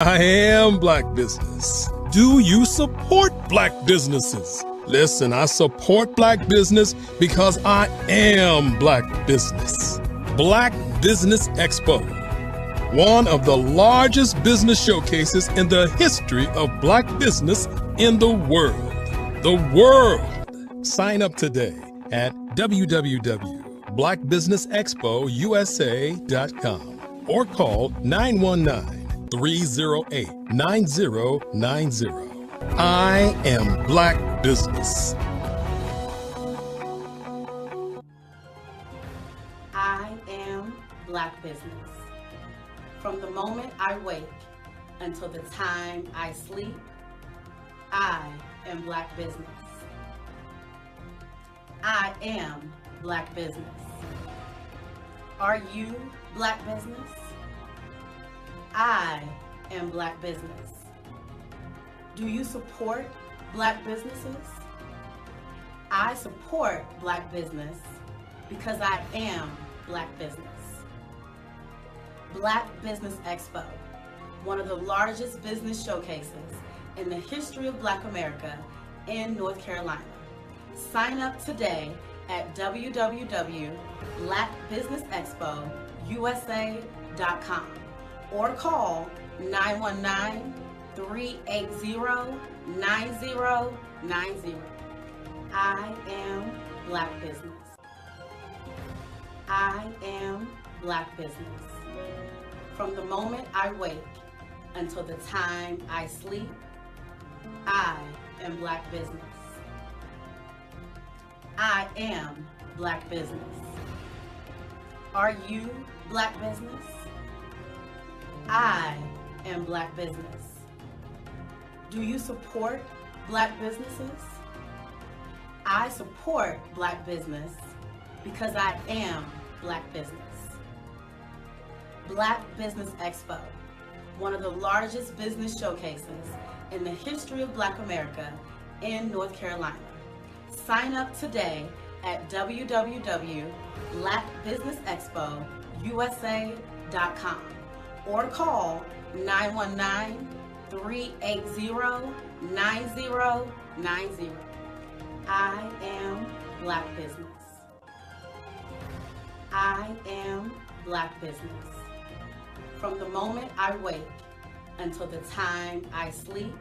I am black business. Do you support black businesses? Listen, I support black business because I am black business. Black Business Expo, one of the largest business showcases in the history of black business in the world. The world! Sign up today at www.blackbusinessexpousa.com or call 919-308-9090. I am black business. I am black business. From the moment I wake until the time I sleep, I am black business. I am black business. Are you black business? I am black business. Do you support black businesses? I support black business because I am black business. Black Business Expo, one of the largest business showcases in the history of Black America in North Carolina. Sign up today at www.blackbusinessexpousa.com or call 919-380-9090. I am black business. I am black business. From the moment I wake until the time I sleep, I am black business. I am black business. Are you black business? I am black business. Do you support black businesses? I support black business because I am black business. Black Business Expo, one of the largest business showcases in the history of Black America in North Carolina. Sign up today at www.blackbusinessexpousa.com or call 919-380-9090. I am black business. I am black business. From the moment I wake until the time I sleep,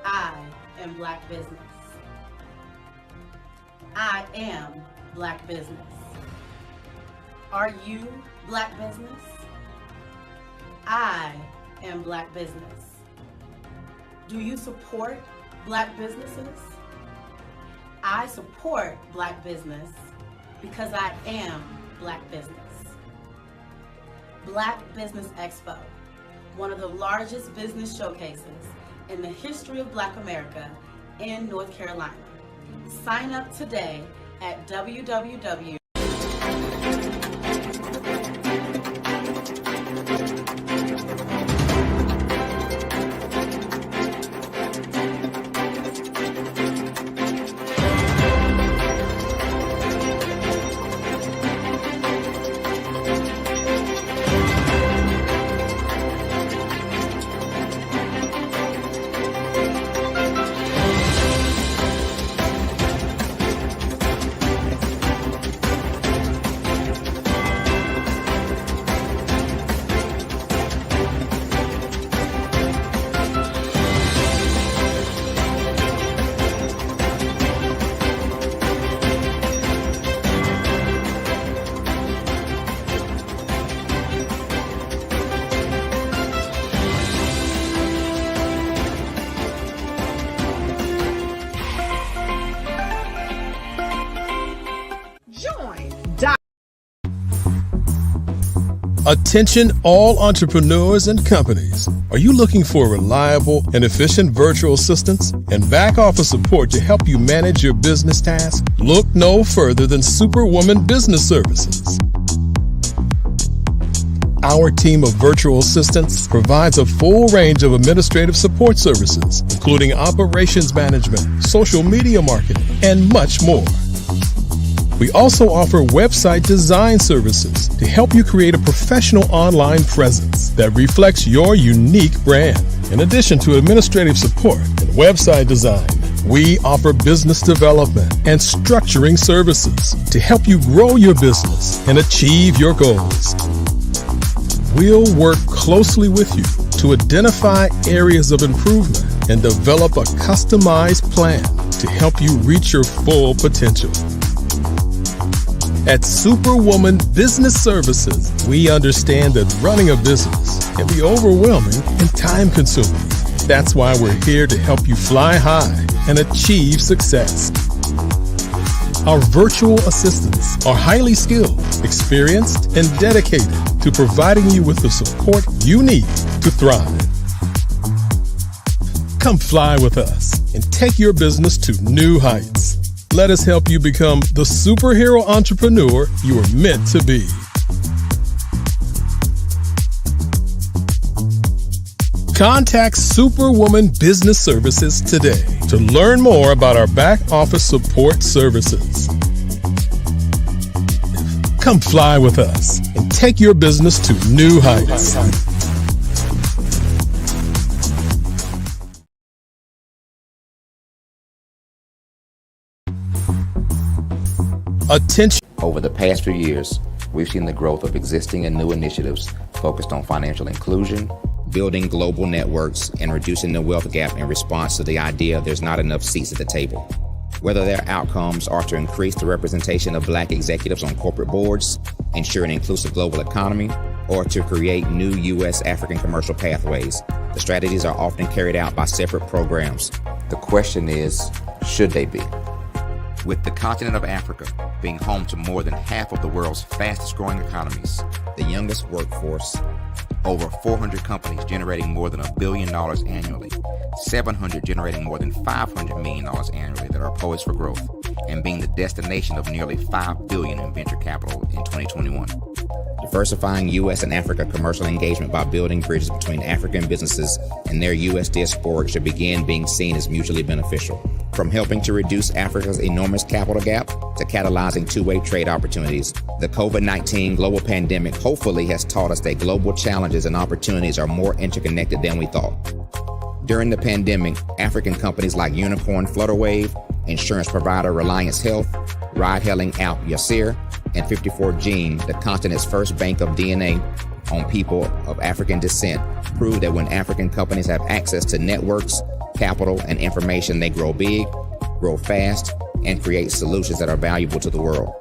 I am black business. I am black business. Are you black business? I am black business. Do you support black businesses? I support black business because I am black business. Black Business Expo, one of the largest business showcases in the history of Black America in North Carolina. Sign up today at www. Attention all entrepreneurs and companies. Are you looking for reliable and efficient virtual assistants and back office support to help you manage your business tasks? Look no further than Superwoman Business Services. Our team of virtual assistants provides a full range of administrative support services, including operations management, social media marketing, and much more. We also offer website design services to help you create a professional online presence that reflects your unique brand. In addition to administrative support and website design, we offer business development and structuring services to help you grow your business and achieve your goals. We'll work closely with you to identify areas of improvement and develop a customized plan to help you reach your full potential. At Superwoman Business Services, we understand that running a business can be overwhelming and time-consuming. That's why we're here to help you fly high and achieve success. Our virtual assistants are highly skilled, experienced, and dedicated to providing you with the support you need to thrive. Come fly with us and take your business to new heights. Let us help you become the superhero entrepreneur you are meant to be. Contact Superwoman Business Services today to learn more about our back office support services. Come fly with us and take your business to new heights. Attention. Over the past few years, we've seen the growth of existing and new initiatives focused on financial inclusion, building global networks, and reducing the wealth gap in response to the idea there's not enough seats at the table. Whether their outcomes are to increase the representation of Black executives on corporate boards, ensure an inclusive global economy, or to create new U.S. African commercial pathways, the strategies are often carried out by separate programs. The question is, should they be? With the continent of Africa being home to more than half of the world's fastest growing economies, the youngest workforce, over 400 companies generating more than $1 billion annually, 700 generating more than $500 million annually that are poised for growth, and being the destination of nearly $5 billion in venture capital in 2021. Diversifying U.S. and Africa commercial engagement by building bridges between African businesses and their U.S. diaspora should begin being seen as mutually beneficial. From helping to reduce Africa's enormous capital gap to catalyzing two-way trade opportunities, the COVID-19 global pandemic hopefully has taught us that global challenges and opportunities are more interconnected than we thought. During the pandemic, African companies like Unicorn Flutterwave, insurance provider Reliance Health, ride-hailing app Yasir, and 54Gene, the continent's first bank of DNA on people of African descent, proved that when African companies have access to networks, capital, and information, they grow big, grow fast, and create solutions that are valuable to the world.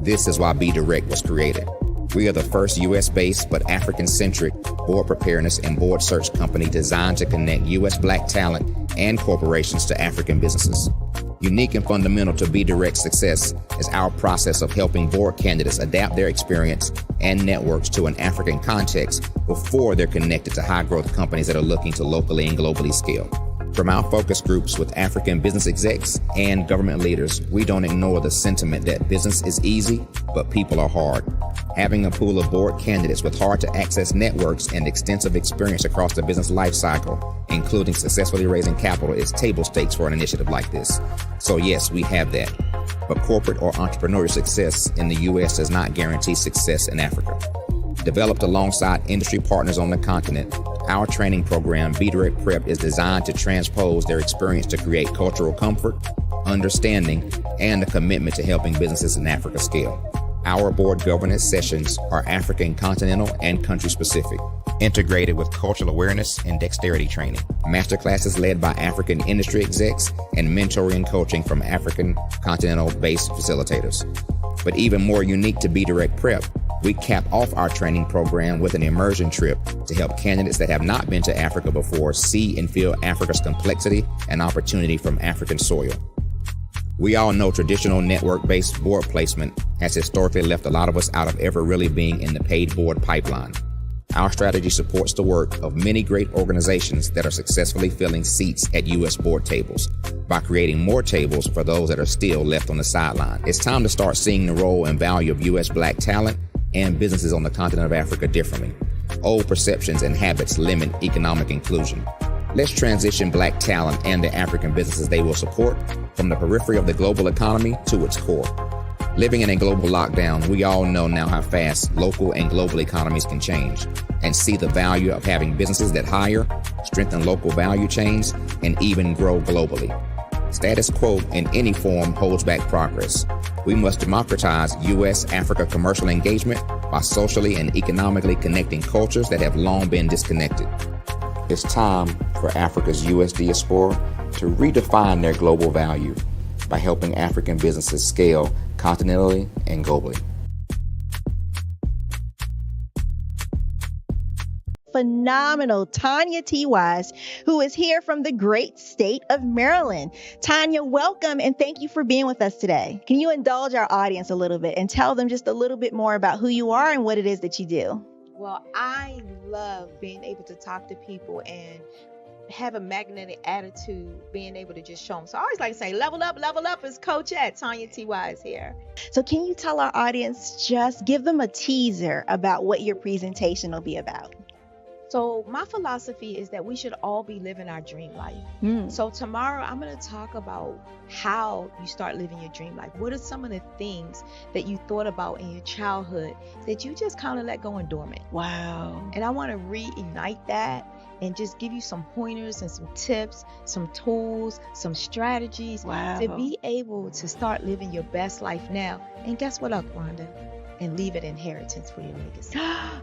This is why Be Direct was created. We are the first U.S.-based but African-centric board preparedness and board search company designed to connect U.S. Black talent and corporations to African businesses. Unique and fundamental to Be Direct's success is our process of helping board candidates adapt their experience and networks to an African context before they're connected to high-growth companies that are looking to locally and globally scale. From our focus groups with African business execs and government leaders, we don't ignore the sentiment that business is easy, but people are hard. Having a pool of board candidates with hard-to-access networks and extensive experience across the business life cycle, including successfully raising capital, is table stakes for an initiative like this. So yes, we have that. But corporate or entrepreneurial success in the U.S. does not guarantee success in Africa. Developed alongside industry partners on the continent, our training program, Be Direct Prep, is designed to transpose their experience to create cultural comfort, understanding, and a commitment to helping businesses in Africa scale. Our board governance sessions are African continental and country specific, integrated with cultural awareness and dexterity training, masterclasses led by African industry execs, and mentoring and coaching from African continental-based facilitators. But even more unique to Be Direct Prep, we cap off our training program with an immersion trip to help candidates that have not been to Africa before see and feel Africa's complexity and opportunity from African soil. We all know traditional network-based board placement has historically left a lot of us out of ever really being in the paid board pipeline. Our strategy supports the work of many great organizations that are successfully filling seats at U.S. board tables by creating more tables for those that are still left on the sideline. It's time to start seeing the role and value of U.S. Black talent and businesses on the continent of Africa differently. Old perceptions and habits limit economic inclusion. Let's transition Black talent and the African businesses they will support from the periphery of the global economy to its core. Living in a global lockdown, we all know now how fast local and global economies can change, and see the value of having businesses that hire, strengthen local value chains, and even grow globally. Status quo in any form holds back progress. We must democratize U.S.-Africa commercial engagement by socially and economically connecting cultures that have long been disconnected. It's time for Africa's U.S. diaspora to redefine their global value by helping African businesses scale continentally and globally. Phenomenal Tanya T. Wise, who is here from the great state of Maryland. Tanya, welcome and thank you for being with us today. Can you indulge our audience a little bit and tell them just a little bit more about who you are and what it is that you do? Well, I love being able to talk to people and have a magnetic attitude, being able to just show them. So I always like to say, level up is Coach at Tanya T. Wise here. So can you tell our audience, just give them a teaser about what your presentation will be about? So my philosophy is that we should all be living our dream life. So tomorrow I'm going to talk about how you start living your dream life. What are some of the things that you thought about in your childhood that you just kind of let go and dormant? Wow. And I want to reignite that and just give you some pointers and some tips, some tools, some strategies to be able to start living your best life now. And guess what, Wanda? And leave an inheritance for your legacy.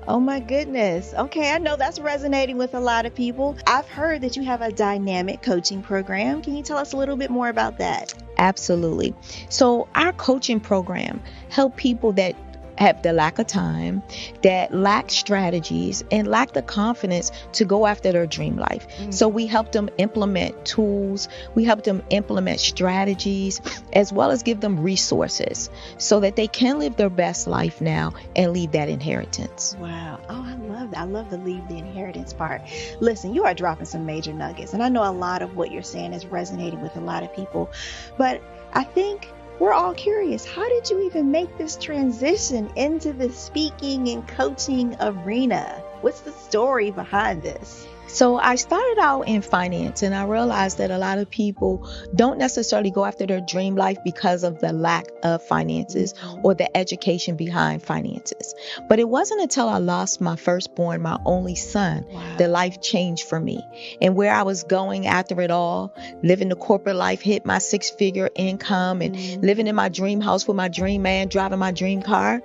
Oh my goodness. Okay, I know that's resonating with a lot of people. I've heard that you have a dynamic coaching program. Can you tell us a little bit more about that? Absolutely. So our coaching program help people that have the lack of time, that lack strategies, and lack the confidence to go after their dream life. So we help them implement tools, we help them implement strategies, as well as give them resources so that they can live their best life now and leave that inheritance. Wow. Oh, I love that. I love the leave the inheritance part. Listen, you are dropping some major nuggets, and I know a lot of what you're saying is resonating with a lot of people, but I think we're all curious. How did you even make this transition into the speaking and coaching arena? What's the story behind this? So I started out in finance, and I realized that a lot of people don't necessarily go after their dream life because of the lack of finances or the education behind finances. But it wasn't until I lost my firstborn, my only son, that life changed for me. And where I was going after it all, living the corporate life, hit my 6-figure income and living in my dream house with my dream man, driving my dream car.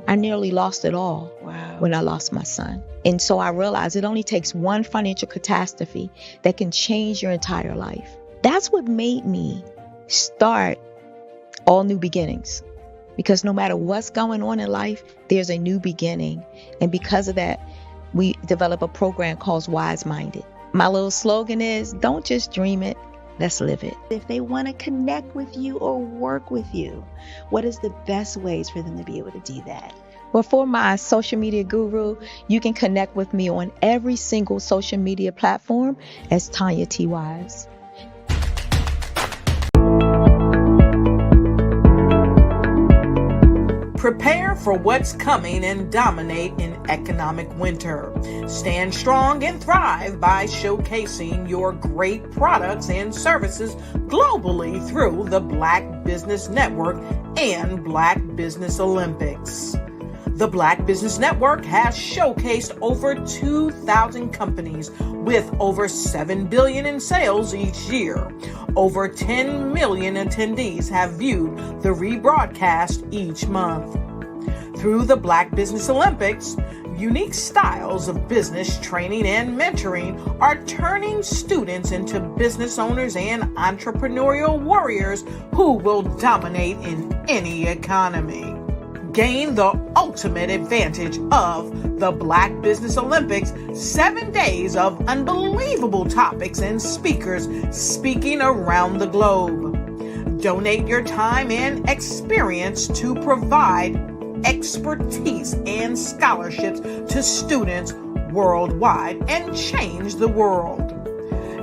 I nearly lost it all when I lost my son. And so I realized it only takes one financial catastrophe that can change your entire life. That's what made me start All New Beginnings. Because no matter what's going on in life, there's a new beginning. And because of that, we develop a program called Wise Minded. My little slogan is, don't just dream it, let's live it. If they want to connect with you or work with you, what is the best ways for them to be able to do that? Well, for my social media guru, you can connect with me on every single social media platform as Tanya T. Wise. Prepare for what's coming and dominate in economic winter. Stand strong and thrive by showcasing your great products and services globally through the Black Business Network and Black Business Olympics. The Black Business Network has showcased over 2,000 companies with over $7 billion in sales each year. Over 10 million attendees have viewed the rebroadcast each month. Through the Black Business Olympics, unique styles of business training and mentoring are turning students into business owners and entrepreneurial warriors who will dominate in any economy. Gain the ultimate advantage of the Black Business Olympics, 7 days of unbelievable topics and speakers speaking around the globe. Donate your time and experience to provide expertise and scholarships to students worldwide and change the world.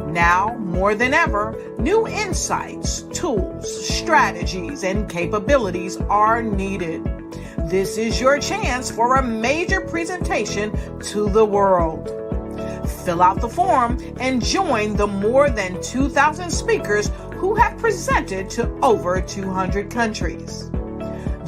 Now, more than ever, new insights, tools, strategies, and capabilities are needed. This is your chance for a major presentation to the world. Fill out the form and join the more than 2,000 speakers who have presented to over 200 countries.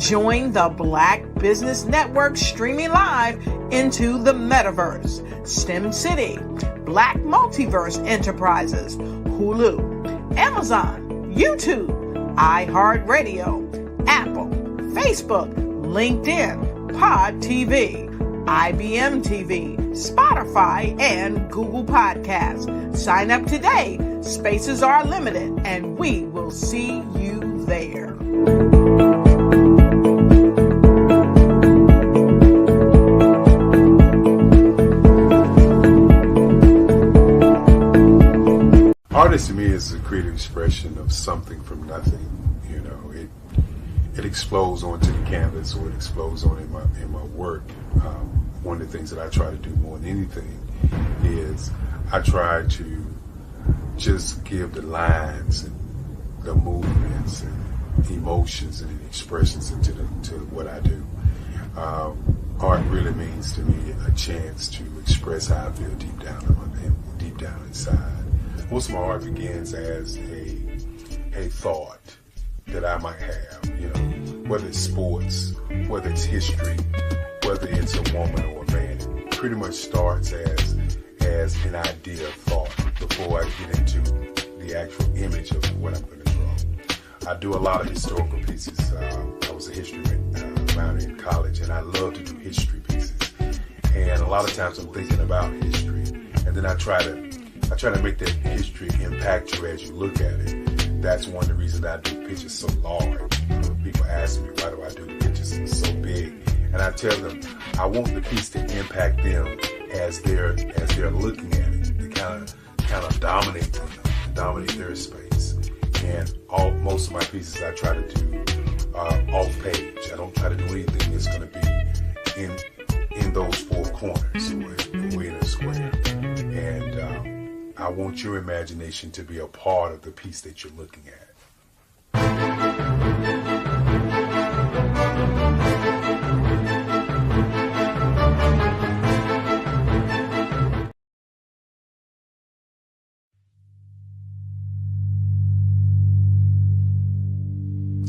Join the Black Business Network streaming live into the metaverse, STEM City, Black Multiverse Enterprises, Hulu, Amazon, YouTube, iHeartRadio, Apple, Facebook, LinkedIn, Pod TV, IBM TV, Spotify, and Google Podcasts. Sign up today. Spaces are limited, and we will see you there. Artist to me is a creative expression of something from nothing. You know, it explodes onto the canvas, or it explodes on in my work. One of the things that I try to do more than anything is I try to just give the lines and the movements and emotions and expressions to what I do. Art really means to me a chance to express how I feel deep down inside. Most of my art begins as a thought that I might have, you know, whether it's sports, whether it's history, whether it's a woman or a man. It pretty much starts as an idea of thought before I get into the actual image of what I'm going to draw. I do a lot of historical pieces. I was a history minor in college, and I love to do history pieces. And a lot of times I'm thinking about history, and then I try to make that history impact you as you look at it. That's one of the reasons I do pictures so large. People ask me, why do I do the pictures so big? And I tell them, I want the piece to impact them as they're looking at it, to kind of dominate them, dominate their space. And most of my pieces I try to do off page. I don't try to do anything that's going to be in those four corners or in a square. And I want your imagination to be a part of the piece that you're looking at.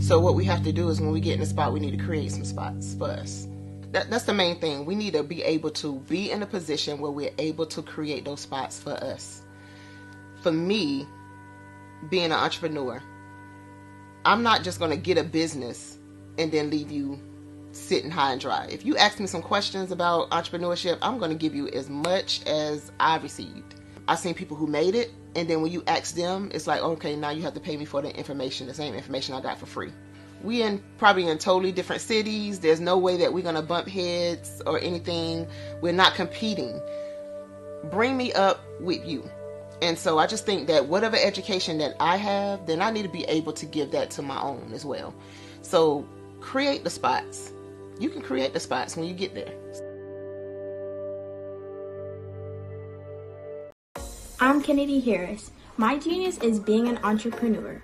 So what we have to do is when we get in the spot, we need to create some spots for us. That's the main thing. We need to be able to be in a position where we're able to create those spots for us. For me, being an entrepreneur, I'm not just going to get a business and then leave you sitting high and dry. If you ask me some questions about entrepreneurship, I'm going to give you as much as I received. I've seen people who made it, and then when you ask them, it's like, okay, now you have to pay me for the information, the same information I got for free. We probably in totally different cities. There's no way that we're going to bump heads or anything. We're not competing. Bring me up with you. And so I just think that whatever education that I have, then I need to be able to give that to my own as well. So create the spots. You can create the spots when you get there. I'm Kennedy Harris. My genius is being an entrepreneur.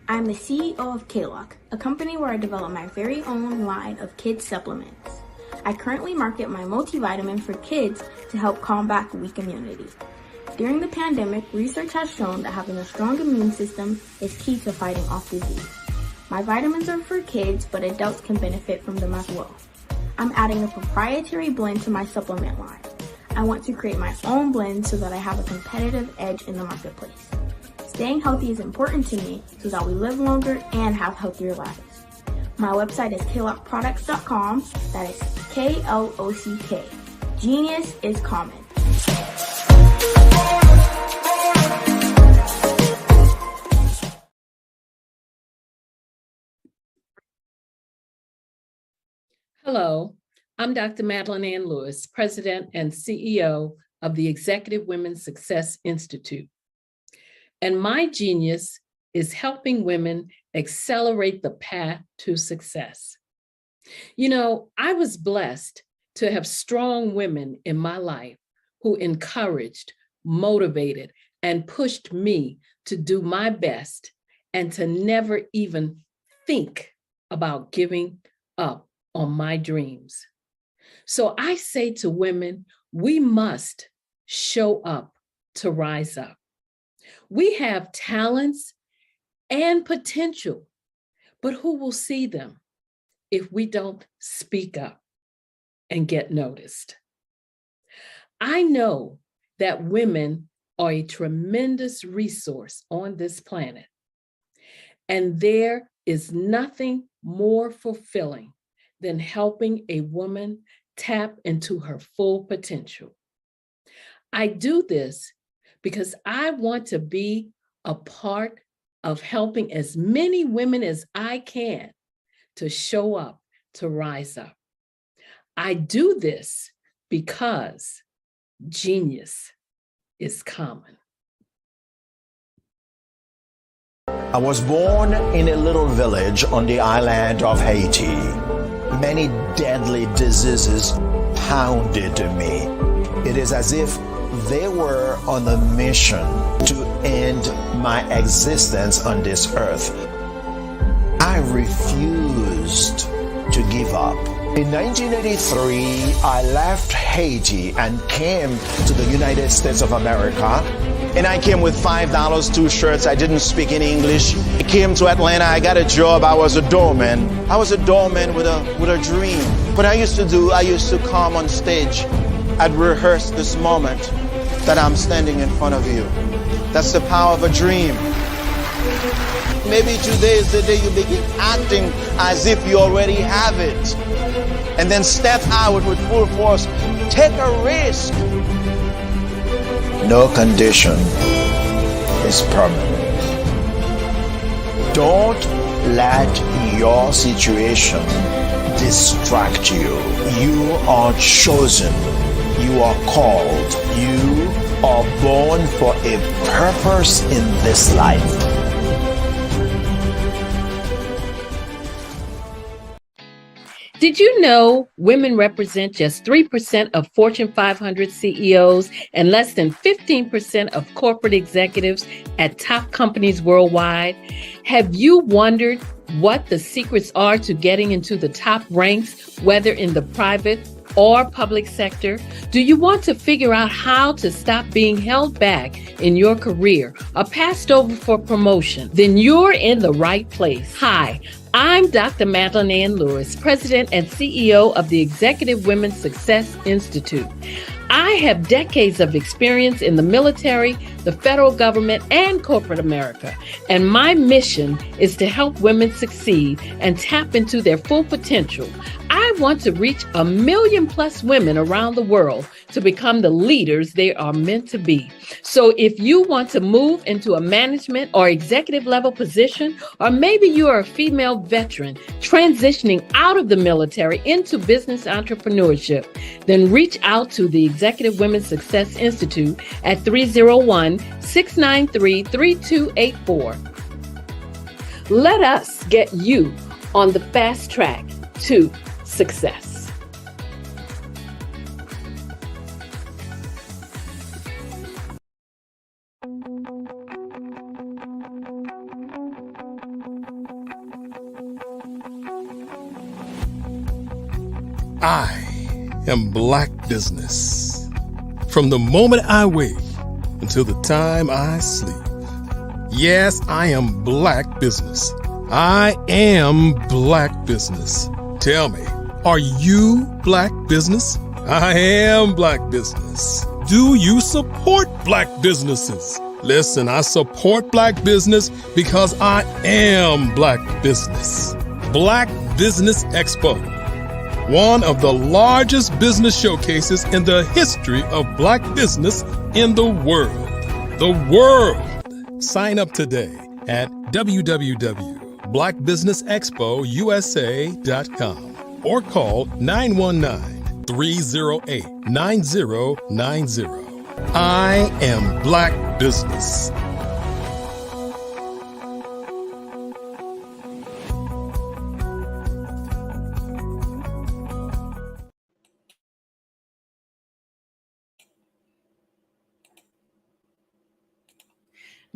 I'm the CEO of K-Lock, a company where I develop my very own line of kids supplements. I currently market my multivitamin for kids to help combat weak immunity. During the pandemic, research has shown that having a strong immune system is key to fighting off disease. My vitamins are for kids, but adults can benefit from them as well. I'm adding a proprietary blend to my supplement line. I want to create my own blend so that I have a competitive edge in the marketplace. Staying healthy is important to me so that we live longer and have healthier lives. My website is klockproducts.com. That is K-L-O-C-K. Genius is common. Hello, I'm Dr. Madeline Ann Lewis, President and CEO of the Executive Women's Success Institute. And my genius is helping women accelerate the path to success. You know, I was blessed to have strong women in my life who encouraged, motivated, and pushed me to do my best and to never even think about giving up on my dreams. So I say to women, we must show up to rise up. We have talents and potential, but who will see them? if we don't speak up and get noticed. I know that women are a tremendous resource on this planet, and there is nothing more fulfilling than helping a woman tap into her full potential. I do this because I want to be a part of helping as many women as I can to show up, to rise up. I do this because genius is common. I was born in a little village on the island of Haiti. Many deadly diseases pounded me. It is as if they were on a mission to end my existence on this earth. I refused to give up. In 1983, I left Haiti and came to the United States of America. And I came with $5, 2 shirts. I didn't speak any English. I came to Atlanta. I got a job. I was a doorman. I was a doorman with a dream. What I used to come on stage. I'd rehearse this moment that I'm standing in front of you. That's the power of a dream. Maybe today is the day you begin acting as if you already have it. And then step out with full force. Take a risk. No condition is permanent. Don't let your situation distract you. You are chosen. You are called. You are born for a purpose in this life. Did you know women represent just 3% of Fortune 500 CEOs and less than 15% of corporate executives at top companies worldwide? Have you wondered what the secrets are to getting into the top ranks, whether in the private or public sector? Do you want to figure out how to stop being held back in your career or passed over for promotion? Then you're in the right place. Hi, I'm Dr. Madeline Ann Lewis, President and CEO of the Executive Women's Success Institute. I have decades of experience in the military, the federal government, and corporate America, and my mission is to help women succeed and tap into their full potential. I want to reach 1 million+ women around the world to become the leaders they are meant to be. So if you want to move into a management or executive level position, or maybe you are a female veteran transitioning out of the military into business entrepreneurship, then reach out to the Executive Women's Success Institute at 301-693-3284. Let us get you on the fast track to success. I am Black business. From the moment I wake until the time I sleep. Yes, I am Black business. I am Black business. Tell me, are you Black business? I am Black business. Do you support Black businesses? Listen, I support Black business because I am Black business. Black Business Expo, one of the largest business showcases in the history of Black business in the world. The world! Sign up today at www.blackbusinessexpousa.com or call 919-308-9090. I am Black business.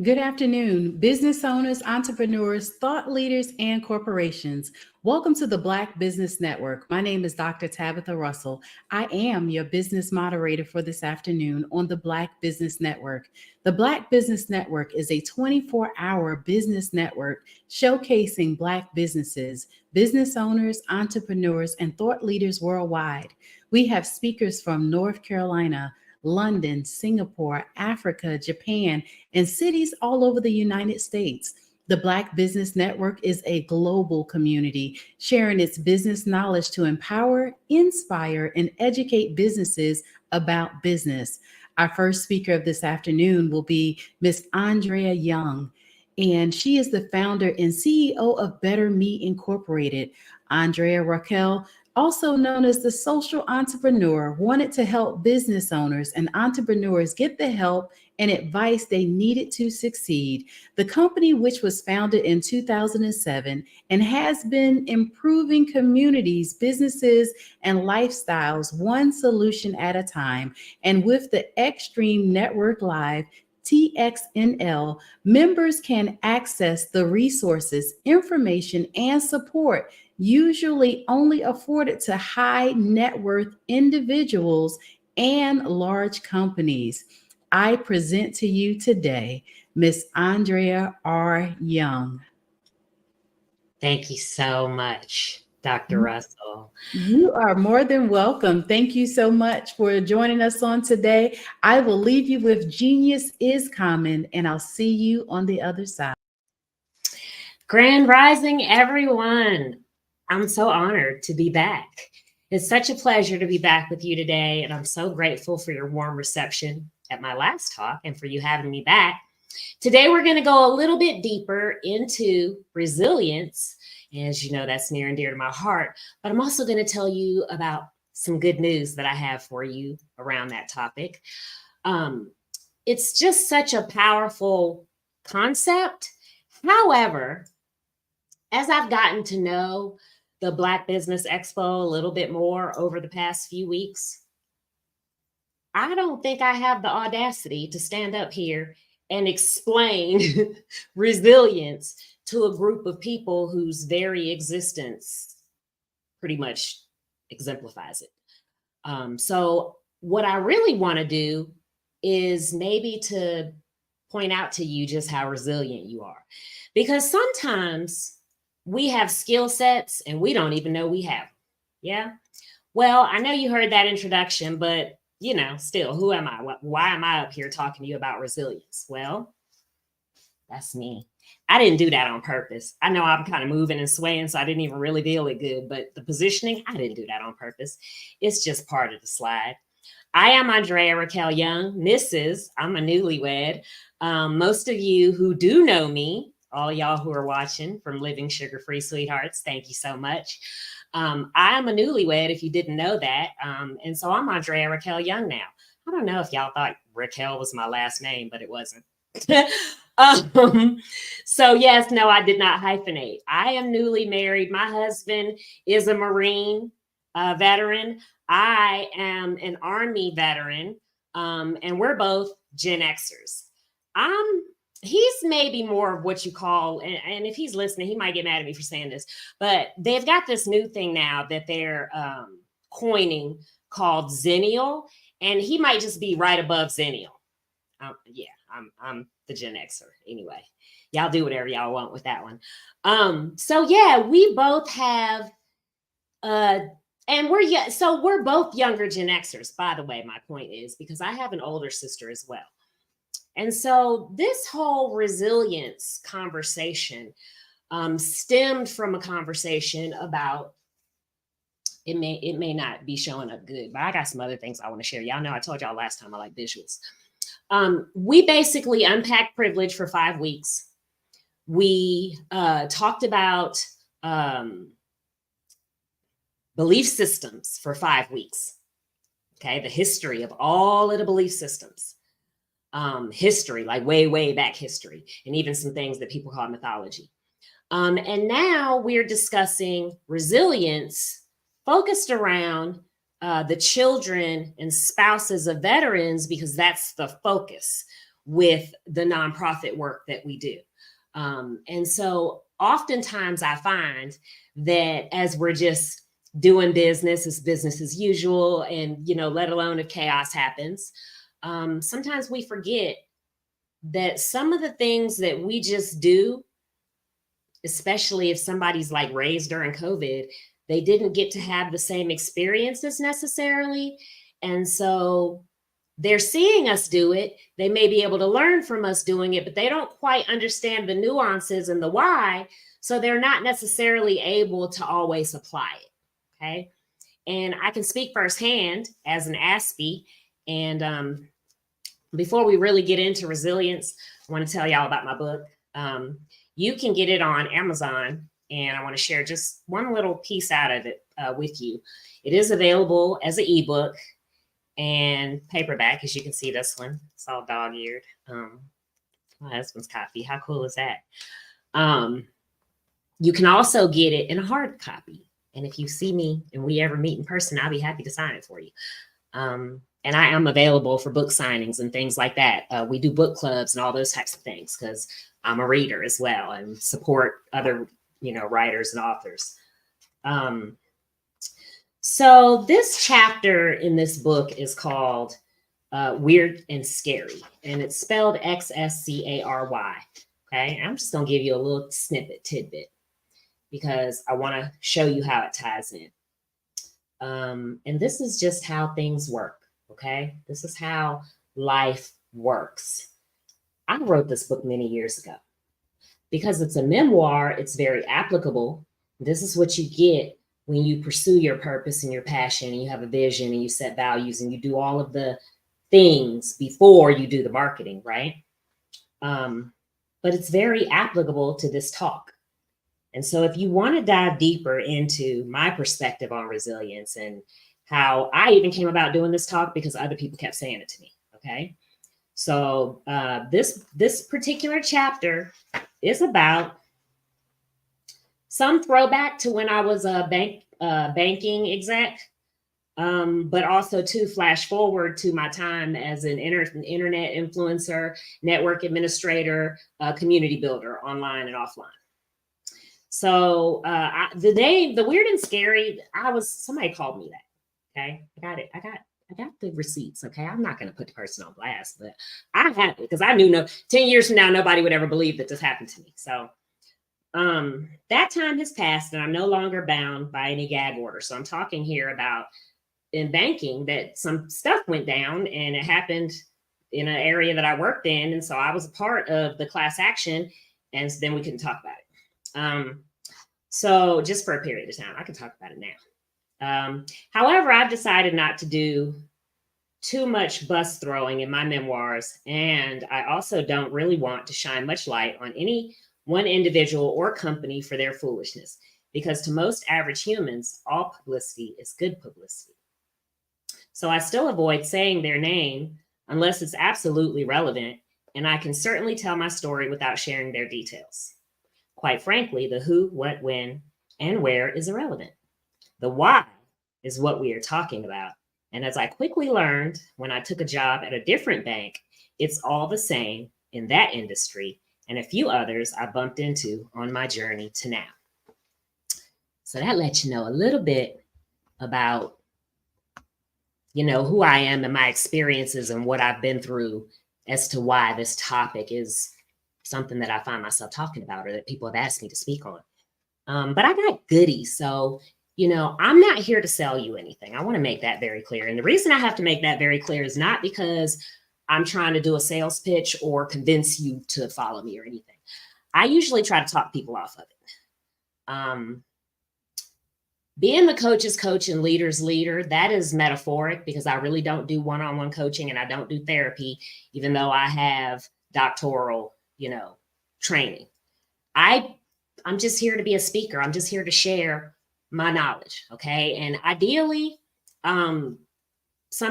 Good afternoon, business owners, entrepreneurs, thought leaders, and corporations. Welcome to the Black Business Network. My name is Dr. Tabitha Russell. I am your business moderator for this afternoon on the Black Business Network. The Black Business Network is a 24-hour business network showcasing Black businesses, business owners, entrepreneurs, and thought leaders worldwide. We have speakers from North Carolina, London, Singapore, Africa, Japan, and cities all over the United States. The Black Business Network is a global community sharing its business knowledge to empower, inspire, and educate businesses about business. Our first speaker of this afternoon will be Miss Andrea Young, and she is the founder and CEO of Better Me Incorporated. Andrea Raquel, also known as the social entrepreneur, wanted to help business owners and entrepreneurs get the help and advice they needed to succeed. The company, which was founded in 2007 and has been improving communities, businesses, and lifestyles one solution at a time. And with the Extreme Network Live, TXNL, members can access the resources, information, and support usually only afforded to high net worth individuals and large companies. I present to you today, Miss Andrea R. Young. Thank you so much, Dr. Russell. You are more than welcome. Thank you so much for joining us on today. I will leave you with Genius is Common, and I'll see you on the other side. Grand Rising, everyone. I'm so honored to be back. It's such a pleasure to be back with you today, and I'm so grateful for your warm reception at my last talk and for you having me back. Today, we're going to go a little bit deeper into resilience. As you know, that's near and dear to my heart, but I'm also going to tell you about some good news that I have for you around that topic. It's just such a powerful concept. However, as I've gotten to know the Black Business Expo a little bit more over the past few weeks, I don't think I have the audacity to stand up here and explain resilience to a group of people whose very existence pretty much exemplifies it. So what I really want to do is maybe to point out to you just how resilient you are, because sometimes we have skill sets and we don't even know we have them. Yeah. Well, I know you heard that introduction, but you know, still, who am I? Why am I up here talking to you about resilience? Well, that's me. I didn't do that on purpose. I know I'm kind of moving and swaying, so I didn't even really deal it good, but the positioning, I didn't do that on purpose. It's just part of the slide. I am Andrea Raquel Young, Mrs. I'm a newlywed. Most of you who do know me, all y'all who are watching from Living Sugar-Free Sweethearts, thank you so much. I am a newlywed, if you didn't know that. And so I'm Andrea Raquel Young now. I don't know if y'all thought Raquel was my last name, but it wasn't. So yes, no, I did not hyphenate. I am newly married. My husband is a Marine veteran. I am an Army veteran. And we're both Gen Xers. He's maybe more of what you call, and if he's listening, he might get mad at me for saying this, but they've got this new thing now that they're coining called Zennial, and he might just be right above Zennial. Yeah, I'm the Gen Xer anyway. Y'all do whatever y'all want with that one. So yeah, we both have, and we're both younger Gen Xers, by the way, my point is, because I have an older sister as well. And so this whole resilience conversation stemmed from a conversation about, it may not be showing up good, but I got some other things I want to share. Y'all know I told y'all last time I like visuals. We basically unpacked privilege for 5 weeks. We talked about belief systems for 5 weeks. Okay, the history of all of the belief systems. History, like way back history, and even some things that people call mythology. And now we're discussing resilience focused around the children and spouses of veterans, because that's the focus. with the nonprofit work that we do. And so oftentimes I find that as we're just doing business, it's business as usual, and, let alone if chaos happens, sometimes we forget that some of the things that we just do, especially if somebody's like raised during COVID, they didn't get to have the same experiences necessarily. And so they're seeing us do it. They may be able to learn from us doing it, but they don't quite understand the nuances and the why. So they're not necessarily able to always apply it. Okay. And I can speak firsthand as an ASPE. And before we really get into resilience, I want to tell y'all about my book. You can get it on Amazon, and I want to share just one little piece out of it with you. It is available as an ebook and paperback, as you can see this one. It's all dog-eared. My husband's copy. How cool is that? You can also get it in a hard copy. And if you see me and we ever meet in person, I'll be happy to sign it for you. And I am available for book signings and things like that. We do book clubs and all those types of things because I'm a reader as well and support other, writers and authors. So this chapter in this book is called Weird and Scary, and it's spelled XSCARY. Okay, I'm just going to give you a little tidbit, because I want to show you how it ties in. And this is just how things work. Okay, this is how life works. I wrote this book many years ago because it's a memoir. It's very applicable. This is what you get when you pursue your purpose and your passion, and you have a vision and you set values and you do all of the things before you do the marketing, right? But it's very applicable to this talk. And so if you want to dive deeper into my perspective on resilience and how I even came about doing this talk, because other people kept saying it to me. Okay. So this particular chapter is about some throwback to when I was a banking exec, but also to flash forward to my time as an internet influencer, network administrator, community builder, online and offline. So the Weird and Scary, somebody called me that. Okay, I got it. I got the receipts. Okay, I'm not going to put the person on blast, but I have it because I knew 10 years from now, nobody would ever believe that this happened to me. So that time has passed and I'm no longer bound by any gag order. So I'm talking here about in banking that some stuff went down and it happened in an area that I worked in. And so I was a part of the class action, and then we couldn't talk about it. So just for a period of time, I can talk about it now. However, I've decided not to do too much bus throwing in my memoirs, and I also don't really want to shine much light on any one individual or company for their foolishness, because to most average humans, all publicity is good publicity. So I still avoid saying their name unless it's absolutely relevant, and I can certainly tell my story without sharing their details. Quite frankly, the who, what, when, and where is irrelevant. The why is what we are talking about. And as I quickly learned when I took a job at a different bank, it's all the same in that industry and a few others I bumped into on my journey to now. So that lets you know a little bit about, who I am and my experiences and what I've been through as to why this topic is something that I find myself talking about or that people have asked me to speak on. But I got goodies. So, I'm not here to sell you anything. I want to make that very clear. And the reason I have to make that very clear is not because I'm trying to do a sales pitch or convince you to follow me or anything. I usually try to talk people off of it. Being the coach's coach and leader's leader, that is metaphoric because I really don't do one-on-one coaching and I don't do therapy, even though I have doctoral, training. I'm just here to be a speaker. I'm just here to share my knowledge. Okay. And ideally, some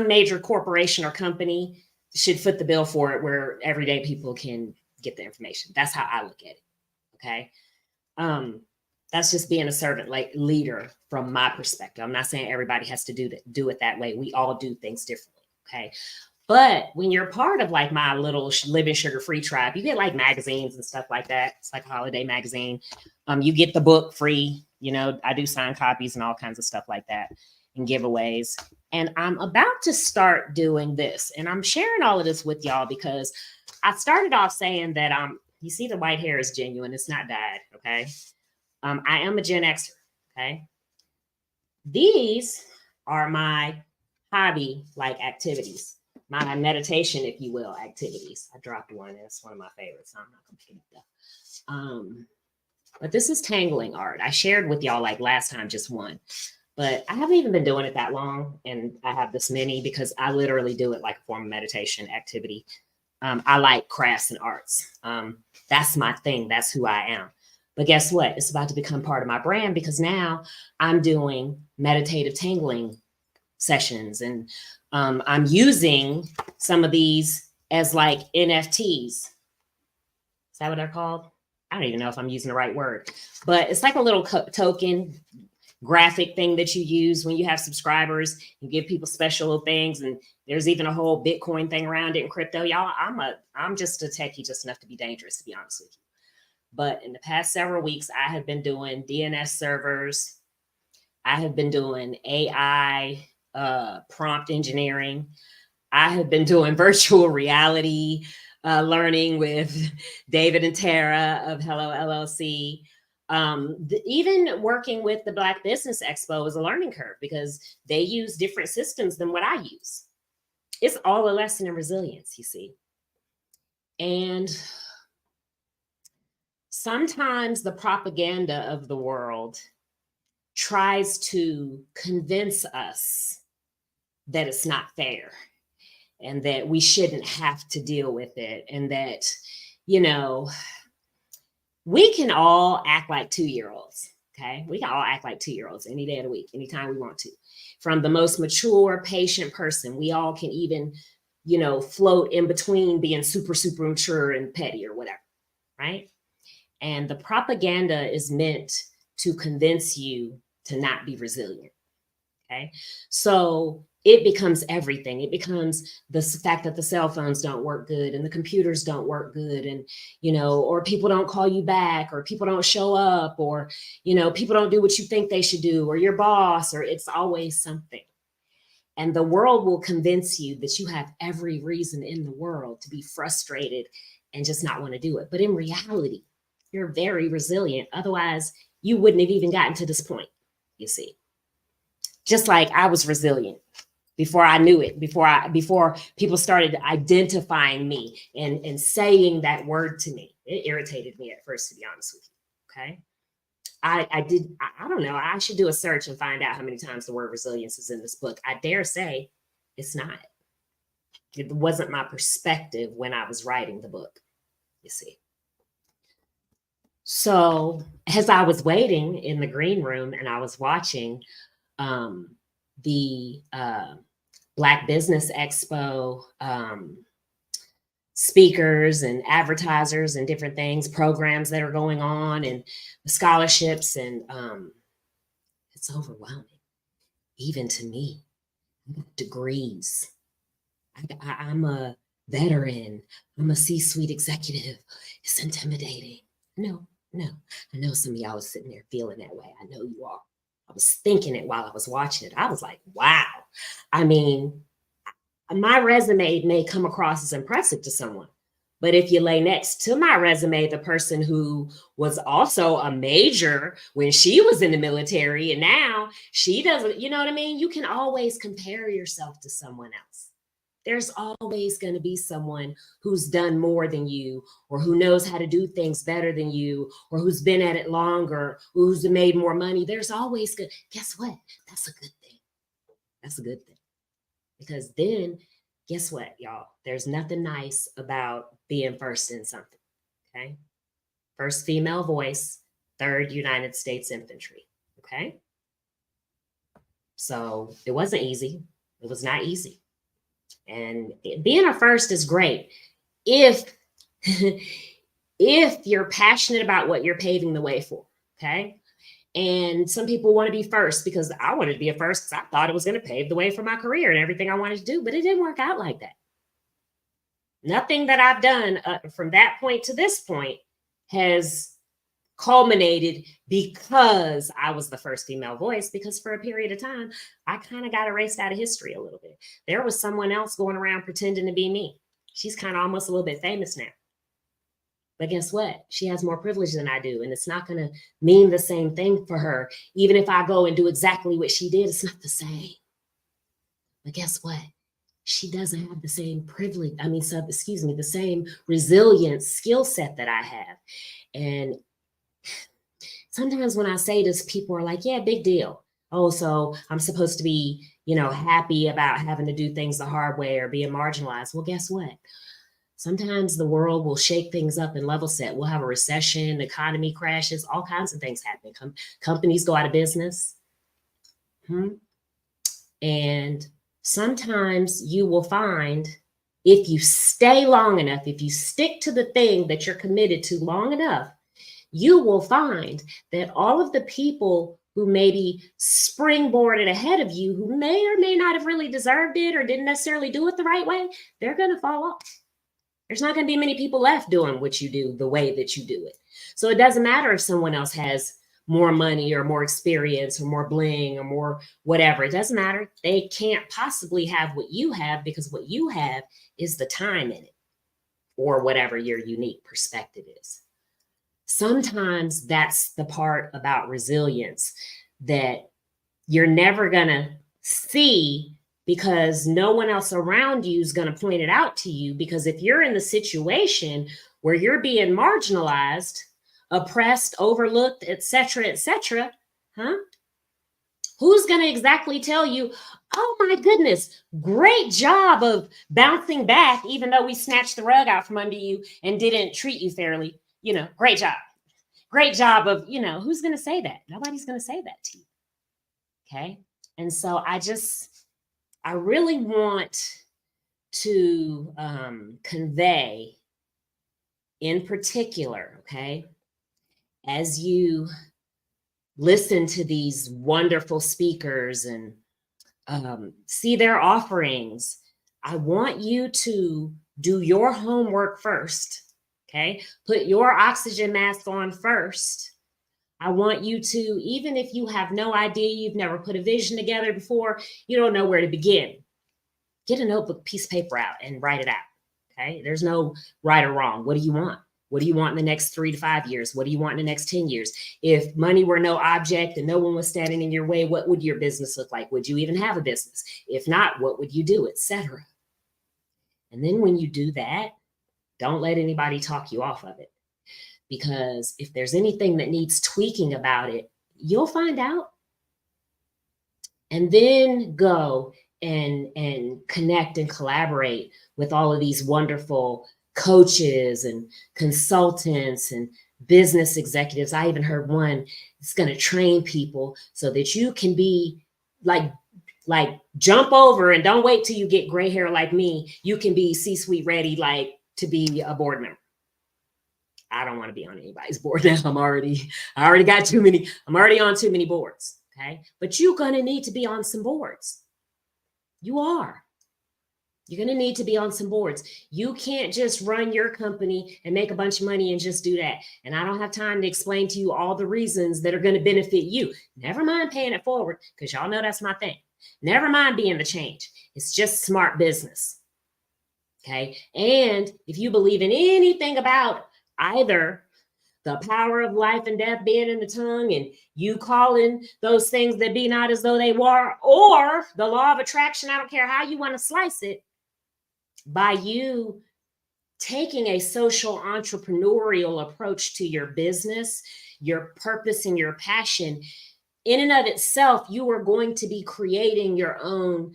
major corporation or company should foot the bill for it where everyday people can get the information. That's how I look at it. Okay. That's just being a servant leader from my perspective. I'm not saying everybody has to do it that way. We all do things differently. Okay. But when you're part of like my little Living Sugar-Free tribe, you get like magazines and stuff like that. It's like a holiday magazine. You get the book free. You know, I do signed copies and all kinds of stuff like that and giveaways. And I'm about to start doing this. And I'm sharing all of this with y'all because I started off saying that you see the white hair is genuine. It's not dyed, okay? I am a Gen Xer, okay? These are my hobby-like activities. My meditation, if you will, activities. I dropped one. It's one of my favorites. So I'm not going to pick it up. But this is tangling art. I shared with y'all like last time, just one. But I haven't even been doing it that long. And I have this many because I literally do it like a form of meditation activity. I like crafts and arts. That's my thing. That's who I am. But guess what? It's about to become part of my brand because now I'm doing meditative tangling sessions and I'm using some of these as like NFTs. Is that what they're called? I don't even know if I'm using the right word, but it's like a little token graphic thing that you use when you have subscribers. You give people special things, and there's even a whole Bitcoin thing around it in crypto. Y'all, I'm just a techie just enough to be dangerous, to be honest with you. But in the past several weeks, I have been doing DNS servers. I have been doing AI prompt engineering. I have been doing virtual reality learning with David and Tara of Hello LLC. Even working with the Black Business Expo is a learning curve because they use different systems than what I use. It's all a lesson in resilience, you see. And sometimes the propaganda of the world tries to convince us that it's not fair and that we shouldn't have to deal with it. And that, you know, we can all act like 2-year-olds. Okay. We can all act like 2-year-olds any day of the week, anytime we want to. From the most mature, patient person, we all can even, you know, float in between being super, super mature and petty or whatever. Right. And the propaganda is meant to convince you to not be resilient. Okay. So it becomes everything. It becomes the fact that the cell phones don't work good and the computers don't work good. And, you know, or people don't call you back or people don't show up or, you know, people don't do what you think they should do or your boss, or it's always something. And the world will convince you that you have every reason in the world to be frustrated and just not want to do it. But in reality, you're very resilient. Otherwise, you wouldn't have even gotten to this point, you see. Just like I was resilient before I knew it, before people started identifying me and saying that word to me. It irritated me at first, to be honest with you, okay? I don't know. I should do a search and find out how many times the word resilience is in this book. I dare say it's not. It wasn't my perspective when I was writing the book, you see. So as I was waiting in the green room and I was watching the Black Business Expo speakers and advertisers and different things, programs that are going on and scholarships, and it's overwhelming, even to me. Degrees. I'm a veteran. I'm a C-suite executive. It's intimidating. No. I know some of y'all was sitting there feeling that way. I know you are. I was thinking it while I was watching it. I was like, wow. I mean, my resume may come across as impressive to someone, but if you lay next to my resume the person who was also a major when she was in the military and now she doesn't, you know what I mean? You can always compare yourself to someone else. There's always going to be someone who's done more than you, or who knows how to do things better than you, or who's been at it longer, who's made more money. There's always good. Guess what? That's a good thing. That's a good thing. Because then, guess what, y'all? There's nothing nice about being first in something, okay? First female voice, 3rd United States Infantry, okay? So it wasn't easy. It was not easy. And being a first is great if you're passionate about what you're paving the way for, okay? And some people want to be first because I wanted to be a first because I thought it was going to pave the way for my career and everything I wanted to do, but it didn't work out like that. Nothing that I've done from that point to this point has culminated because I was the first female voice, because for a period of time, I kind of got erased out of history a little bit. There was someone else going around pretending to be me. She's kind of almost a little bit famous now. But guess what? She has more privilege than I do. And it's not going to mean the same thing for her. Even if I go and do exactly what she did, it's not the same. But guess what? She doesn't have the same privilege. The same resilience skill set that I have. And sometimes when I say this, people are like, yeah, big deal. Oh, so I'm supposed to be, happy about having to do things the hard way or being marginalized. Well, guess what? Sometimes the world will shake things up and level set. We'll have a recession, the economy crashes, all kinds of things happen. Companies go out of business. And sometimes you will find, if you stay long enough, if you stick to the thing that you're committed to long enough, you will find that all of the people who maybe springboarded ahead of you, who may or may not have really deserved it or didn't necessarily do it the right way, they're going to fall off. There's not going to be many people left doing what you do the way that you do it. So it doesn't matter if someone else has more money or more experience or more bling or more whatever. It doesn't matter. They can't possibly have what you have, because what you have is the time in it, or whatever your unique perspective is. Sometimes that's the part about resilience that you're never going to see, because no one else around you is going to point it out to you. Because if you're in the situation where you're being marginalized, oppressed, overlooked, etc., who's going to exactly tell you, oh my goodness, great job of bouncing back, even though we snatched the rug out from under you and didn't treat you fairly? Great job. Great job of, who's going to say that? Nobody's going to say that to you. Okay. And so I really want to convey in particular, okay, as you listen to these wonderful speakers and see their offerings, I want you to do your homework first, okay? Put your oxygen mask on first. I want you to, even if you have no idea, you've never put a vision together before, you don't know where to begin, get a notebook, piece of paper out and write it out, okay? There's no right or wrong. What do you want? What do you want in the next 3 to 5 years? What do you want in the next 10 years? If money were no object and no one was standing in your way, what would your business look like? Would you even have a business? If not, what would you do, etc.? And then when you do that, don't let anybody talk you off of it. Because if there's anything that needs tweaking about it, you'll find out. And then go and connect and collaborate with all of these wonderful coaches and consultants and business executives. I even heard one that's going to train people so that you can be like jump over and don't wait till you get gray hair like me. You can be C-suite ready, like to be a board member. I don't want to be on anybody's board now. I'm already on too many boards. Okay. But you're going to need to be on some boards. You are. You're going to need to be on some boards. You can't just run your company and make a bunch of money and just do that. And I don't have time to explain to you all the reasons that are going to benefit you. Never mind paying it forward, because y'all know that's my thing. Never mind being the change. It's just smart business. Okay. And if you believe in anything about either the power of life and death being in the tongue and you calling those things that be not as though they were, or the law of attraction, I don't care how you want to slice it, by you taking a social entrepreneurial approach to your business, your purpose and your passion, in and of itself, you are going to be creating your own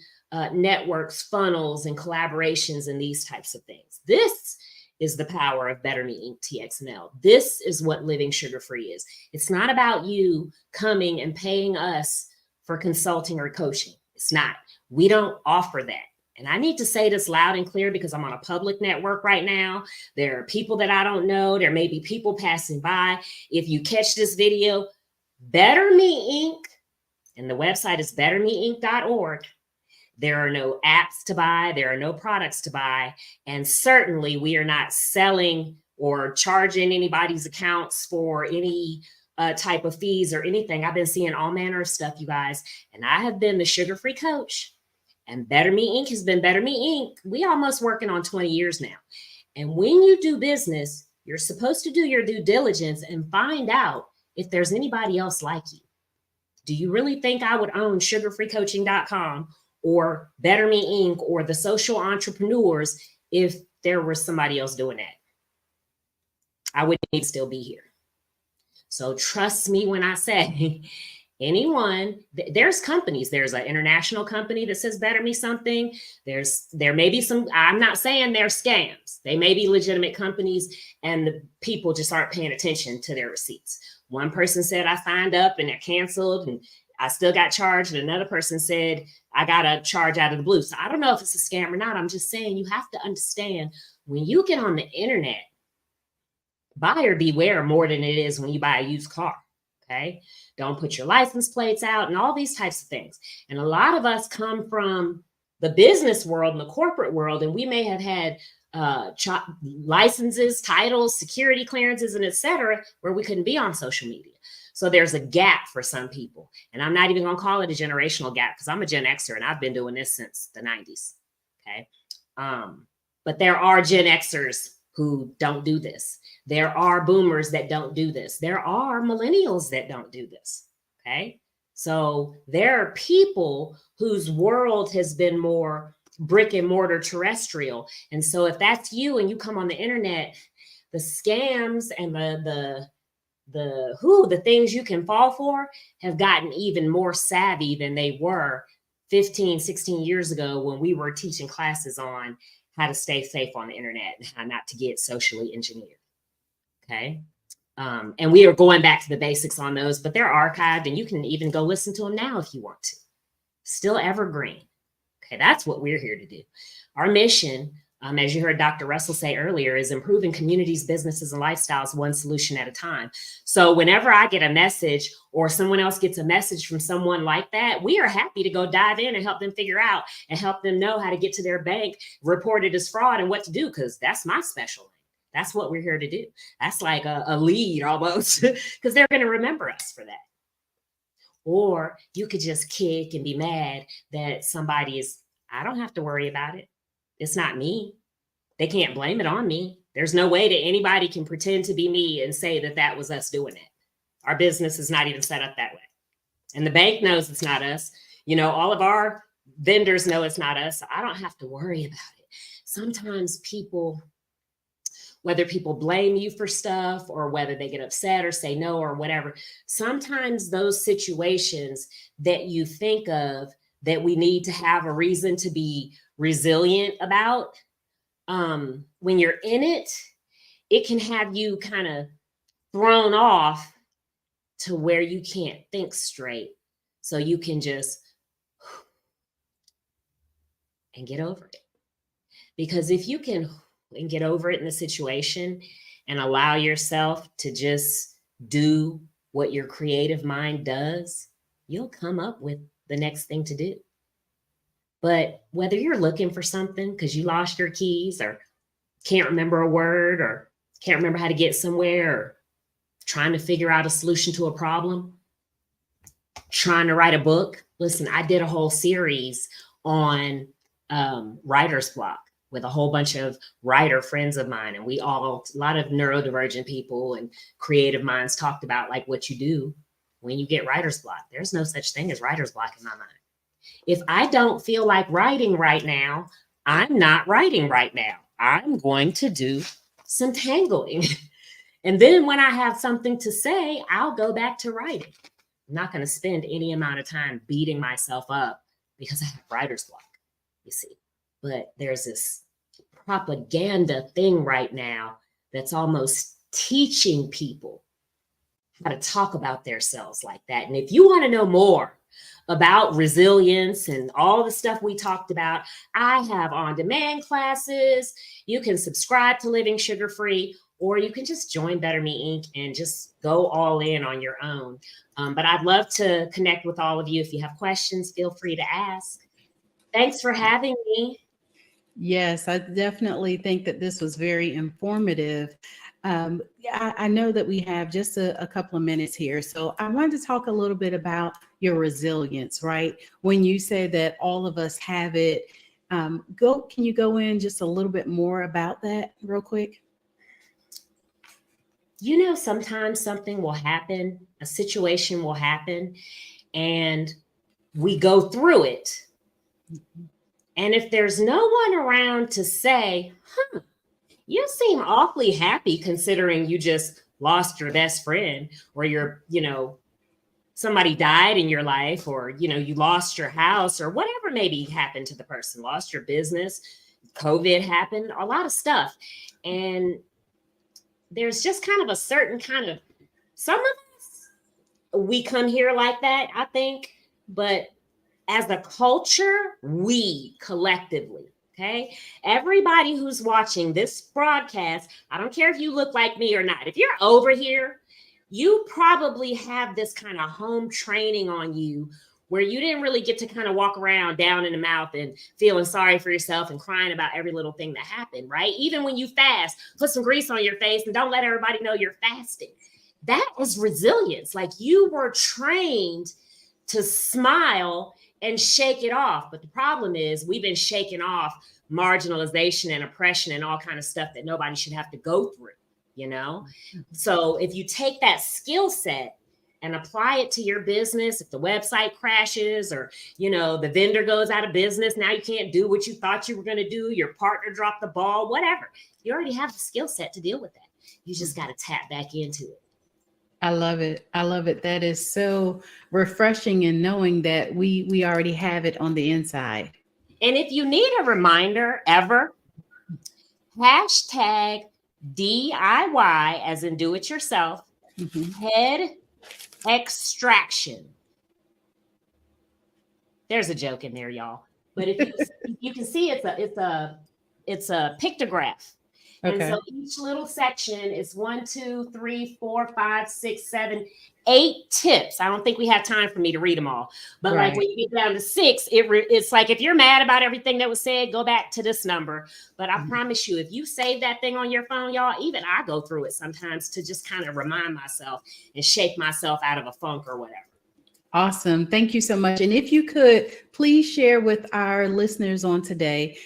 networks, funnels, and collaborations and these types of things. This is the power of Better Me Inc. TXML. This is what Living Sugar Free is. It's not about you coming and paying us for consulting or coaching. It's not. We don't offer that. And I need to say this loud and clear because I'm on a public network right now. There are people that I don't know. There may be people passing by. If you catch this video, Better Me Inc., and the website is bettermeinc.org. There are no apps to buy. There are no products to buy. And certainly we are not selling or charging anybody's accounts for any type of fees or anything. I've been seeing all manner of stuff, you guys. And I have been the sugar-free coach. And Better Me Inc. has been Better Me Inc. We almost working on 20 years now. And when you do business, you're supposed to do your due diligence and find out if there's anybody else like you. Do you really think I would own sugarfreecoaching.com or Better Me Inc. or the social entrepreneurs if there was somebody else doing that? I wouldn't even still be here. So trust me when I say anyone, there's companies, there's an international company that says Better Me something. There may be some, I'm not saying they're scams. They may be legitimate companies and the people just aren't paying attention to their receipts. One person said I signed up and it canceled and I still got charged. And another person said I got a charge out of the blue. So I don't know if it's a scam or not. I'm just saying you have to understand when you get on the internet, buyer beware more than it is when you buy a used car. Okay. Don't put your license plates out and all these types of things. And a lot of us come from the business world and the corporate world, and we may have had licenses, titles, security clearances, and et cetera, where we couldn't be on social media. So there's a gap for some people. And I'm not even going to call it a generational gap because I'm a Gen Xer and I've been doing this since the 90s. Okay. But there are Gen Xers who don't do this. There are boomers that don't do this. There are millennials that don't do this. Okay. So there are people whose world has been more brick and mortar terrestrial. And so if that's you and you come on the internet, the scams and the things you can fall for have gotten even more savvy than they were 15, 16 years ago when we were teaching classes on how to stay safe on the internet and how not to get socially engineered. Okay. And we are going back to the basics on those, but they're archived and you can even go listen to them now if you want to. Still evergreen. Okay. That's what we're here to do. Our mission, as you heard Dr. Russell say earlier, is improving communities, businesses, and lifestyles one solution at a time. So whenever I get a message or someone else gets a message from someone like that, we are happy to go dive in and help them figure out and help them know how to get to their bank, report it as fraud, and what to do, because that's my specialty. That's what we're here to do. That's like a lead almost, because they're going to remember us for that. Or you could just kick and be mad that somebody is, I don't have to worry about it. It's not me. They can't blame it on me. There's no way that anybody can pretend to be me and say that that was us doing it. Our business is not even set up that way. And the bank knows it's not us. You know, all of our vendors know it's not us. So I don't have to worry about it. Sometimes people, whether people blame you for stuff or whether they get upset or say no or whatever, sometimes those situations that you think of that we need to have a reason to be resilient about, when you're in it, it can have you kind of thrown off to where you can't think straight. So you can just and get over it. Because if you can and get over it in the situation and allow yourself to just do what your creative mind does, you'll come up with the next thing to do. But whether you're looking for something because you lost your keys or can't remember a word or can't remember how to get somewhere or trying to figure out a solution to a problem, trying to write a book. Listen, I did a whole series on writer's block with a whole bunch of writer friends of mine. And a lot of neurodivergent people and creative minds talked about like what you do when you get writer's block. There's no such thing as writer's block in my mind. If I don't feel like writing right now, I'm not writing right now. I'm going to do some tangling. And then when I have something to say, I'll go back to writing. I'm not going to spend any amount of time beating myself up because I have writer's block, you see. But there's this propaganda thing right now that's almost teaching people how to talk about themselves like that. And if you want to know more about resilience and all the stuff we talked about, I have on-demand classes. You can subscribe to Living Sugar-Free, or you can just join Better Me Inc. and just go all in on your own. But I'd love to connect with all of you. If you have questions, feel free to ask. Thanks for having me. Yes, I definitely think that this was very informative. I know that we have just a couple of minutes here. So I wanted to talk a little bit about your resilience, right? When you say that all of us have it, can you go in just a little bit more about that real quick? You know, sometimes something will happen, a situation will happen, and we go through it. And if there's no one around to say, you seem awfully happy considering you just lost your best friend, or somebody died in your life, or, you lost your house, or whatever maybe happened to the person, lost your business, COVID happened, a lot of stuff. And there's just kind of a certain kind of, some of us, we come here like that, I think, but as a culture, we collectively, okay, everybody who's watching this broadcast, I don't care if you look like me or not, if you're over here, you probably have this kind of home training on you where you didn't really get to kind of walk around down in the mouth and feeling sorry for yourself and crying about every little thing that happened, right? Even when you fast, put some grease on your face and don't let everybody know you're fasting. That is resilience. Like, you were trained to smile and shake it off. But the problem is we've been shaking off marginalization and oppression and all kind of stuff that nobody should have to go through, So if you take that skill set and apply it to your business, if the website crashes or, the vendor goes out of business, now you can't do what you thought you were going to do, your partner dropped the ball, whatever, you already have the skill set to deal with that. You just got to tap back into it. I love it. I love it. That is so refreshing, in knowing that we already have it on the inside. And if you need a reminder ever, hashtag DIY, as in do it yourself, head extraction. There's a joke in there, y'all. But if you can see, it's a pictograph. Okay. And so each little section is 1, 2, 3, 4, 5, 6, 7, 8 tips. I don't think we have time for me to read them all. But right. Like when you get down to 6, it's like, if you're mad about everything that was said, go back to this number. But I promise you, if you save that thing on your phone, y'all, even I go through it sometimes to just kind of remind myself and shake myself out of a funk or whatever. Awesome. Thank you so much. And if you could, please share with our listeners on today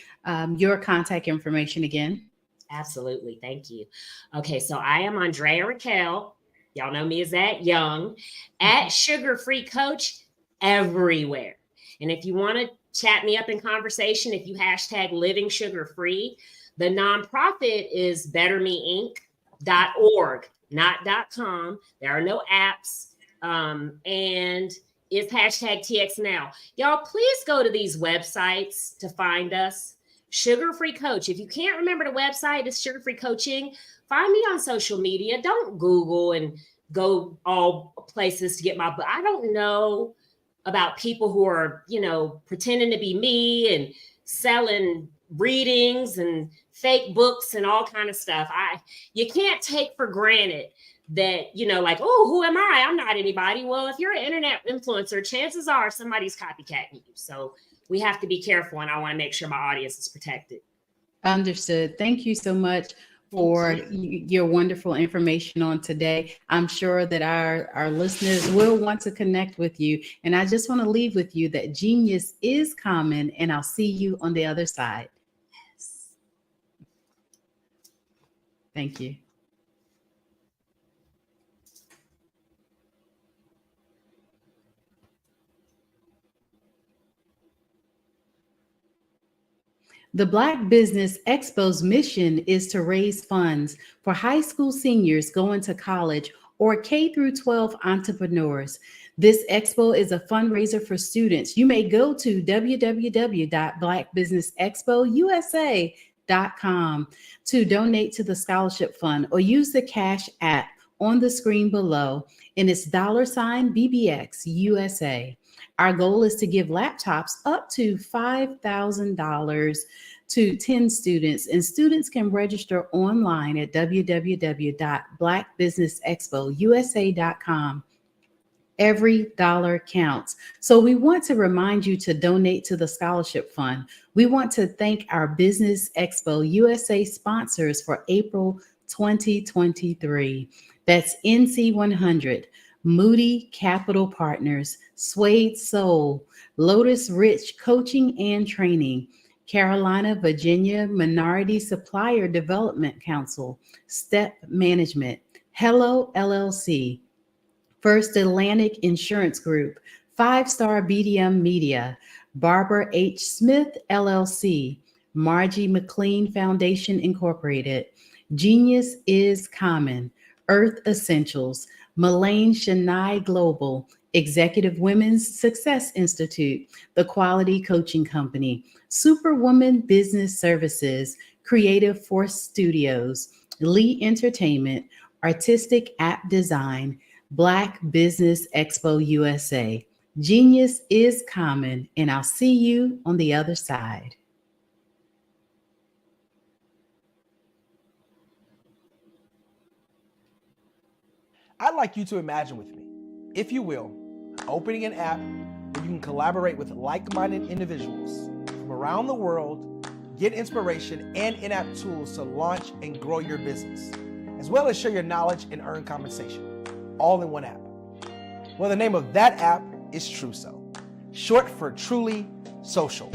your contact information again. Absolutely. Thank you. Okay. So I am Andrea Raquel. Y'all know me as that Young at Sugar Free Coach everywhere. And if you want to chat me up in conversation, if you hashtag Living Sugar Free, the nonprofit is bettermeinc.org, not .com. There are no apps. And it's hashtag TX Now. Y'all, please go to these websites to find us. Sugar Free Coach. If you can't remember the website, it's Sugar Free Coaching. Find me on social media. Don't Google and go all places to get my book. I don't know about people who are, pretending to be me and selling readings and fake books and all kind of stuff. You can't take for granted that, like, oh, who am I? I'm not anybody. Well, if you're an internet influencer, chances are somebody's copycatting you. So we have to be careful, and I want to make sure my audience is protected. Understood. Thank you so much for your wonderful information on today. I'm sure that our listeners will want to connect with you. And I just want to leave with you that genius is common, and I'll see you on the other side. Yes. Thank you. The Black Business Expo's mission is to raise funds for high school seniors going to college or K through 12 entrepreneurs. This expo is a fundraiser for students. You may go to www.blackbusinessexpousa.com to donate to the scholarship fund, or use the Cash App on the screen below, and it's $BBX USA. Our goal is to give laptops up to $5,000 to 10 students, and students can register online at www.blackbusinessexpousa.com. Every dollar counts. So we want to remind you to donate to the scholarship fund. We want to thank our Business Expo USA sponsors for April 2023. That's NC100, Moody Capital Partners, Suede Soul, Lotus Rich Coaching and Training, Carolina, Virginia Minority Supplier Development Council, Step Management, Hello LLC, First Atlantic Insurance Group, 5-Star BDM Media, Barbara H. Smith LLC, Margie McLean Foundation Incorporated, Genius is Common, Earth Essentials, Mullane Shania Global, Executive Women's Success Institute, The Quality Coaching Company, Superwoman Business Services, Creative Force Studios, Lee Entertainment, Artistic App Design, Black Business Expo USA. Genius is common, and I'll see you on the other side. I'd like you to imagine with me, if you will, opening an app where you can collaborate with like-minded individuals from around the world, get inspiration and in-app tools to launch and grow your business, as well as share your knowledge and earn compensation, all in one app. Well, the name of that app is Truso, short for Truly Social.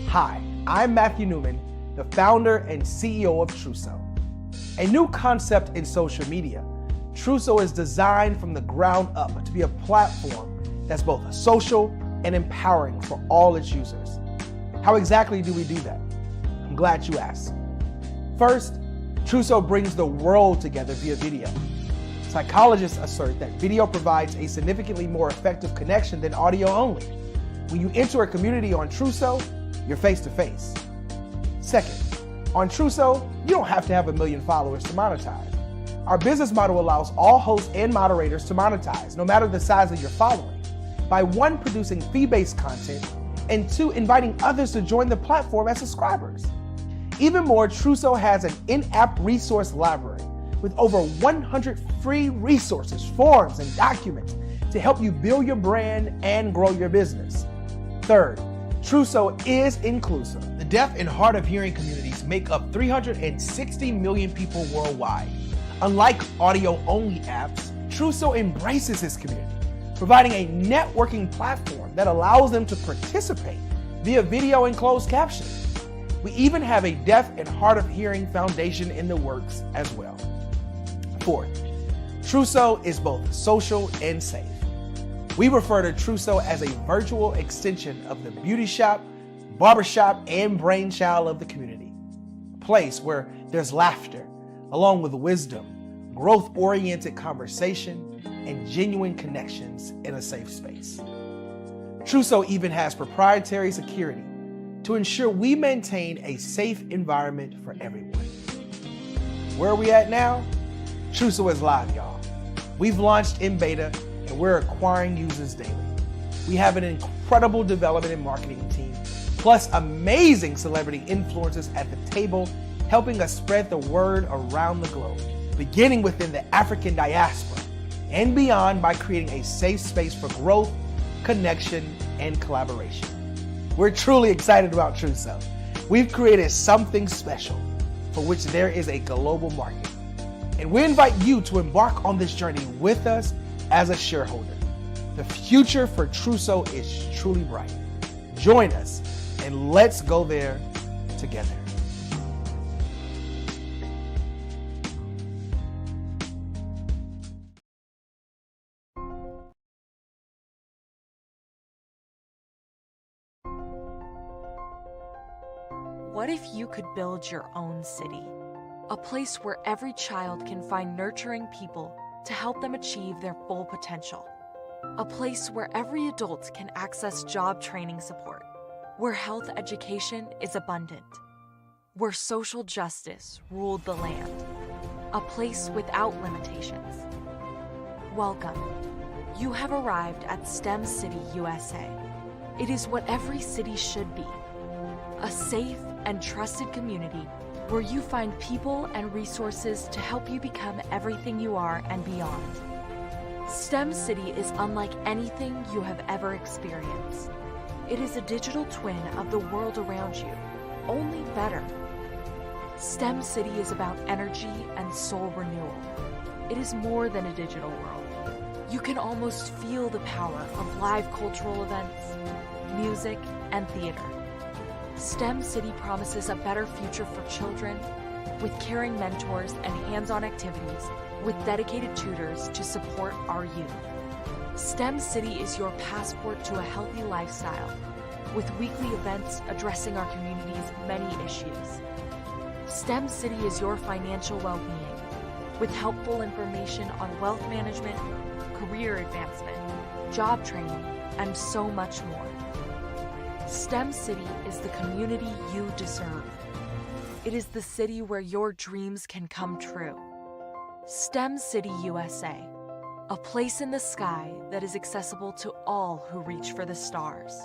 Hi, I'm Matthew Newman, the founder and CEO of Truso. A new concept in social media, Truso is designed from the ground up to be a platform that's both social and empowering for all its users. How exactly do we do that? I'm glad you asked. First, Truso brings the world together via video. Psychologists assert that video provides a significantly more effective connection than audio only. When you enter a community on Truso, you're face to face. Second, on Truso, you don't have to have 1 million followers to monetize. Our business model allows all hosts and moderators to monetize, no matter the size of your following, by 1, producing fee-based content, and 2, inviting others to join the platform as subscribers. Even more, Truso has an in-app resource library with over 100 free resources, forms, and documents to help you build your brand and grow your business. Third, Truso is inclusive. The deaf and hard of hearing communities make up 360 million people worldwide. Unlike audio-only apps, Truso embraces this community, providing a networking platform that allows them to participate via video and closed captioning. We even have a deaf and hard of hearing foundation in the works as well. Fourth, Truso is both social and safe. We refer to Truso as a virtual extension of the beauty shop, barbershop, and brainchild of the community. A place where there's laughter, along with wisdom, growth-oriented conversation, and genuine connections in a safe space. Truso even has proprietary security to ensure we maintain a safe environment for everyone. Where are we at now? Truso is live, y'all. We've launched in beta, and we're acquiring users daily. We have an incredible development and marketing team, plus amazing celebrity influencers at the table, helping us spread the word around the globe, beginning within the African diaspora and beyond by creating a safe space for growth, connection, and collaboration. We're truly excited about Truso. We've created something special for which there is a global market. And we invite you to embark on this journey with us as a shareholder. The future for Truso is truly bright. Join us and let's go there together. What if you could build your own city? A place where every child can find nurturing people to help them achieve their full potential. A place where every adult can access job training support, where health education is abundant, where social justice ruled the land. A place without limitations. Welcome. You have arrived at STEM City USA. It is what every city should be. A safe and trusted community where you find people and resources to help you become everything you are and beyond. STEM City is unlike anything you have ever experienced. It is a digital twin of the world around you, only better. STEM City is about energy and soul renewal. It is more than a digital world. You can almost feel the power of live cultural events, music, and theater. STEM City promises a better future for children with caring mentors and hands-on activities with dedicated tutors to support our youth. STEM City is your passport to a healthy lifestyle with weekly events addressing our community's many issues. STEM City is your financial well-being with helpful information on wealth management, career advancement, job training, and so much more. STEM City is the community you deserve. It is the city where your dreams can come true. STEM City USA, a place in the sky that is accessible to all who reach for the stars.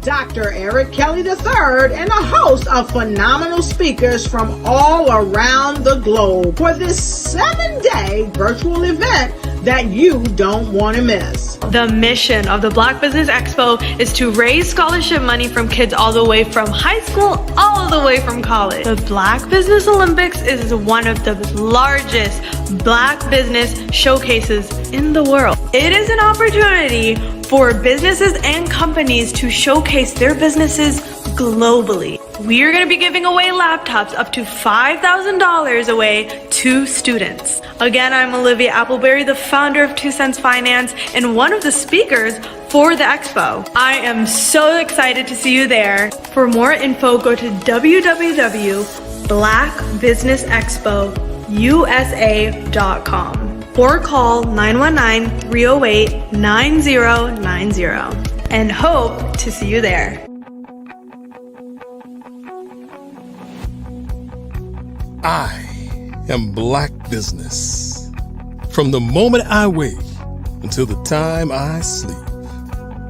Dr. Eric Kelly III and a host of phenomenal speakers from all around the globe for this 7-day virtual event that you don't want to miss. The mission of the Black Business Expo is to raise scholarship money from kids all the way from high school all the way from college. The Black Business Olympics is one of the largest Black business showcases in the world. It is an opportunity for businesses and companies to showcase their businesses globally. We are going to be giving away laptops up to $5,000 away to students. Again, I'm Olivia Appleberry, the founder of 2 Cents Finance and one of the speakers for the expo. I am so excited to see you there. For more info, go to www.blackbusinessexpousa.com or call 919-308-9090 and hope to see you there. I am Black business. From the moment I wake until the time I sleep.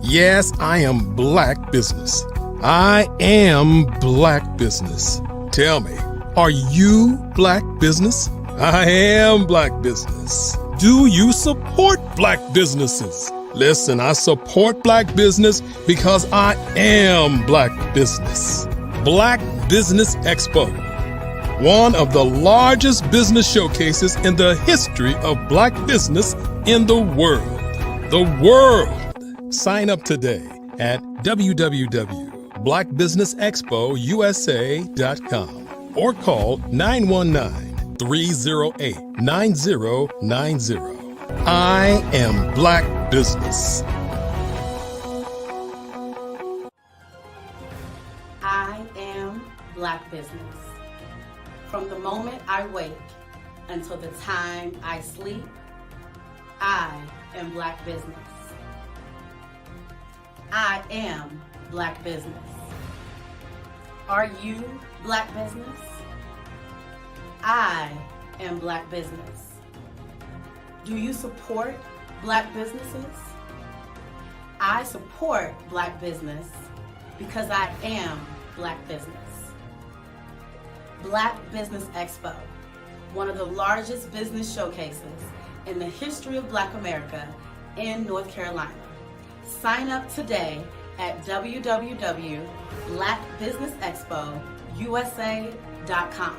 Yes, I am Black business. I am Black business. Tell me, are you Black business? I am Black business. Do you support Black businesses? Listen, I support Black business because I am Black business. Black Business Expo, one of the largest business showcases in the history of Black business in the world. The world! Sign up today at www.blackbusinessexpousa.com or call 919-308-9090. I am Black business. I am Black business. From the moment I wake until the time I sleep, I am Black business. I am Black business. Are you Black business? I am Black business. Do you support Black businesses? I support Black business because I am Black business. Black Business Expo, one of the largest business showcases in the history of Black America, in North Carolina. Sign up today at www.blackbusinessexpousa.com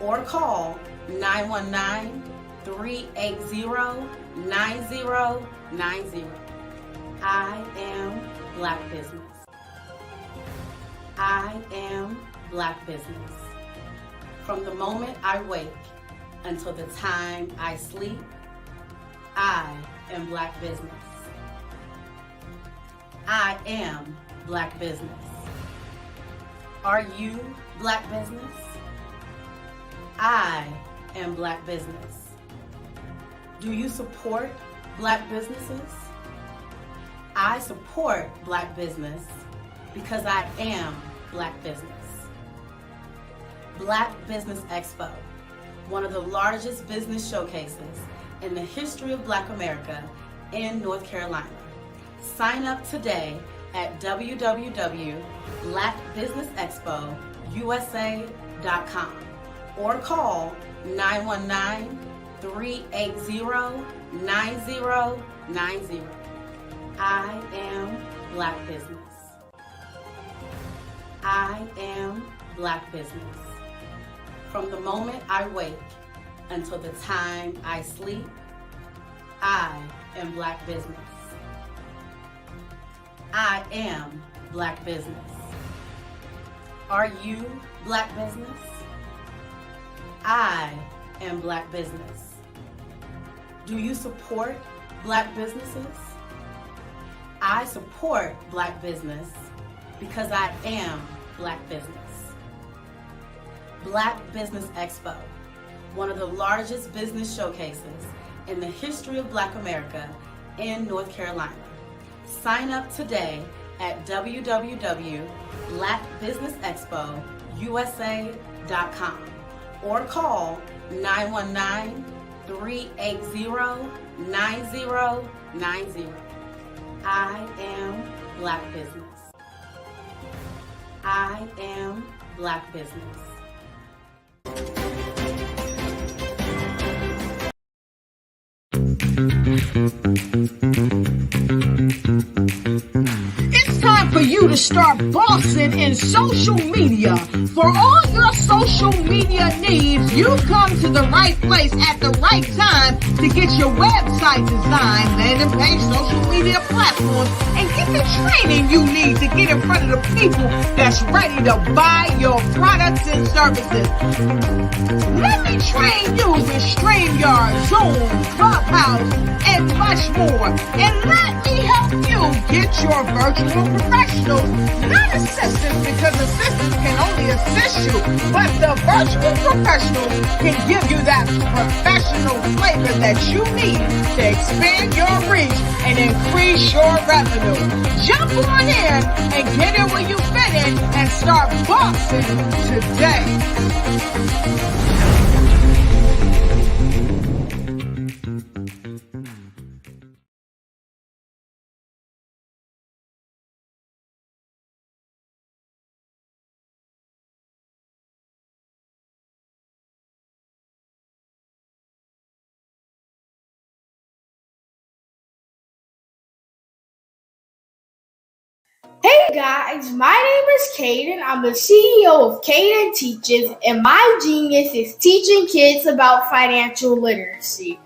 or call 919-380-9090. I am Black Business. I am Black Business. From the moment I wake until the time I sleep, I am Black Business. I am Black Business. Are you Black Business? I am Black Business. Do you support Black businesses? I support Black business because I am Black business. Black Business Expo, one of the largest business showcases in the history of Black America in North Carolina. Sign up today at www.blackbusinessexpousa.com or call 919-380-9090. I am Black Business. I am Black Business. From the moment I wake until the time I sleep, I am Black Business. I am Black Business. Are you Black Business? I am Black Business. Do you support Black businesses? I support Black business because I am Black business. Black Business Expo, one of the largest business showcases in the history of Black America in North Carolina. Sign up today at www.blackbusinessexpousa.com or call 919-380-9090. I am Black Business. I am Black Business. It's time for you to start bossing in social media. For all your social media needs, you've come to the right place at the right time to get your website designed, landing page, social media platforms, and get the training you need to get in front of the people that's ready to buy your products and services. Let me train you with StreamYard, Zoom, Clubhouse, and much more. And let me help you get your virtual professionals, not assistants, because assistants can only assist you, but the virtual professionals can give you that professional flavor that you need to expand your reach and increase your revenue. Jump on in and get in where you fit in and start bossing today. Hey guys, my name is Caden. I'm the CEO of Caden Teaches, and my genius is teaching kids about financial literacy.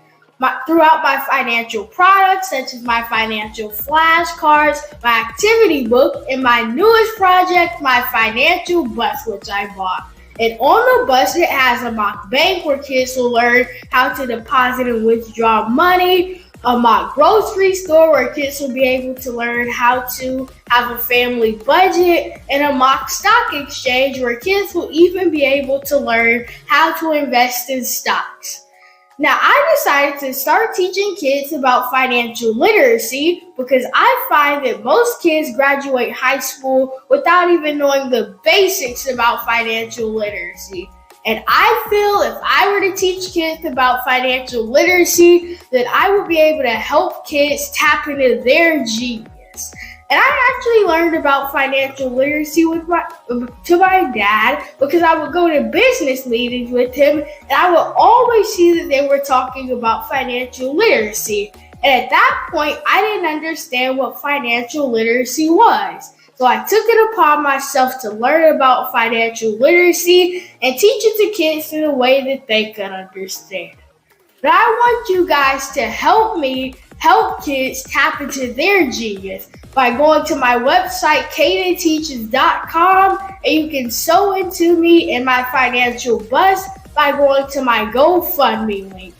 Throughout my financial products, such as my financial flashcards, my activity book, and my newest project, my financial bus, which I bought. And on the bus, it has a mock bank where kids will learn how to deposit and withdraw money, a mock grocery store where kids will be able to learn how to have a family budget, and a mock stock exchange where kids will even be able to learn how to invest in stocks. Now, I decided to start teaching kids about financial literacy because I find that most kids graduate high school without even knowing the basics about financial literacy. And I feel if I were to teach kids about financial literacy, that I would be able to help kids tap into their genius. And I actually learned about financial literacy to my dad because I would go to business meetings with him and I would always see that they were talking about financial literacy. And at that point, I didn't understand what financial literacy was. So I took it upon myself to learn about financial literacy and teach it to kids in a way that they could understand. But I want you guys to help me help kids tap into their genius by going to my website, cadenteaches.com, and you can sew into me in my financial bust by going to my GoFundMe link.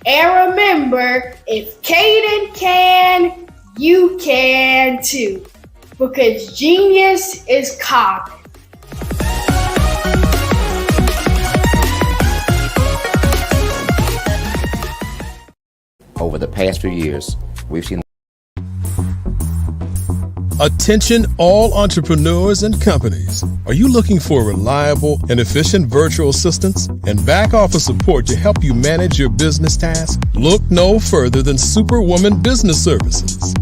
And remember, if Caden can, you can too. Because genius is common. Over the past few years, we've seen. Attention all entrepreneurs and companies. Are you looking for reliable and efficient virtual assistants and back office support to help you manage your business tasks? Look no further than Superwoman Business Services.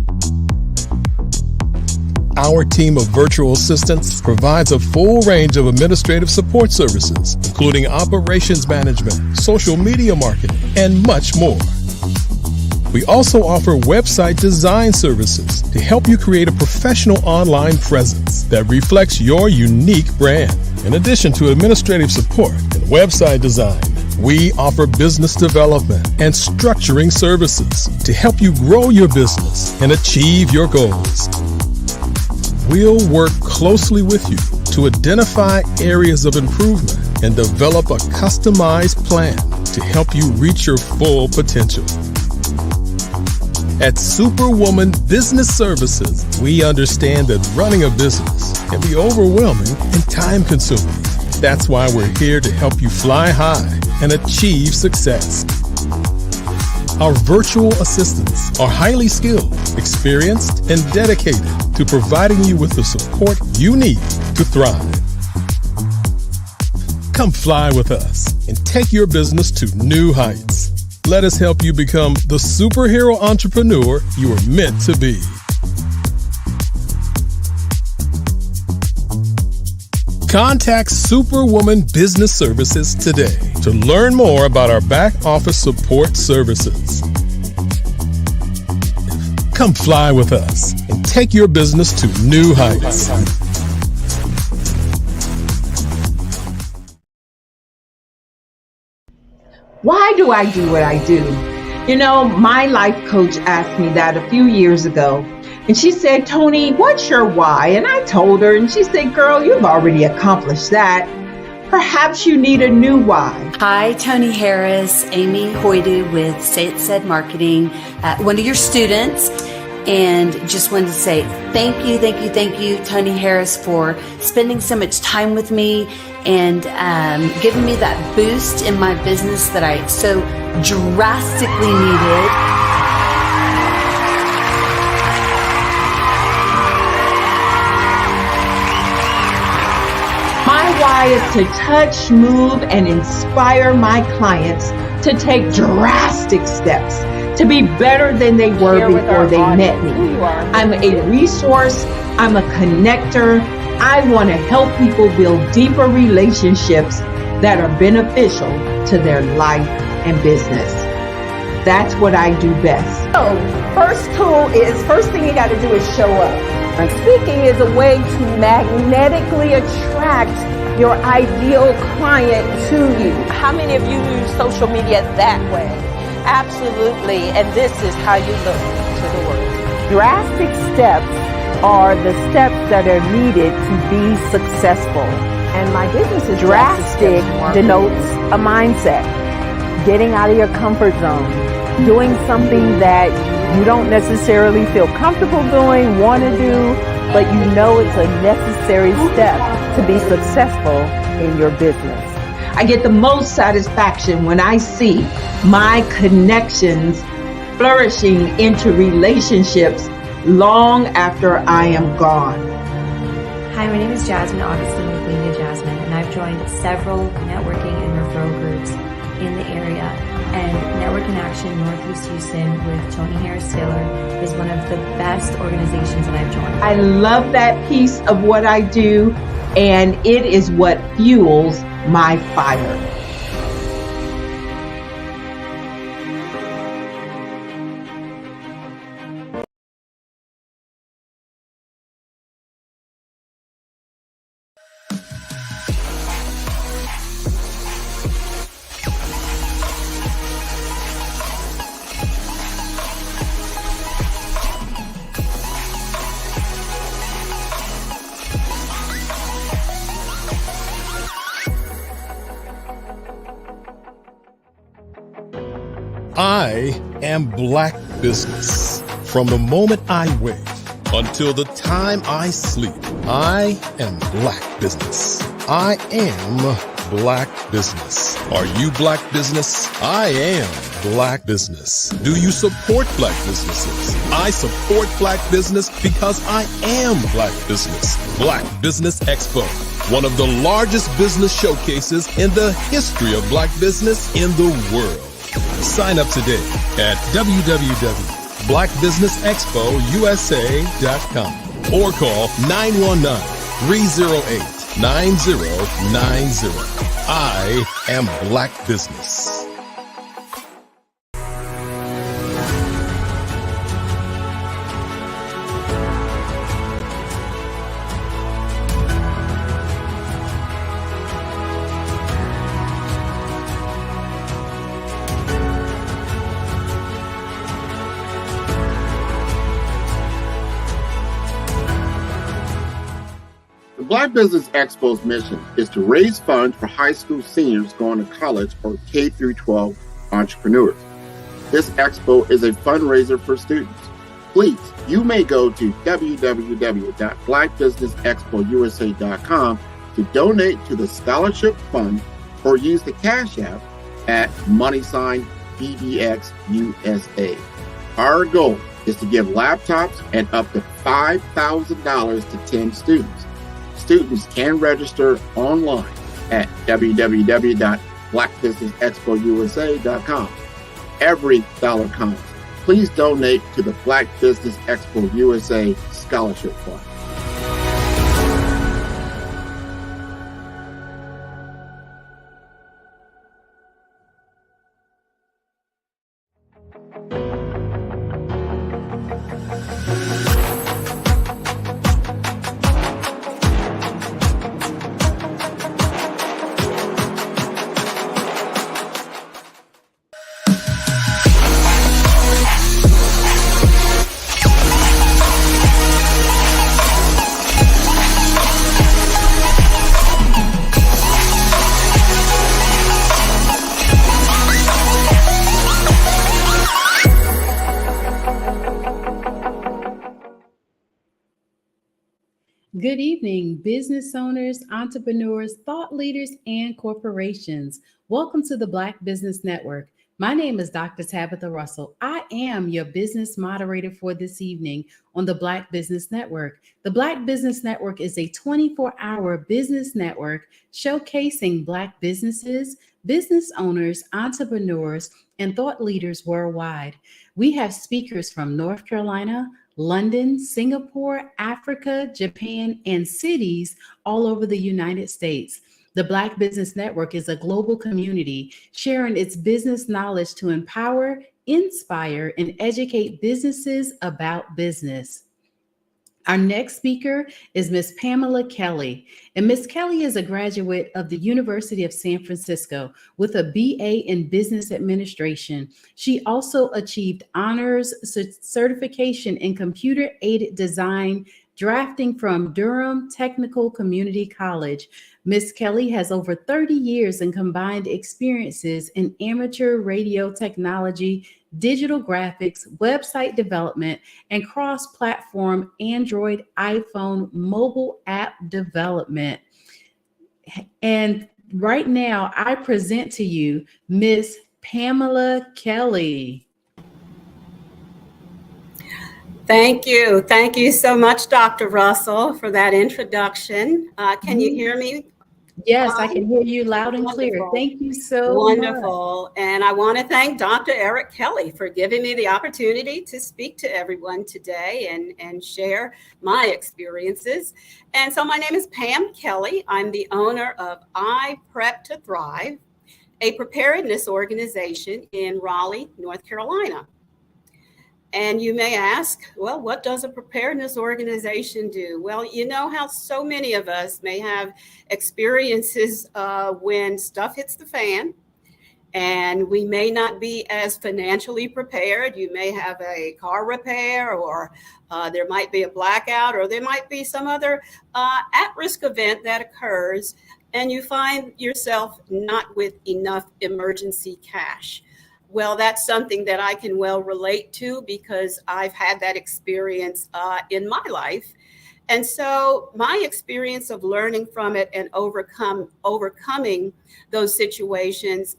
Our team of virtual assistants provides a full range of administrative support services, including operations management, social media marketing, and much more. We also offer website design services to help you create a professional online presence that reflects your unique brand. In addition to administrative support and website design, we offer business development and structuring services to help you grow your business and achieve your goals. We'll work closely with you to identify areas of improvement and develop a customized plan to help you reach your full potential. At Superwoman Business Services, we understand that running a business can be overwhelming and time-consuming. That's why we're here to help you fly high and achieve success. Our virtual assistants are highly skilled, experienced, and dedicated to providing you with the support you need to thrive. Come fly with us and take your business to new heights. Let us help you become the superhero entrepreneur you are meant to be. Contact Superwoman Business Services today to learn more about our back office support services. Come fly with us and take your business to new heights. Why do I do what I do? You know, my life coach asked me that a few years ago. And she said, Tony, what's your why? And I told her, and she said, girl, you've already accomplished that. Perhaps you need a new why. Hi, Tony Harris, Amy Hoydu with Say It Said Marketing, one of your students. And just wanted to say thank you, Tony Harris, for spending so much time with me and giving me that boost in my business that I so drastically needed. My why is to touch, move, and inspire my clients to take drastic steps to be better than they were before they met me. I'm a resource. I'm a connector. I want to help people build deeper relationships that are beneficial to their life and business. That's what I do best. So, first thing you got to do is show up. And speaking is a way to magnetically attract your ideal client to you. How many of you use social media that way? Absolutely, and this is how you look to the world. Drastic steps are the steps that are needed to be successful. And my business is drastic denotes a mindset. Getting out of your comfort zone. Doing something that you don't necessarily feel comfortable doing, want to do, but you know it's a necessary step to be successful in your business. I get the most satisfaction when I see my connections flourishing into relationships long after I am gone. Hi, my name is Jasmine Augustine with Media Jasmine, and I've joined several networking and referral groups in the area. And Network in Action Northeast Houston with Tony Harris Taylor is one of the best organizations that I've joined. I love that piece of what I do, and it is what fuels my fire. I am Black business. From the moment I wake until the time I sleep, I am Black business. I am Black business. Are you Black business? I am Black business. Do you support Black businesses? I support Black business because I am Black business. Black Business Expo, one of the largest business showcases in the history of Black business in the world. Sign up today at www.blackbusinessexpousa.com or call 919-308-9090. I am Black business. The Black Business Expo's mission is to raise funds for high school seniors going to college or K-12 entrepreneurs. This expo is a fundraiser for students. Please, you may go to www.blackbusinessexpousa.com to donate to the scholarship fund or use the Cash App at $BBXUSA. Our goal is to give laptops and up to $5,000 to 10 students. Students can register online at www.blackbusinessexpousa.com. Every dollar counts. Please donate to the Black Business Expo USA Scholarship Fund. Good evening, business owners, entrepreneurs, thought leaders, and corporations. Welcome to the Black Business Network. My name is Dr. Tabitha Russell. I am your business moderator for this evening on the Black Business Network. The Black Business Network is a 24-hour business network showcasing Black businesses, business owners, entrepreneurs, and thought leaders worldwide. We have speakers from North Carolina, London, Singapore, Africa, Japan, and cities all over the United States. The Black Business Network is a global community sharing its business knowledge to empower, inspire, and educate businesses about business. Our next speaker is Ms. Pamela Kelly, and Ms. Kelly is a graduate of the University of San Francisco with a BA in Business Administration. She also achieved honors certification in computer-aided design drafting from Durham Technical Community College. Ms. Kelly has over 30 years in combined experiences in amateur radio technology, digital graphics, website development, and cross-platform Android, iPhone, mobile app development. And right now, I present to you Ms. Pamela Kelly. Thank you. Thank you so much, Dr. Russell, for that introduction. Can you hear me? Yes, I can hear you loud and clear. Thank you so much. Wonderful. And I want to thank Dr. Eric Kelly for giving me the opportunity to speak to everyone today and share my experiences. And so my name is Pam Kelly. I'm the owner of I Prep to Thrive, a preparedness organization in Raleigh, North Carolina. And you may ask, well, what does a preparedness organization do? Well, you know how so many of us may have experiences when stuff hits the fan and we may not be as financially prepared. You may have a car repair, or there might be a blackout, or there might be some other at-risk event that occurs, and you find yourself not with enough emergency cash. well, that's something that I can well relate to because I've had that experience in my life. And so my experience of learning from it and overcoming those situations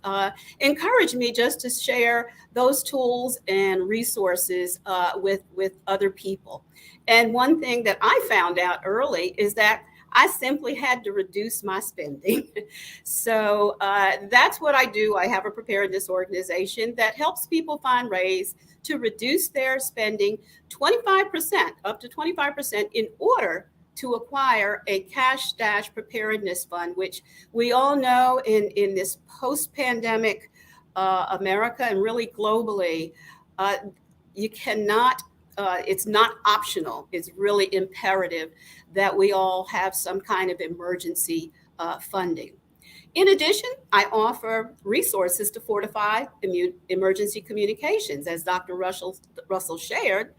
encouraged me just to share those tools and resources with other people. And one thing that I found out early is that I simply had to reduce my spending. So that's what I do. I have a preparedness organization that helps people find ways to reduce their spending 25%, up to 25% in order to acquire a cash stash preparedness fund, which we all know in this post-pandemic America and really globally, you cannot, it's not optional. It's really imperative that we all have some kind of emergency funding. In addition, I offer resources to fortify emergency communications. As Dr. Russell shared,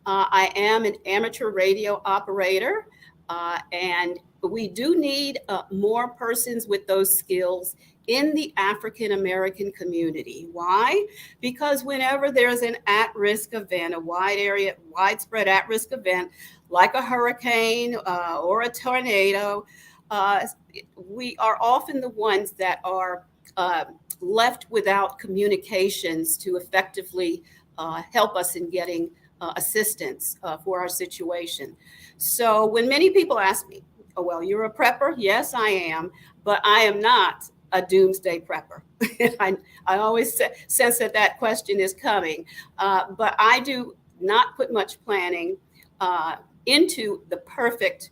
I am an amateur radio operator, and we do need more persons with those skills in the African American community. Why? Because whenever there's an at-risk event, a widespread at-risk event, like a hurricane or a tornado, we are often the ones that are left without communications to effectively help us in getting assistance for our situation. So when many people ask me, oh, well, you're a prepper? Yes, I am, but I am not a doomsday prepper. I always sense that question is coming, but I do not put much planning into the perfect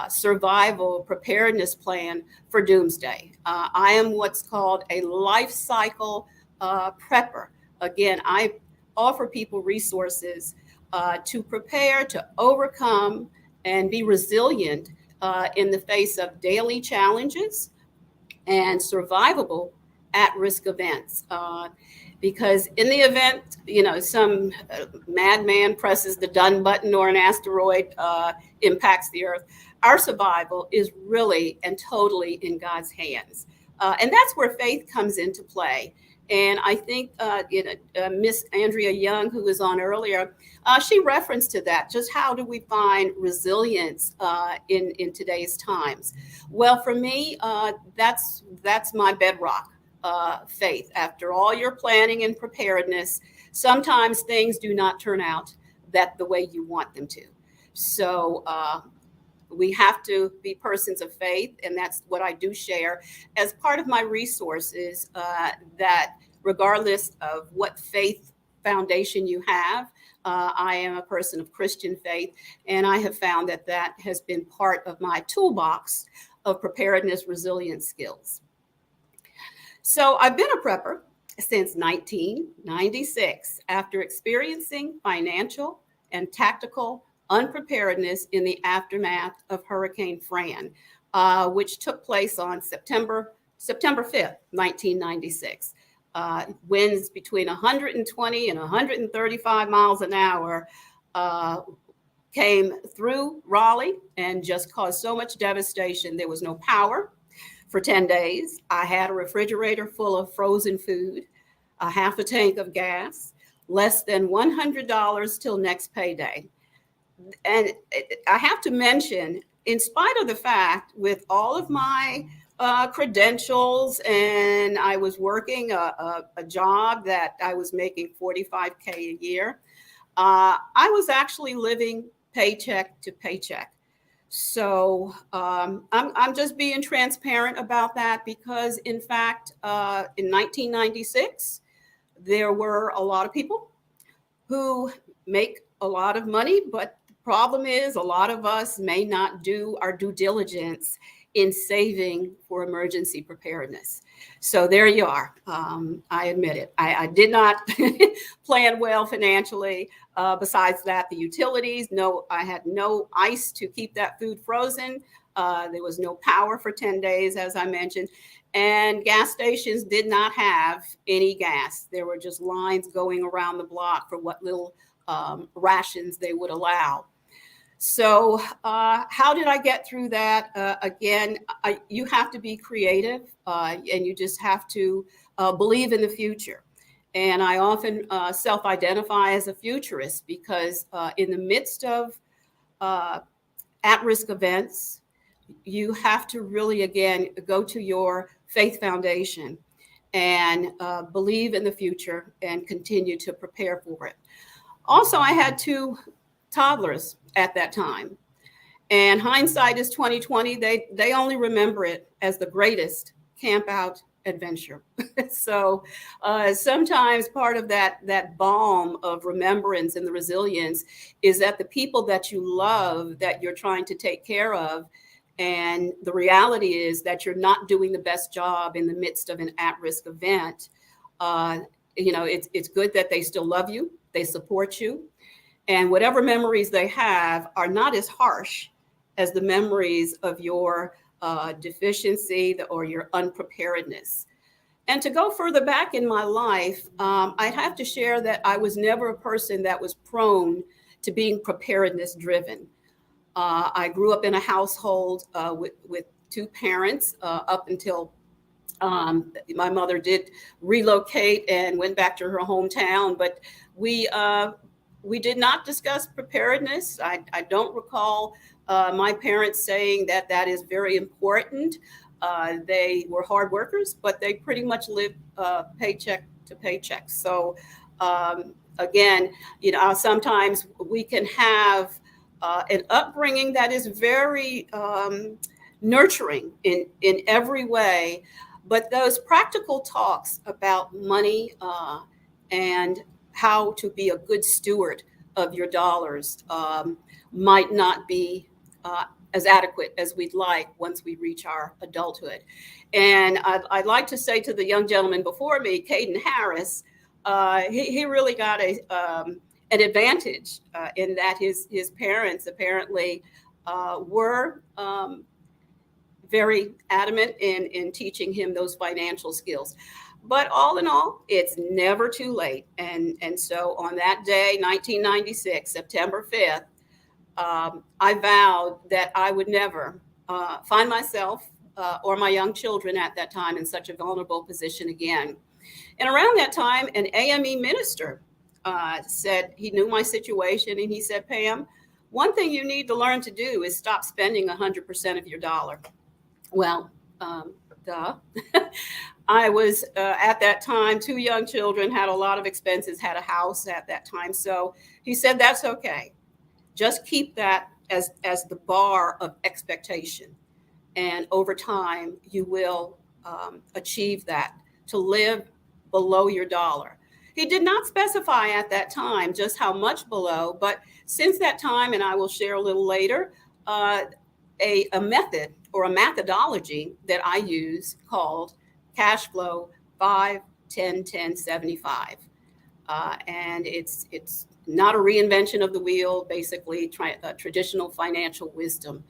survival preparedness plan for doomsday. I am what's called a life cycle prepper. Again, I offer people resources to prepare, to overcome, and be resilient in the face of daily challenges and survivable at-risk events. Because in the event, some madman presses the done button or an asteroid impacts the Earth, our survival is really and totally in God's hands. And that's where faith comes into play. And I think Miss Andrea Young, who was on earlier, she referenced to that. Just how do we find resilience in today's times? Well, for me, that's my bedrock. Faith. After all your planning and preparedness, sometimes things do not turn out the way you want them to. So we have to be persons of faith, and that's what I do share as part of my resources, that regardless of what faith foundation you have, I am a person of Christian faith, and I have found that has been part of my toolbox of preparedness resilience skills. So I've been a prepper since 1996 after experiencing financial and tactical unpreparedness in the aftermath of Hurricane Fran, which took place on September 5th, 1996. Winds between 120 and 135 miles an hour came through Raleigh and just caused so much devastation. There was no power for 10 days. I had a refrigerator full of frozen food, a half a tank of gas, less than $100 till next payday. And I have to mention, in spite of the fact, with all of my credentials, and I was working a job that I was making $45K a year, I was actually living paycheck to paycheck. So I'm just being transparent about that because, in fact, in 1996, there were a lot of people who make a lot of money, but the problem is a lot of us may not do our due diligence in saving for emergency preparedness. So there you are. I admit it. I did not plan well financially. Besides that, the utilities, I had no ice to keep that food frozen. There was no power for 10 days, as I mentioned. And gas stations did not have any gas. There were just lines going around the block for what little rations they would allow. So how did I get through that? Again, you have to be creative and you just have to believe in the future. And I often self-identify as a futurist because in the midst of at-risk events, you have to really, again, go to your faith foundation and believe in the future and continue to prepare for it. Also, I had 2 toddlers at that time. And hindsight is 2020. They only remember it as the greatest camp out adventure. So sometimes part of that balm of remembrance and the resilience is that the people that you love, that you're trying to take care of, and the reality is that you're not doing the best job in the midst of an at-risk event. It's good that they still love you, they support you, and whatever memories they have are not as harsh as the memories of your deficiency or your unpreparedness. And to go further back in my life, I'd have to share that I was never a person that was prone to being preparedness driven. I grew up in a household with 2 parents up until my mother did relocate and went back to her hometown, but we did not discuss preparedness. I don't recall my parents saying that is very important. They were hard workers, but they pretty much lived paycheck to paycheck. So again, sometimes we can have an upbringing that is very nurturing in every way, but those practical talks about money and how to be a good steward of your dollars might not be as adequate as we'd like once we reach our adulthood. And I'd like to say to the young gentleman before me, Caden Harris, he really got an advantage in that his parents apparently were very adamant in teaching him those financial skills. But all in all, it's never too late. And so on that day, 1996, September 5th, I vowed that I would never find myself or my young children at that time in such a vulnerable position again. And around that time, an AME minister said he knew my situation, and he said, Pam, one thing you need to learn to do is stop spending 100% of your dollar. Well, duh. I was at that time, 2 young children, had a lot of expenses, had a house at that time. So he said, that's okay. Just keep that as the bar of expectation. And over time, you will achieve that, to live below your dollar. He did not specify at that time just how much below, but since that time, and I will share a little later, a method or a methodology that I use called cash flow 5, 10, 10, 75. And it's not a reinvention of the wheel, basically traditional financial wisdom.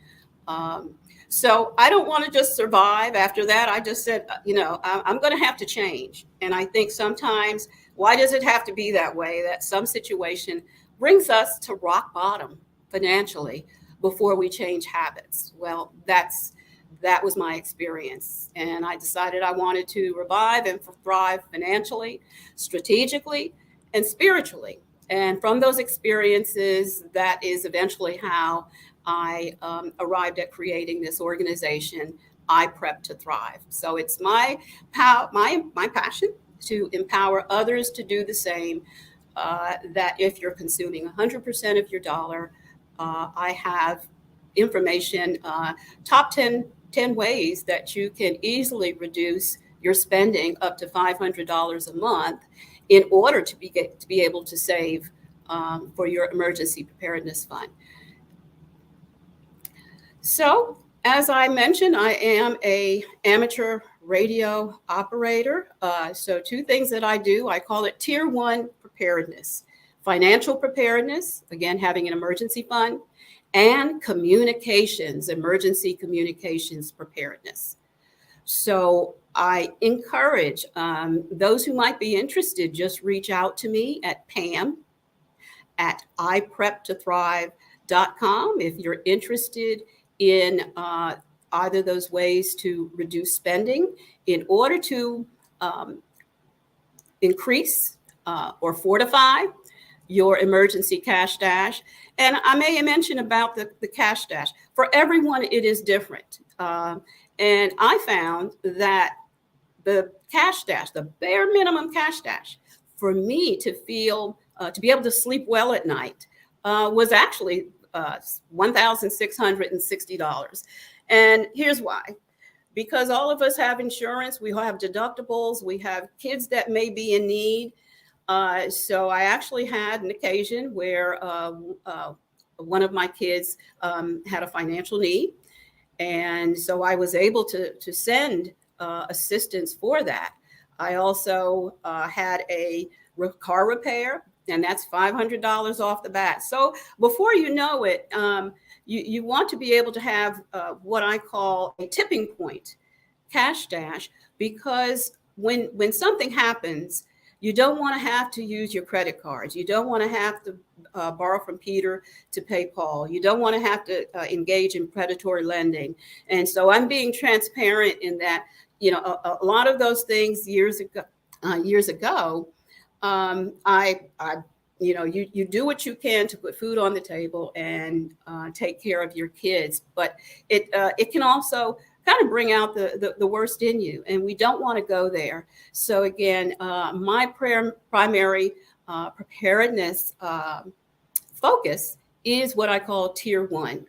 So I don't want to just survive after that. I just said, I'm going to have to change. And I think sometimes, why does it have to be that way, that some situation brings us to rock bottom financially before we change habits? Well, that was my experience. And I decided I wanted to revive and thrive financially, strategically, and spiritually. And from those experiences, that is eventually how I arrived at creating this organization, I Prep to Thrive. So it's my passion to empower others to do the same, that if you're consuming 100% of your dollar, I have information, top 10 ways that you can easily reduce your spending up to $500 a month in order to be able to save for your emergency preparedness fund. So, as I mentioned, I am an amateur radio operator. So 2 things that I do, I call it Tier 1 preparedness. Financial preparedness, again, having an emergency fund, and communications, emergency communications preparedness. So I encourage those who might be interested, just reach out to me at pam@ipreptothrive.com if you're interested in either those ways to reduce spending in order to increase or fortify your emergency cash stash. And I may mention about the cash stash. For everyone, it is different. And I found that the cash stash, the bare minimum cash stash, for me to feel, to be able to sleep well at night, was actually $1,660. And here's why. Because all of us have insurance, we have deductibles, we have kids that may be in need. So I actually had an occasion where one of my kids had a financial need. And so I was able to send assistance for that. I also had a car repair, and that's $500 off the bat. So before you know it, you want to be able to have what I call a tipping point cash stash, because when something happens, you don't want to have to use your credit cards. You don't want to have to borrow from Peter to pay Paul. You don't want to have to engage in predatory lending. And so I'm being transparent in that, you know, a lot of those things years ago, you know, you do what you can to put food on the table and take care of your kids, but it can also kind of bring out the worst in you, and we don't want to go there. So again, my primary preparedness focus is what I call tier one,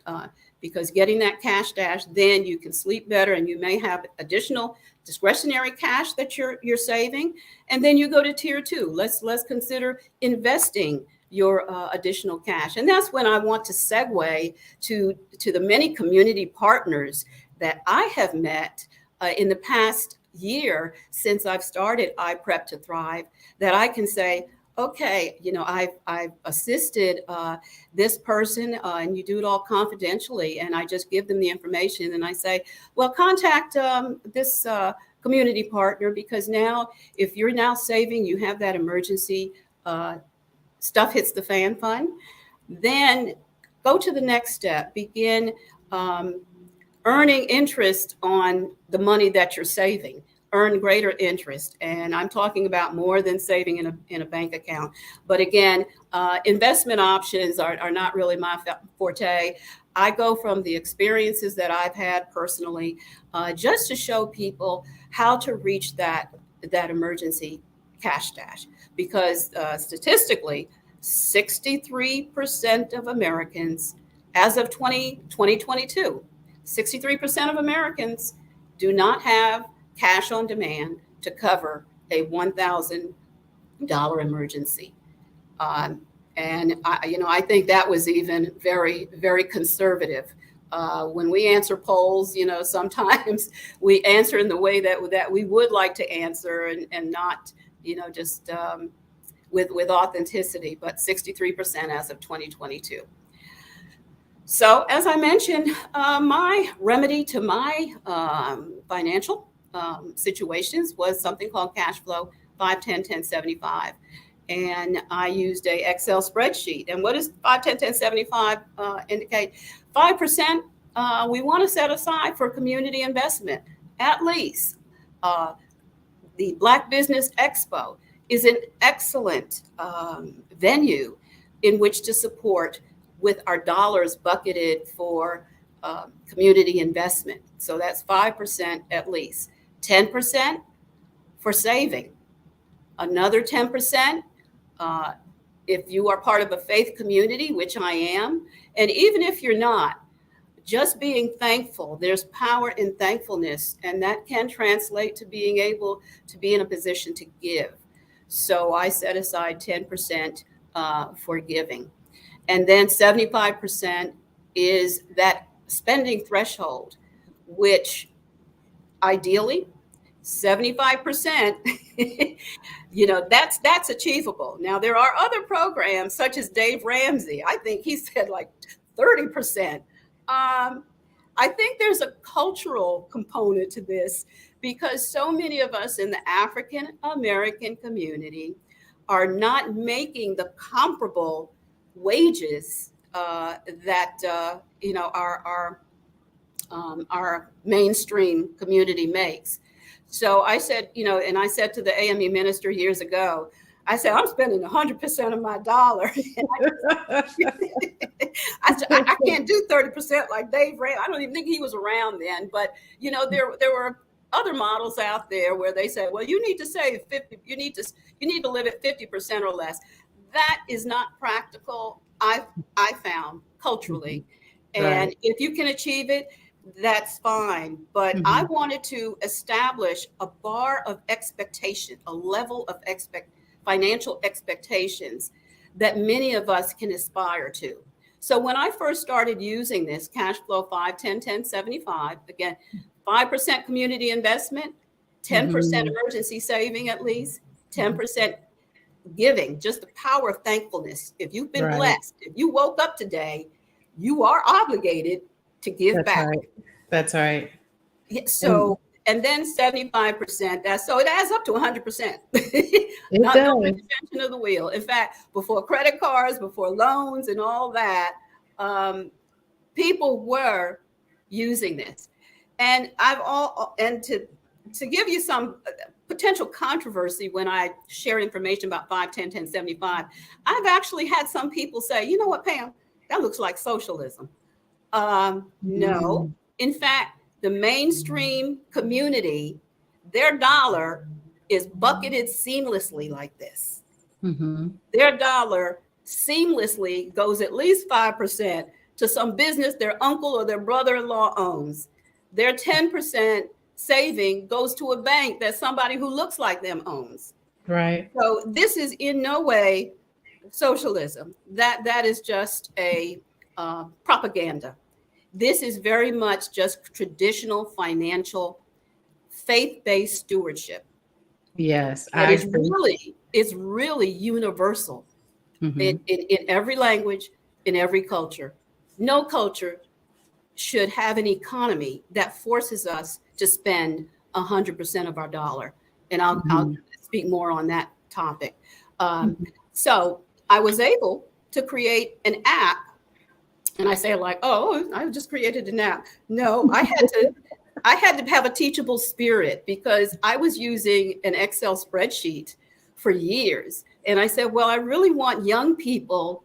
because getting that cash stash, then you can sleep better, and you may have additional discretionary cash that you're saving, and then you go to tier two. Let's consider investing your additional cash, and that's when I want to segue to the many community partners that I have met in the past year since I've started iPrep to Thrive, that I can say, okay, you know, I've assisted this person, and you do it all confidentially, and I just give them the information, and I say, well, contact this community partner, because now if you're now saving, you have that emergency stuff hits the fan fund, then go to the next step, begin earning interest on the money that you're saving. Earn greater interest. And I'm talking about more than saving in a bank account. But again, investment options are not really my forte. I go from the experiences that I've had personally, just to show people how to reach that emergency cash stash. Because statistically, 63% of Americans, as of 2022, 63% of Americans do not have cash on demand to cover a $1,000 emergency. And I think that was even very, very conservative. When we answer polls, you know, sometimes we answer in the way that we would like to answer, and not, you know, just with authenticity, but 63% as of 2022. So as I mentioned, my remedy to my financial situations was something called cash flow 5-10-10-75. And I used a Excel spreadsheet. And what does 5-10-10-75 indicate? 5% we want to set aside for community investment, at least. The Black Business Expo is an excellent venue in which to support with our dollars bucketed for community investment. So that's 5% at least. 10% for saving. Another 10% if you are part of a faith community, which I am. And even if you're not, just being thankful. There's power in thankfulness, and that can translate to being able to be in a position to give. So I set aside 10% for giving. And then 75% is that spending threshold, which ideally 75%, you know, that's achievable. Now, there are other programs such as Dave Ramsey. I think he said like 30%. I think there's a cultural component to this, because so many of us in the African American community are not making the comparable wages that you know our mainstream community makes. So I said, and I said to the AME minister years ago, I said, I'm spending 100% of my dollar. I can't do 30% like Dave Ray. I don't even think he was around then. But, there were other models out there where they said, well, you need to save 50, you need to live at 50% or less. That is not practical, I found, culturally. Mm-hmm. And Right. if you can achieve it, that's fine. But Mm-hmm. I wanted to establish a bar of expectation, a level of financial expectations that many of us can aspire to. So when I first started using this cash flow 5, 10, 10, 75, again, 5% community investment, 10% emergency saving at least, 10% giving, just the power of thankfulness. If you've been blessed, if you woke up today, you are obligated to give back. Right. That's right. Yeah, so, and then 75%, so it adds up to 100%. Not no intervention of the wheel. In fact, before credit cards, before loans and all that, people were using this. And to give you some potential controversy when I share information about 5, 10, 10, 75, I've actually had some people say, you know what, Pam, that looks like socialism. No, in fact, the mainstream community, their dollar is bucketed seamlessly like this. Mm-hmm. Their dollar seamlessly goes at least 5% to some business their uncle or their brother-in-law owns. Their 10% saving goes to a bank that somebody who looks like them owns. Right. So this is in no way socialism. That is just a propaganda. This is very much just traditional financial faith-based stewardship. Yes, It's really universal in every language, in every culture. No culture should have an economy that forces us to spend 100% of our dollar. And I'll speak more on that topic. So I was able to create an app. And I say like, oh, I just created an app. No, I had to have a teachable spirit because I was using an Excel spreadsheet for years. And I said, well, I really want young people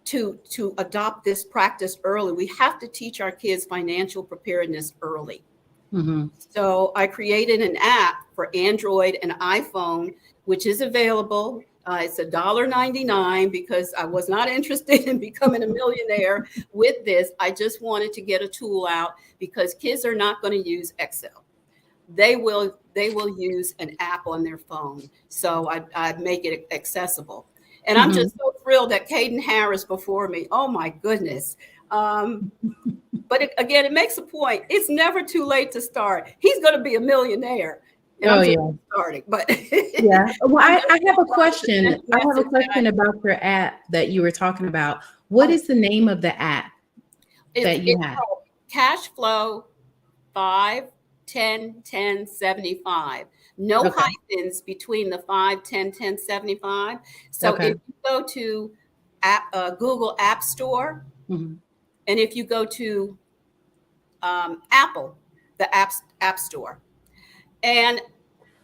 to adopt this practice early. We have to teach our kids financial preparedness early. Mm-hmm. So I created an app for Android and iPhone, which is available. It's $1.99 because I was not interested in becoming a millionaire with this. I just wanted to get a tool out because kids are not going to use Excel. They will use an app on their phone. So I make it accessible. And I'm just so thrilled that Caden Harris before me. Oh my goodness. But it makes a point. It's never too late to start. He's going to be a millionaire. And I'm just starting, but yeah. Well, I have a question. I have a question about your app that you were talking about. What is the name of the app that you have? Cash Flow 5, 10, 10, 75. No hyphens between the 5, 10, 10, 75. So if you go to Google App Store, and if you go to Apple, the App Store, and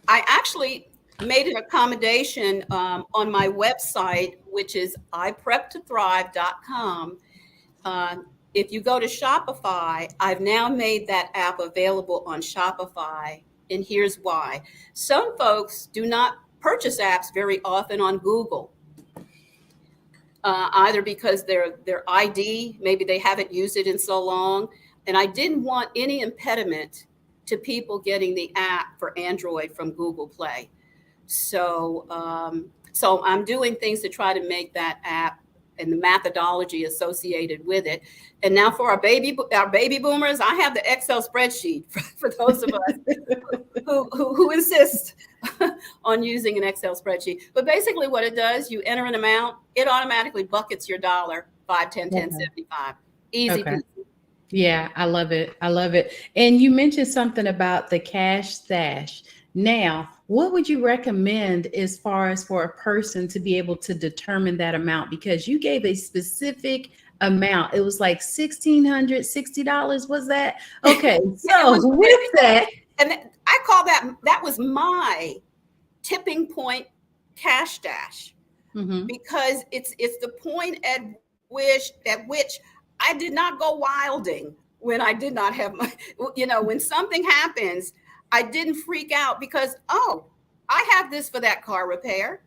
I actually made an accommodation on my website, which is ipreptothrive.com. If you go to Shopify, I've now made that app available on Shopify. And here's why. Some folks do not purchase apps very often on Google, either because their ID, maybe they haven't used it in so long. And I didn't want any impediment to people getting the app for Android from Google Play. So I'm doing things to try to make that app and the methodology associated with it. And now for our baby boomers, I have the Excel spreadsheet for those of us who insist on using an Excel spreadsheet. But basically what it does, you enter an amount, it automatically buckets your dollar, 5, 10, 10, 75. Easy peasy. Yeah, I love it. I love it. And you mentioned something about the cash stash. Now, what would you recommend as far as for a person to be able to determine that amount? Because you gave a specific amount. It was like $1,660. Was that? Okay. So with that, I call that was my tipping point cash dash, because it's the point at which I did not go wilding when I did not have my, when something happens, I didn't freak out because, oh, I have this for that car repair.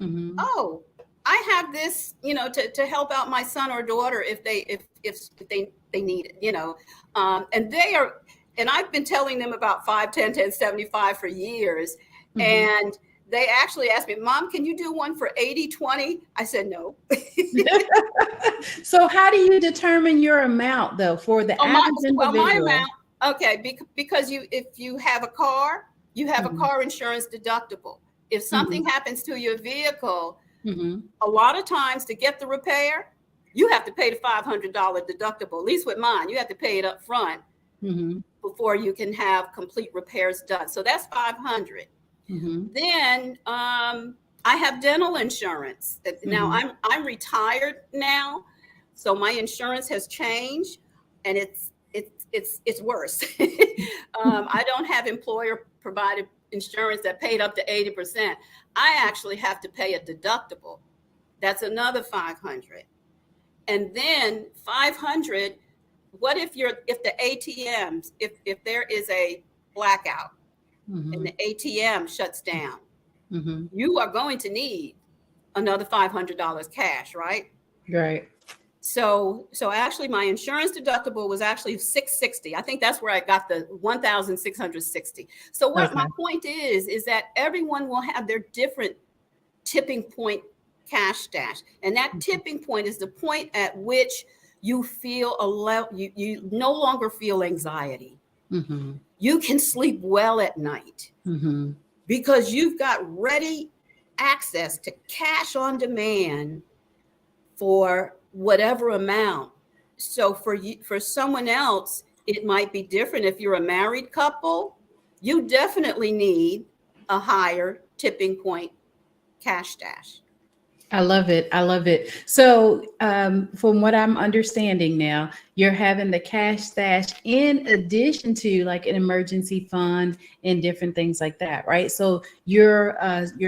Oh, I have this, to help out my son or daughter if they need it, and I've been telling them about 5, 10, 10, 75 for years. And they actually asked me, Mom, can you do one for 80, 20? I said, no. So how do you determine your amount though for the average individual? My amount, okay, because if you have a car, you have a car insurance deductible. If something happens to your vehicle, a lot of times to get the repair, you have to pay the $500 deductible. At least with mine, you have to pay it up front before you can have complete repairs done. So that's $500. Then I have dental insurance. Now I'm retired now, so my insurance has changed, and it's worse. I don't have employer provided insurance that paid up to 80%. I actually have to pay a deductible. That's another $500. And then $500, what if the ATMs, if there is a blackout and the ATM shuts down, you are going to need another $500 cash, right? Right. So actually my insurance deductible was actually $660. I think that's where I got the $1,660. So what my point is that everyone will have their different tipping point cash dash. And that tipping point is the point at which you feel you no longer feel anxiety. You can sleep well at night because you've got ready access to cash on demand for whatever amount. So for someone else, it might be different. If you're a married couple, you definitely need a higher tipping point cash dash. I love it. I love it. So from what I'm understanding now, you're having the cash stash in addition to like an emergency fund and different things like that, right? So your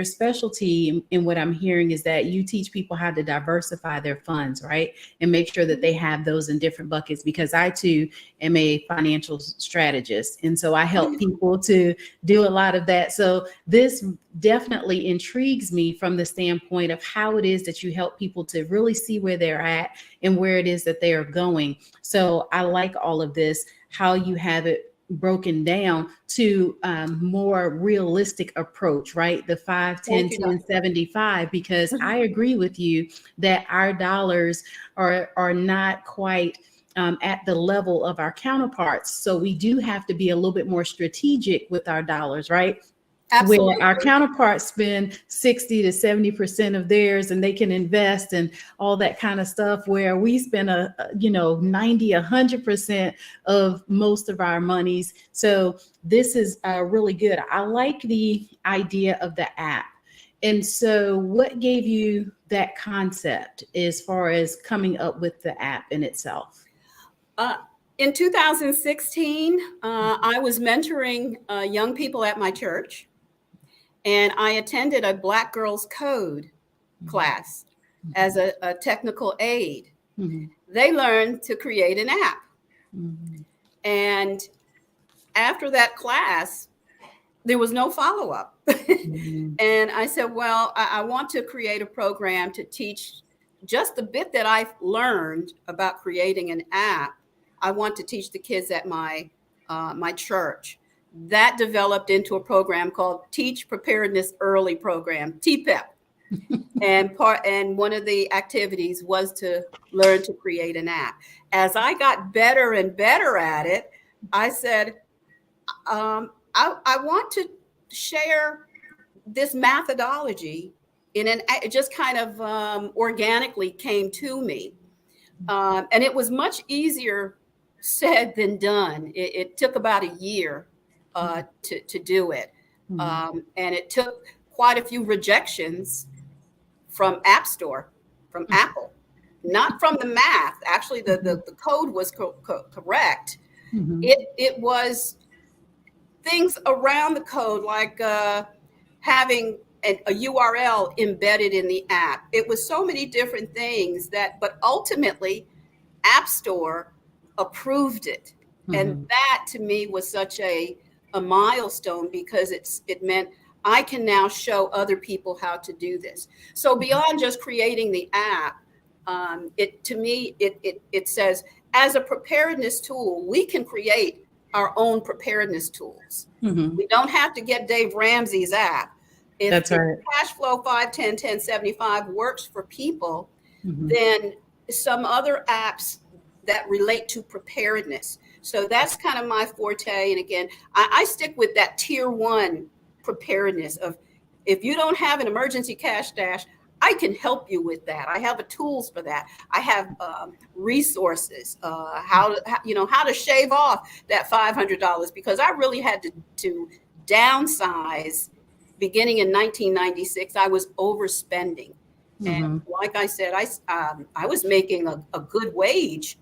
specialty in what I'm hearing is that you teach people how to diversify their funds, right? And make sure that they have those in different buckets, because I too am a financial strategist. And so I help people to do a lot of that. So this definitely intrigues me from the standpoint of how it is that you help people to really see where they're at and where it is that they are going. So I like all of this, how you have it broken down to more realistic approach, right? The 5, 10, 10, 75, because I agree with you that our dollars are not quite at the level of our counterparts. So we do have to be a little bit more strategic with our dollars, right? Absolutely. Where our counterparts spend 60 to 70% of theirs and they can invest and all that kind of stuff, where we spend 90, 100% of most of our monies. So this is really good. I like the idea of the app. And so what gave you that concept as far as coming up with the app in itself? In 2016, I was mentoring young people at my church. And I attended a Black Girls Code class as a technical aid. They learned to create an app. And after that class, there was no follow-up. And I said, well, I want to create a program to teach just the bit that I've learned about creating an app. I want to teach the kids at my church. That developed into a program called Teach Preparedness Early Program, TPEP. And one of the activities was to learn to create an app. As I got better and better at it, I said, I want to share this methodology it just kind of organically came to me. And it was much easier said than done. It took about a year to do it. And it took quite a few rejections from App Store, from Apple, not from the math. Actually, the code was correct. It was things around the code, like having a URL embedded in the app. It was so many different things but ultimately App Store approved it. And that to me was such a milestone, because it meant I can now show other people how to do this. So beyond just creating the app, it says, as a preparedness tool, we can create our own preparedness tools. We don't have to get Dave Ramsey's app. If Cash Flow 510-1075 works for people, then some other apps that relate to preparedness. So that's kind of my forte. And again, I stick with that tier 1 preparedness of, if you don't have an emergency cash stash, I can help you with that. I have tools for that. I have resources, how to shave off that $500, because I really had to downsize. Beginning in 1996, I was overspending. And like I said, I was making a good wage.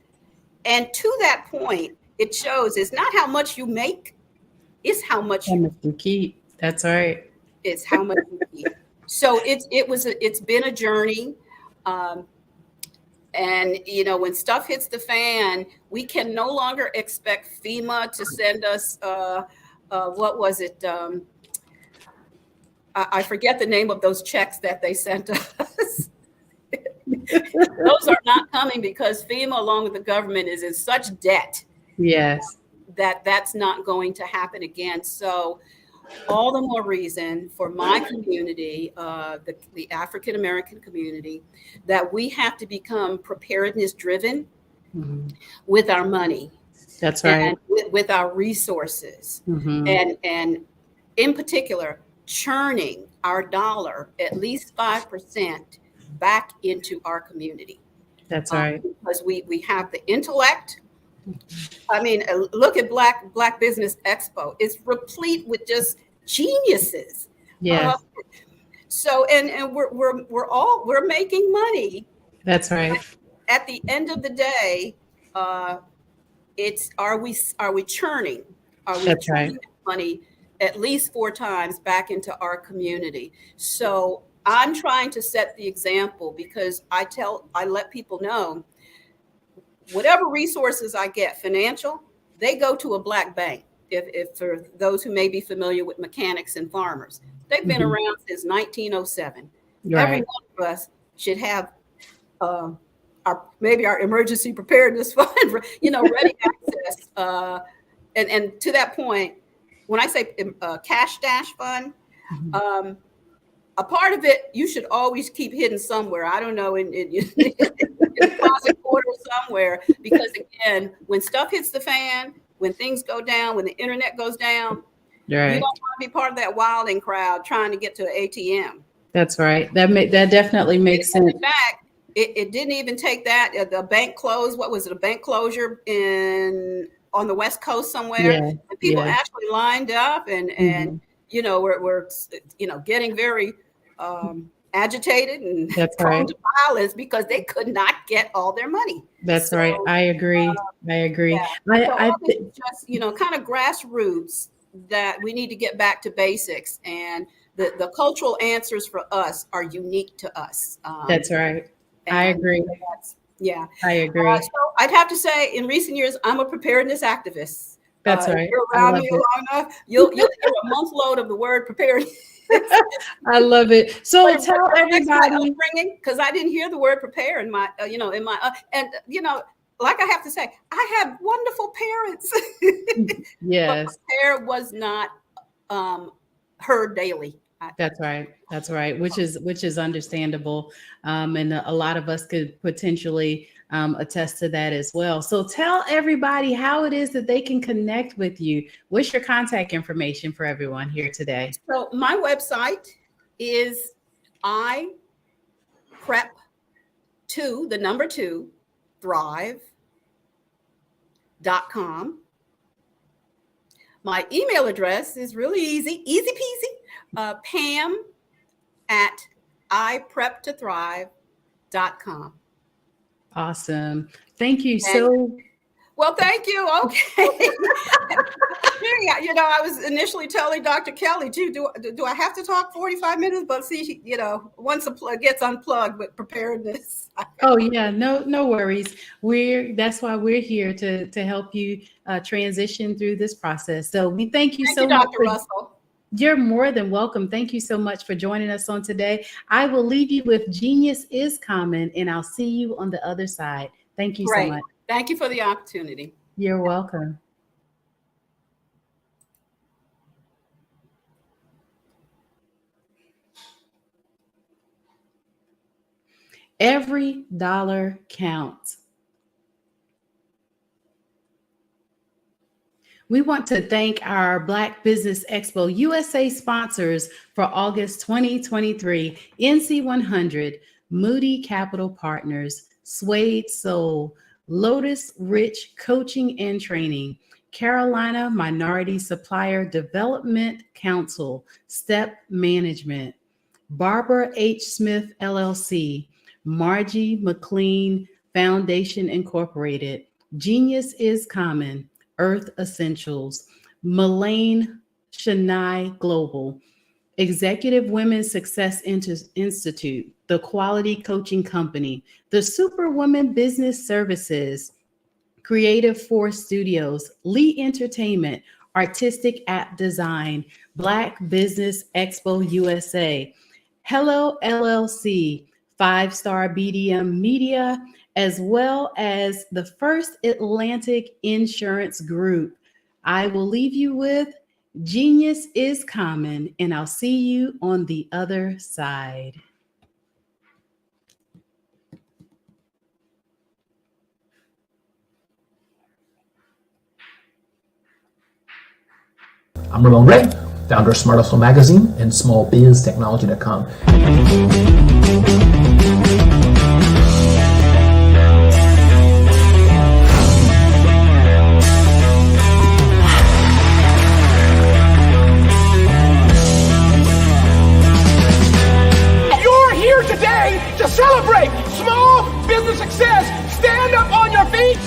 And to that point, it shows it's not how much you make, it's how much you keep. That's right. It's how much you keep. So it's been a journey. And when stuff hits the fan, we can no longer expect FEMA to send us what was it? I forget the name of those checks that they sent us. Those are not coming, because FEMA, along with the government, is in such debt. Yes. That's not going to happen again. So all the more reason for my community, the African American community, that we have to become preparedness driven with our money. That's right. And with our resources. And in particular, churning our dollar at least 5% back into our community. That's right. Because we have the intellect. I mean, look at Black Business Expo. It's replete with just geniuses. Yes. So we're making money. That's right. At the end of the day, it's are we churning? Are we That's churning right. money at least 4 times back into our community? So I'm trying to set the example, because I let people know, whatever resources I get, financial, they go to a Black bank. If for those who may be familiar with mechanics and farmers, they've been around since 1907. Right. Every one of us should have maybe our emergency preparedness fund, ready access. And to that point, when I say cash stash fund, a part of it you should always keep hidden somewhere. I don't know, in a closet corner somewhere, because again, when stuff hits the fan, when things go down, when the internet goes down, you don't want to be part of that wilding crowd trying to get to an ATM. That's right. That definitely makes sense. In fact, it didn't even take that. The bank closed. What was it? A bank closure on the West Coast somewhere. Yeah. And people actually lined up and we're getting very agitated and That's prone right. to violence, because they could not get all their money. That's right. I agree. Yeah. So it's just kind of grassroots, that we need to get back to basics, and the cultural answers for us are unique to us. That's right. I agree. Yeah, I agree. So I'd have to say, in recent years, I'm a preparedness activist. That's right. If you're around me long enough, you'll hear a month load of the word preparedness. I love it. So tell everybody, because I didn't hear the word prepare in my, like I have to say, I had wonderful parents. Yes. But prepare was not heard daily. That's right. That's right. Which is understandable. And a lot of us could potentially attest to that as well. So tell everybody how it is that they can connect with you. What's your contact information for everyone here today? So my website is thrive.com. My email address is really easy peasy. Pam@ipreptothrive.com. Awesome. Thank you Well, thank you. Okay. me. I was initially telling Dr. Kelly too, do I have to talk 45 minutes? But see, once a plug gets unplugged with preparedness. Oh yeah, no worries. That's why we're here to help you transition through this process. So we thank you so much, Dr. Russell. You're more than welcome. Thank you so much for joining us on today. I will leave you with Genius is Common, and I'll see you on the other side. Thank you so much. Thank you for the opportunity. You're welcome. Every dollar counts. We want to thank our Black Business Expo USA sponsors for August 2023, NC100, Moody Capital Partners, Suede Soul, Lotus Rich Coaching and Training, Carolina Minority Supplier Development Council, Step Management, Barbara H. Smith LLC, Margie McLean Foundation Incorporated, Genius is Common, Earth Essentials, Mullane Shania Global, Executive Women's Success Institute, The Quality Coaching Company, The Superwoman Business Services, Creative Force Studios, Lee Entertainment, Artistic App Design, Black Business Expo USA, Hello LLC, 5-Star BDM Media, as well as the First Atlantic Insurance Group. I will leave you with Genius is Common, and I'll see you on the other side. I'm Ramon Ray, founder of Smart Hustle Magazine and smallbiztechnology.com. To celebrate small business success, stand up on your feet.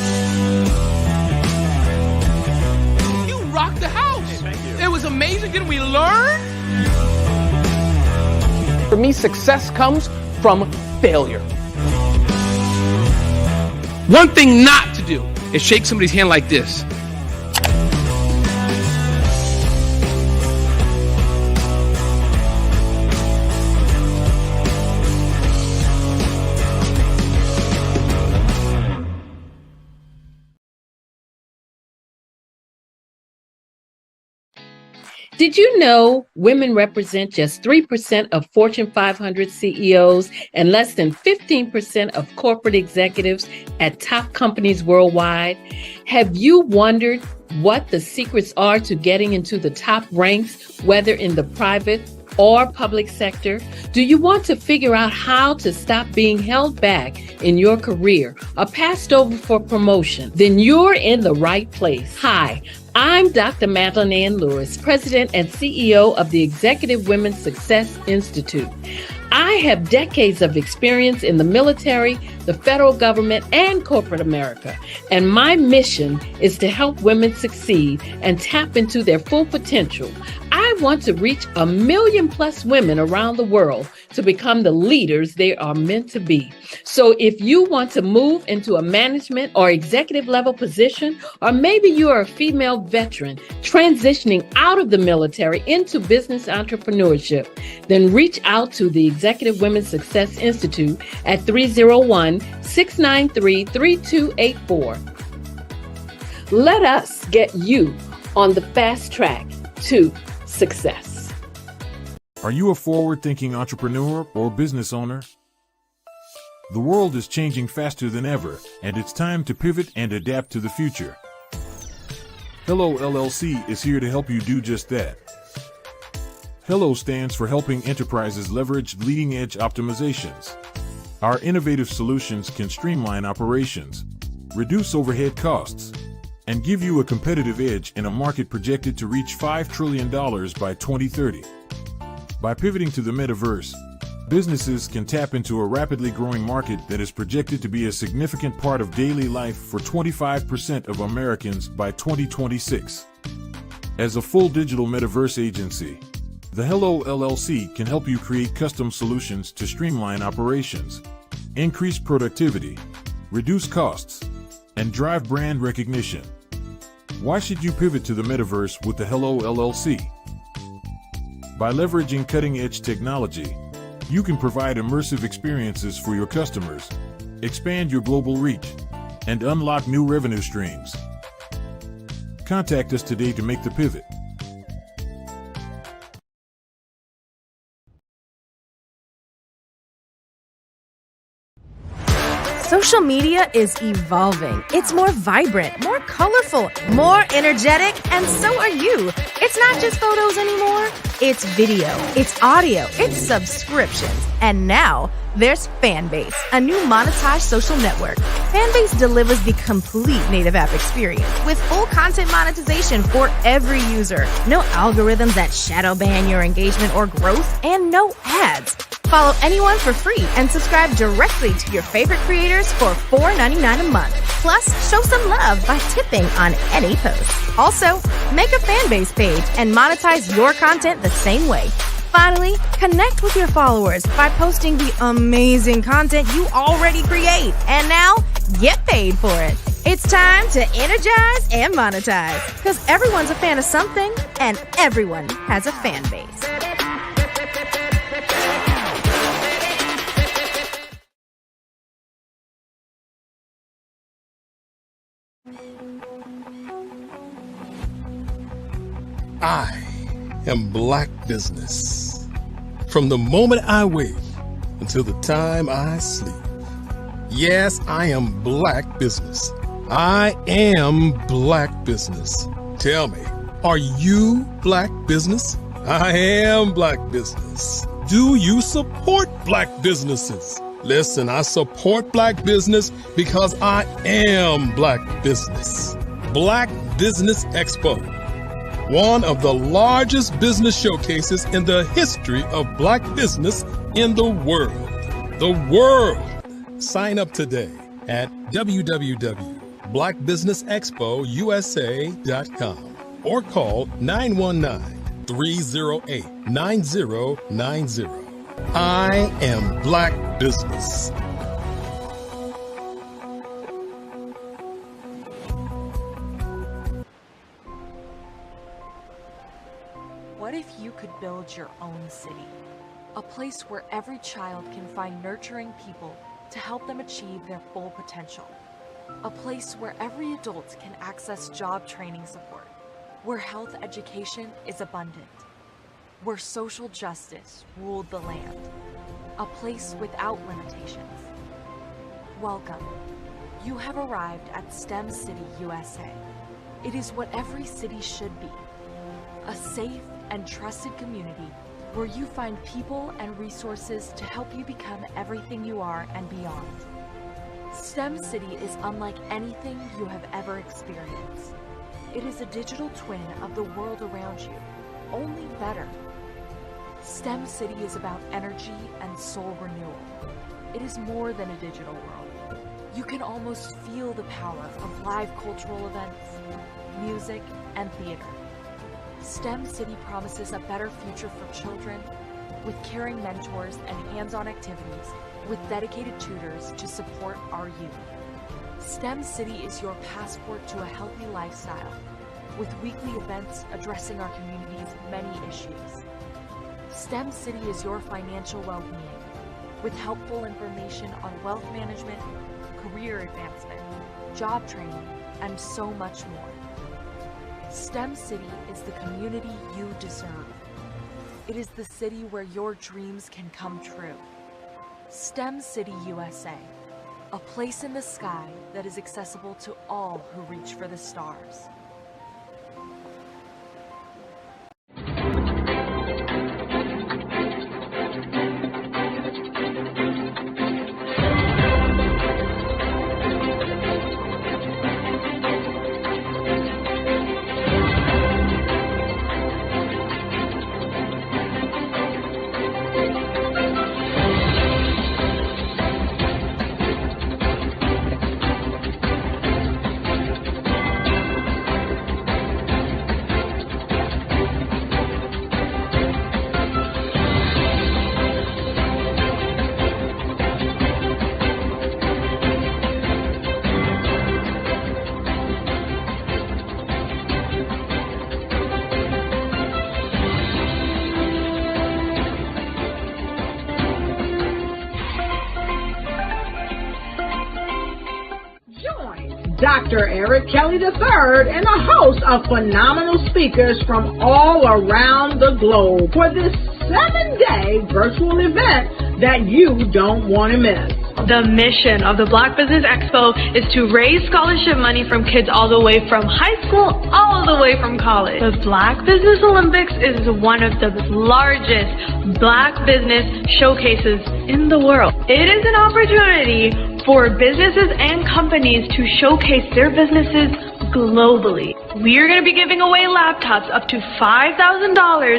You rocked the house. Hey, thank you. It was amazing. Didn't we learn? For me, success comes from failure. One thing not to do is shake somebody's hand like this. Did you know women represent just 3% of Fortune 500 CEOs and less than 15% of corporate executives at top companies worldwide? Have you wondered what the secrets are to getting into the top ranks, whether in the private or public sector? Do you want to figure out how to stop being held back in your career or passed over for promotion? Then you're in the right place. Hi, I'm Dr. Madeline Ann Lewis, President and CEO of the Executive Women's Success Institute. I have decades of experience in the military, the federal government, and corporate America, and my mission is to help women succeed and tap into their full potential. I want to reach 1 million+ women around the world to become the leaders they are meant to be. So if you want to move into a management or executive level position, or maybe you are a female veteran transitioning out of the military into business entrepreneurship, then reach out to the Executive Women's Success Institute at 301-693-3284. Let us get you on the fast track to success. Are you a forward-thinking entrepreneur or business owner? The world is changing faster than ever, and it's time to pivot and adapt to the future. Hello LLC is here to help you do just that. Hello stands for helping enterprises leverage leading-edge optimizations. Our innovative solutions can streamline operations, reduce overhead costs, and give you a competitive edge in a market projected to reach $5 trillion by 2030. By pivoting to the metaverse, businesses can tap into a rapidly growing market that is projected to be a significant part of daily life for 25% of Americans by 2026. As a full digital metaverse agency, the Hello LLC can help you create custom solutions to streamline operations, increase productivity, reduce costs, and drive brand recognition. Why should you pivot to the metaverse with the Hello LLC? By leveraging cutting-edge technology, you can provide immersive experiences for your customers, expand your global reach, and unlock new revenue streams. Contact us today to make the pivot. Social media is evolving. It's more vibrant, more colorful, more energetic, and so are you. It's not just photos anymore. It's video, it's audio, it's subscriptions. And now there's Fanbase, a new monetized social network. Fanbase delivers the complete native app experience with full content monetization for every user. No algorithms that shadow ban your engagement or growth, and no ads. Follow anyone for free and subscribe directly to your favorite creators for $4.99 a month. Plus, show some love by tipping on any post. Also, make a Fanbase page and monetize your content the same way. Finally, connect with your followers by posting the amazing content you already create. And now, get paid for it. It's time to energize and monetize, because everyone's a fan of something and everyone has a fan base. I am Black business. From the moment I wake until the time I sleep. Yes, I am Black business. I am Black business. Tell me, are you Black business? I am Black business. Do you support Black businesses? Listen, I support Black business because I am Black business. Black Business Expo, one of the largest business showcases in the history of Black business in the world. The world! Sign up today at www.blackbusinessexpousa.com or call 919-308-9090. I am Black business. What if you could build your own city? A place where every child can find nurturing people to help them achieve their full potential. A place where every adult can access job training support, where health education is abundant, where social justice ruled the land. A place without limitations. Welcome. You have arrived at STEM City, USA. It is what every city should be. A safe and trusted community where you find people and resources to help you become everything you are and beyond. STEM City is unlike anything you have ever experienced. It is a digital twin of the world around you, only better. STEM City is about energy and soul renewal. It is more than a digital world. You can almost feel the power of live cultural events, music, and theater. STEM City promises a better future for children with caring mentors and hands-on activities with dedicated tutors to support our youth. STEM City is your passport to a healthy lifestyle with weekly events addressing our community's many issues. STEM City is your financial well-being with helpful information on wealth management, career advancement, job training, and so much more. STEM City is the community you deserve. It is the city where your dreams can come true. STEM City, USA, a place in the sky that is accessible to all who reach for the stars. Dr. Eric Kelly III and a host of phenomenal speakers from all around the globe for this 7-day virtual event that you don't want to miss. The mission of the Black Business Expo is to raise scholarship money from kids all the way from high school all the way from college. The Black Business Olympics is one of the largest Black business showcases in the world. It is an opportunity for businesses and companies to showcase their businesses globally. We are going to be giving away laptops up to $5,000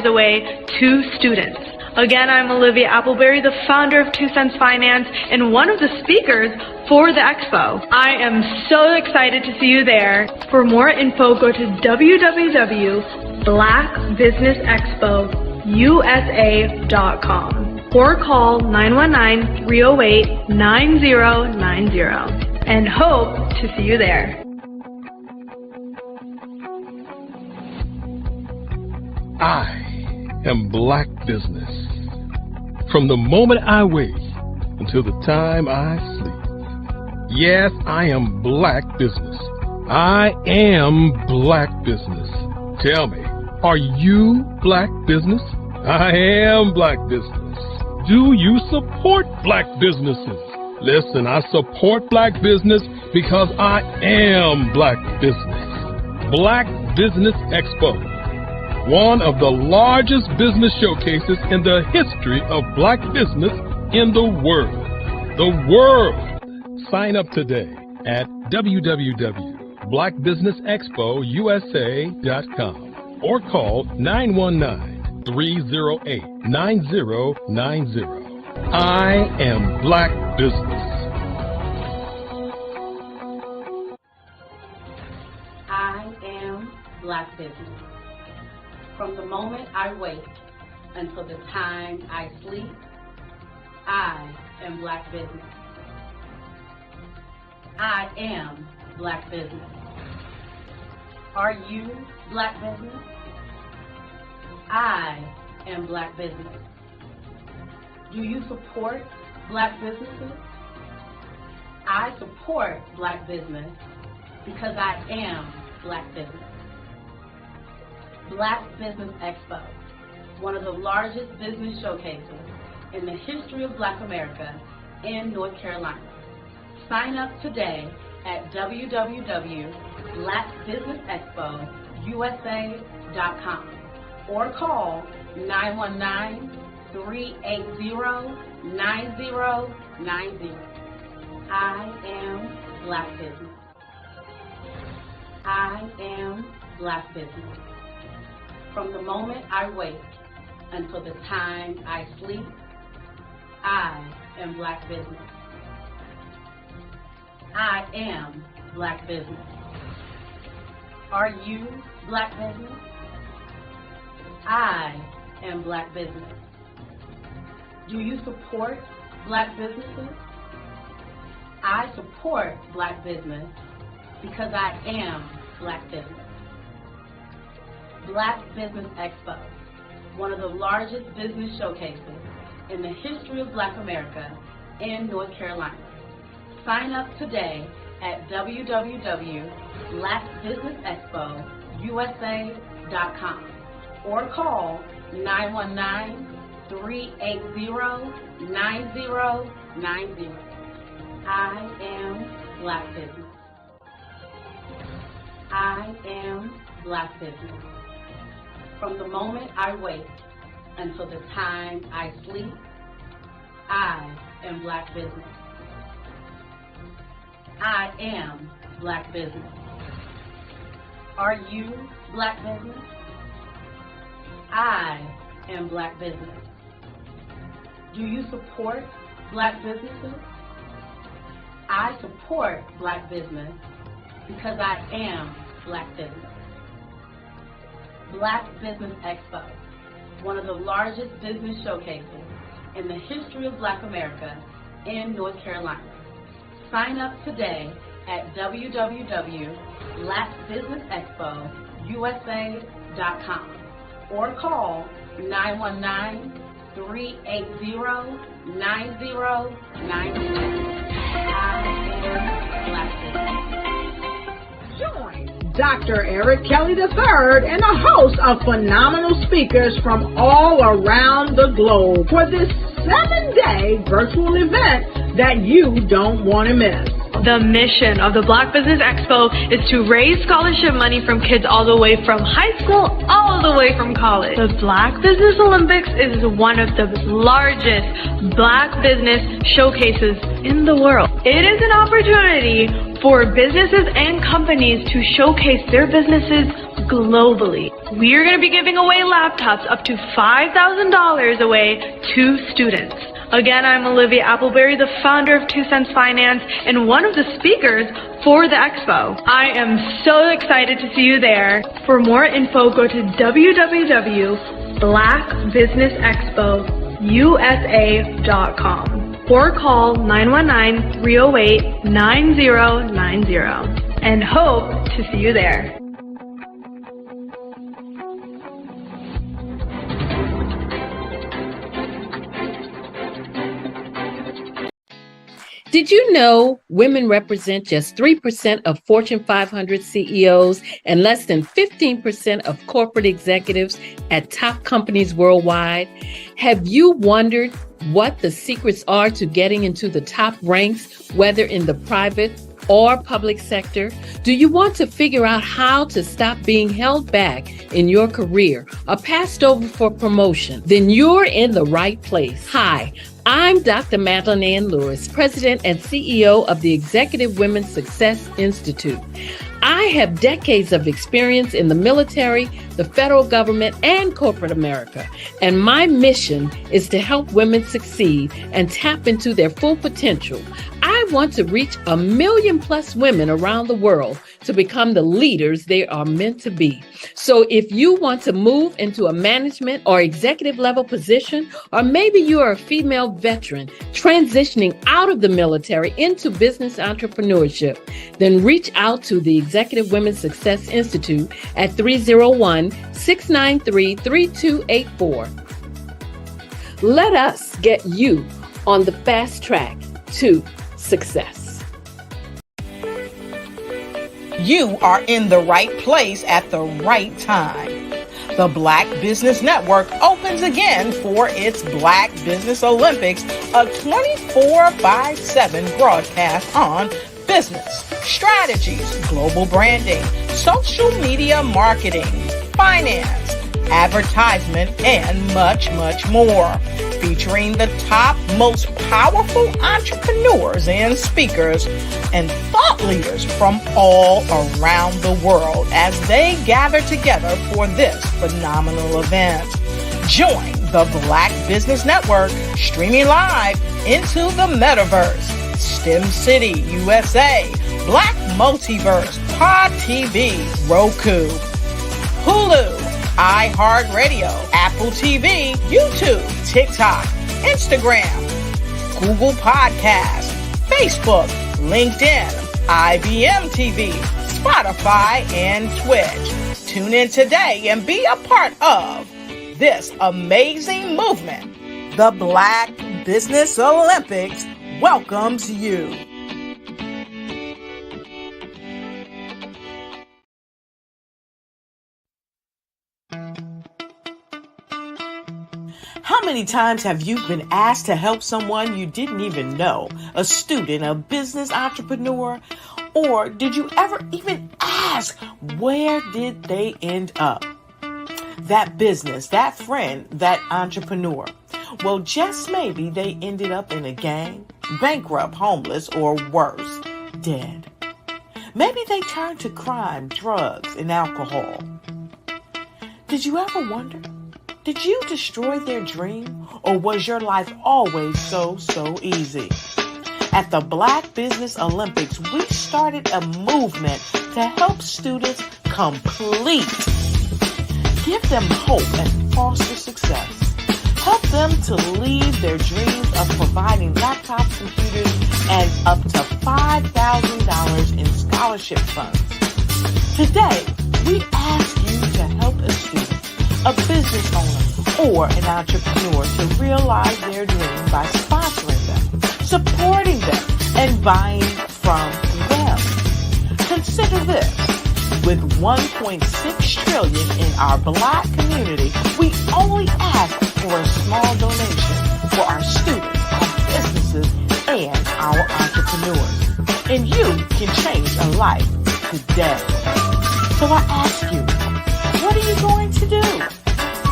away to students. Again, I'm Olivia Appleberry, the founder of 2 Cents Finance and one of the speakers for the expo. I am so excited to see you there. For more info, go to www.blackbusinessexpousa.com or call 919-308-9090 and hope to see you there. I am Black business. From the moment I wake until the time I sleep. Yes, I am Black business. I am Black business. Tell me, are you Black business? I am Black business. Do you support Black businesses? Listen, I support Black business because I am Black business. Black Business Expo. One of the largest business showcases in the history of Black business in the world. The world! Sign up today at www.blackbusinessexpousa.com or call 919-308-9090. I am Black business. I am Black business. From the moment I wake until the time I sleep, I am Black business. I am Black business. Are you Black business? I am Black business. Do you support Black businesses? I support Black business because I am Black business. Black Business Expo, one of the largest business showcases in the history of Black America in North Carolina. Sign up today at www.blackbusinessexpousa.com or call 919-380-9090. I am Black business. I am Black business. From the moment I wake until the time I sleep, I am Black business. I am Black business. Are you Black business? I am Black business. Do you support Black businesses? I support Black business because I am Black business. Black Business Expo, one of the largest business showcases in the history of Black America in North Carolina. Sign up today at www.blackbusinessexpousa.com or call 919-380-9090. I am Black business. I am Black business. From the moment I wake until the time I sleep, I am Black business. I am Black business. Are you Black business? I am Black business. Do you support Black businesses? I support Black business because I am Black business. Black Business Expo, one of the largest business showcases in the history of Black America in North Carolina. Sign up today at www.blackbusinessexpousa.com or call 919-380-9090. I am Black business. Dr. Eric Kelly III and a host of phenomenal speakers from all around the globe for this 7-day virtual event that you don't want to miss. The mission of the Black Business Expo is to raise scholarship money from kids all the way from high school all the way from college. The Black Business Olympics is one of the largest Black business showcases in the world. It is an opportunity for businesses and companies to showcase their businesses globally. We are going to be giving away laptops up to $5,000 away to students. Again, I'm Olivia Appleberry, the founder of 2 Cents Finance and one of the speakers for the expo. I am so excited to see you there. For more info, go to www.blackbusinessexpousa.com or call 919-308-9090 and hope to see you there. Did you know women represent just 3% of Fortune 500 CEOs and less than 15% of corporate executives at top companies worldwide? Have you wondered what the secrets are to getting into the top ranks, whether in the private or public sector? Do you want to figure out how to stop being held back in your career or passed over for promotion? Then you're in the right place. Hi, I'm Dr. Madeline Ann Lewis, President and CEO of the Executive Women's Success Institute. I have decades of experience in the military, the federal government, and corporate America, and my mission is to help women succeed and tap into their full potential. I want to reach 1 million+ women around the world to become the leaders they are meant to be. So if you want to move into a management or executive level position, or maybe you are a female veteran transitioning out of the military into business entrepreneurship, then reach out to the Executive Women's Success Institute at 301-693-3284. Let us get you on the fast track to success. You are in the right place at the right time. The Black Business Network opens again for its Black Business Olympics, a 24/7 broadcast on business, strategies, global branding, social media marketing, finance, advertisement, and much, much more. Featuring the top, most powerful entrepreneurs and speakers and thought leaders from all around the world as they gather together for this phenomenal event. Join the Black Business Network streaming live into the metaverse, STEM City, USA, Black Multiverse, Pod TV, Roku, Hulu, iHeartRadio, Apple TV, YouTube, TikTok, Instagram, Google Podcasts, Facebook, LinkedIn, IBM TV, Spotify, and Twitch. Tune in today and be a part of this amazing movement. The Black Business Olympics welcomes you. How many times have you been asked to help someone you didn't even know, a student, a business entrepreneur? Or did you ever even ask, where did they end up? That business, that friend, that entrepreneur. Well, just maybe they ended up in a gang, bankrupt, homeless, or worse, dead. Maybe they turned to crime, drugs, and alcohol. Did you ever wonder? Did you destroy their dream, or was your life always so easy? At the Black Business Olympics, we started a movement to help students complete. Give them hope and foster success. Help them to leave their dreams of providing laptops, computers, and up to $5,000 in scholarship funds. Today, we ask you to help a student, a business owner, or an entrepreneur to realize their dream by sponsoring them, supporting them, and buying from them. Consider this. With $1.6 trillion in our Black community, we only ask for a small donation for our students, our businesses, and our entrepreneurs. And you can change a life today. So I ask you, what are you going to do?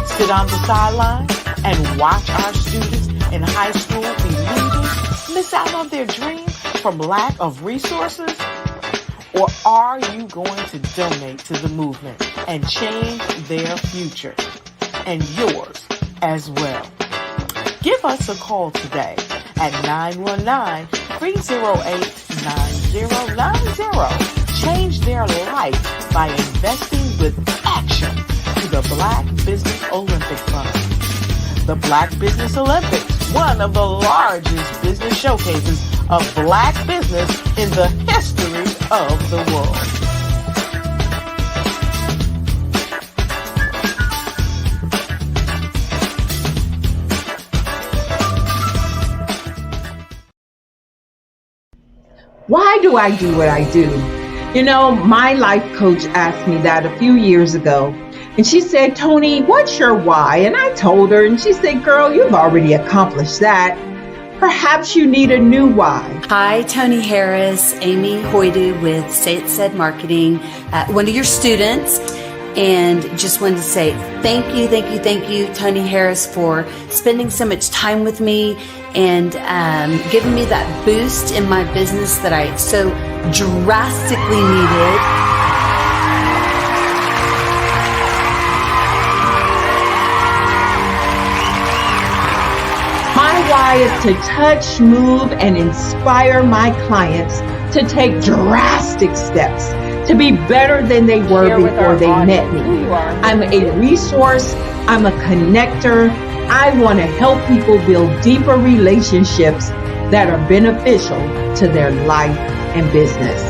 Sit on the sidelines and watch our students in high school be leaders, miss out on their dreams from lack of resources? Or are you going to donate to the movement and change their future and yours as well? Give us a call today at 919-308-9090. Change their life by investing with action to the Black Business Olympic Fund. The Black Business Olympics, one of the largest business showcases of Black business in the history of the world. Why do I do what I do? You know, my life coach asked me that a few years ago. And she said, Tony, what's your why? And I told her, and she said, girl, you've already accomplished that. Perhaps you need a new why. Hi, Tony Harris, Amy Hoydu with Say It Said Marketing, one of your students. And just wanted to say thank you, Tony Harris, for spending so much time with me and giving me that boost in my business that I so drastically needed. My why is to touch, move, and inspire my clients to take drastic steps to be better than they were before they met me. I'm a resource. I'm a connector. I want to help people build deeper relationships that are beneficial to their life and business.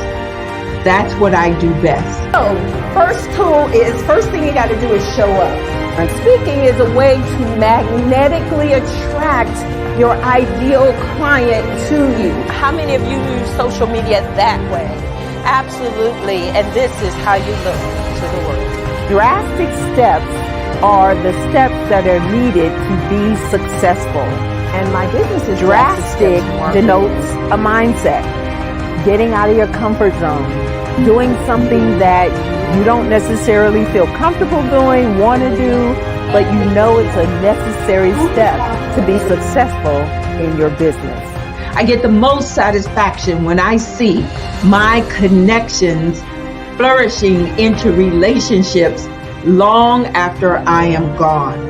That's what I do best. So, first thing you got to do is show up. And speaking is a way to magnetically attract your ideal client to you. How many of you use social media that way? Absolutely, and this is how you look to the world. Drastic steps are the steps that are needed to be successful. And my business is drastic denotes a mindset. Getting out of your comfort zone, doing something that you don't necessarily feel comfortable doing, want to do, but you know it's a necessary step to be successful in your business. I get the most satisfaction when I see my connections flourishing into relationships long after I am gone.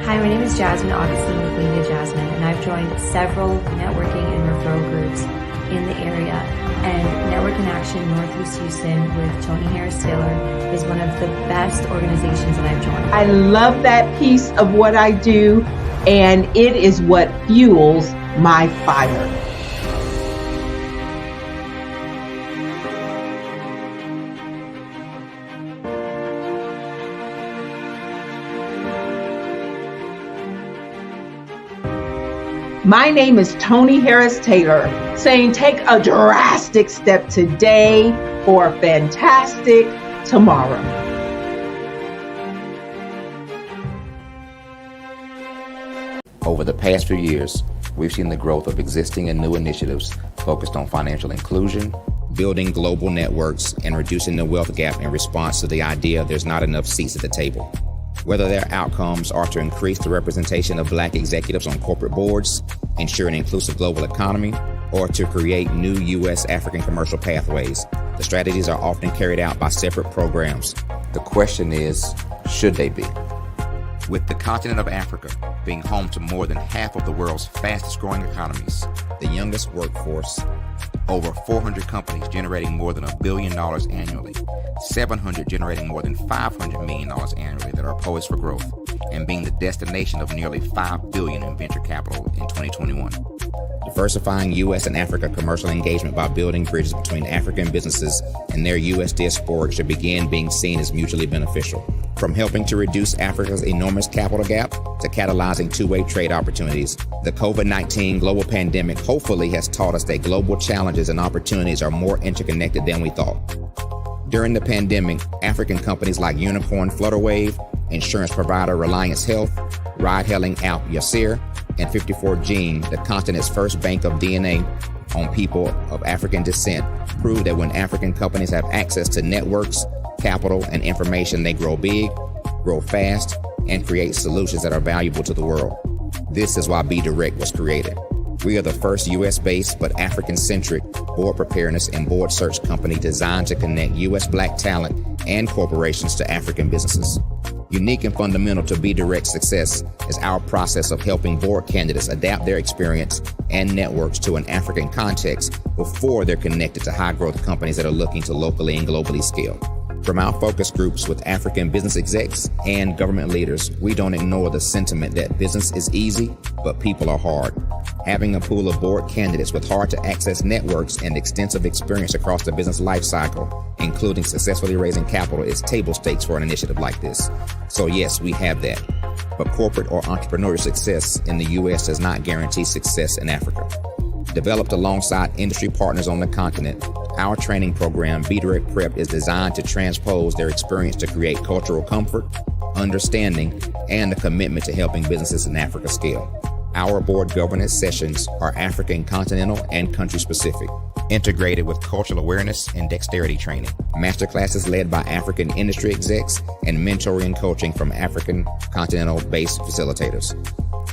Hi, my name is Jasmine Augustine with Media Jasmine, and I've joined several networking and referral groups in the area. And Network in Action Northeast Houston with Tony Harris Taylor is one of the best organizations that I've joined. I love that piece of what I do, and it is what fuels my fire. My name is Tony Harris Taylor, saying take a drastic step today for a fantastic tomorrow. Over the past few years, we've seen the growth of existing and new initiatives focused on financial inclusion, building global networks, and reducing the wealth gap in response to the idea there's not enough seats at the table. Whether their outcomes are to increase the representation of Black executives on corporate boards, ensure an inclusive global economy, or to create new U.S. African commercial pathways, the strategies are often carried out by separate programs. The question is, should they be? With the continent of Africa being home to more than half of the world's fastest growing economies, the youngest workforce, over 400 companies generating more than $1 billion annually, 700 generating more than $500 million annually that are poised for growth, and being the destination of nearly $5 billion in venture capital in 2021. Diversifying U.S. and Africa commercial engagement by building bridges between African businesses and their U.S. diaspora should begin being seen as mutually beneficial. From helping to reduce Africa's enormous capital gap to catalyzing two-way trade opportunities, the COVID-19 global pandemic hopefully has taught us that global challenges and opportunities are more interconnected than we thought. During the pandemic, African companies like Unicorn Flutterwave, insurance provider Reliance Health, ride-hailing app Yasir, and 54 Gene, the continent's first bank of DNA on people of African descent, prove that when African companies have access to networks, capital, and information, they grow big, grow fast, and create solutions that are valuable to the world. This is why Be Direct was created. We are the first US-based but African-centric board preparedness and board search company designed to connect US Black talent and corporations to African businesses. Unique and fundamental to Be Direct's success is our process of helping board candidates adapt their experience and networks to an African context before they're connected to high-growth companies that are looking to locally and globally scale. From our focus groups with African business execs and government leaders, we don't ignore the sentiment that business is easy, but people are hard. Having a pool of board candidates with hard-to-access networks and extensive experience across the business life cycle, including successfully raising capital, is table stakes for an initiative like this. So yes, we have that. But corporate or entrepreneurial success in the U.S. does not guarantee success in Africa. Developed alongside industry partners on the continent, our training program, Be Direct Prep, is designed to transpose their experience to create cultural comfort, understanding, and a commitment to helping businesses in Africa scale. Our board governance sessions are African, continental, and country-specific, integrated with cultural awareness and dexterity training, masterclasses led by African industry execs, and mentoring and coaching from African continental-based facilitators.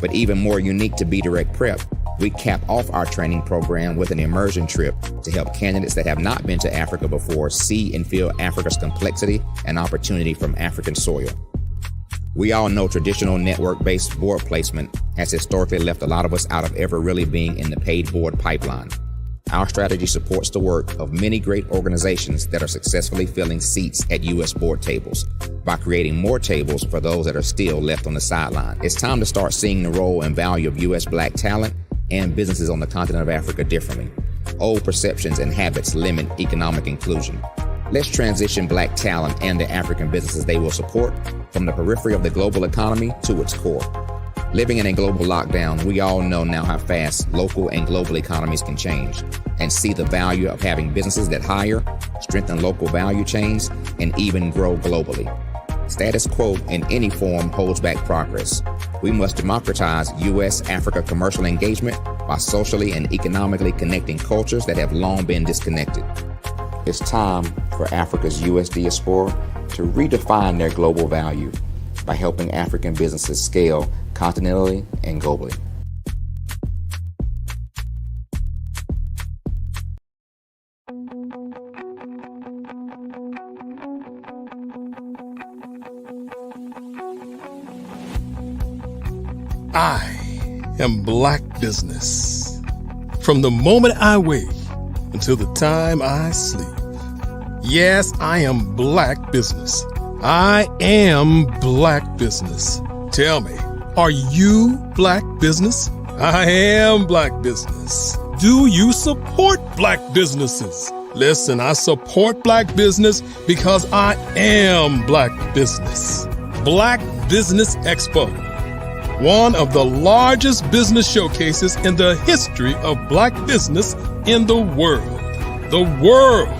But even more unique to Be Direct Prep, we cap off our training program with an immersion trip to help candidates that have not been to Africa before see and feel Africa's complexity and opportunity from African soil. We all know traditional network-based board placement has historically left a lot of us out of ever really being in the paid board pipeline. Our strategy supports the work of many great organizations that are successfully filling seats at U.S. board tables by creating more tables for those that are still left on the sideline. It's time to start seeing the role and value of U.S. Black talent and businesses on the continent of Africa differently. Old perceptions and habits limit economic inclusion. Let's transition Black talent and the African businesses they will support from the periphery of the global economy to its core. Living in a global lockdown, we all know now how fast local and global economies can change, and see the value of having businesses that hire, strengthen local value chains, and even grow globally. Status quo in any form holds back progress. We must democratize U.S.-Africa commercial engagement by socially and economically connecting cultures that have long been disconnected. It's time for Africa's U.S. diaspora to redefine their global value by helping African businesses scale continentally and globally. I am Black business. From the moment I wake until the time I sleep. Yes, I am Black business. I am Black business. Tell me, are you Black business? I am Black business. Do you support Black businesses? Listen, I support Black business because I am Black business. Black Business Expo, one of the largest business showcases in the history of Black business in the world. The world!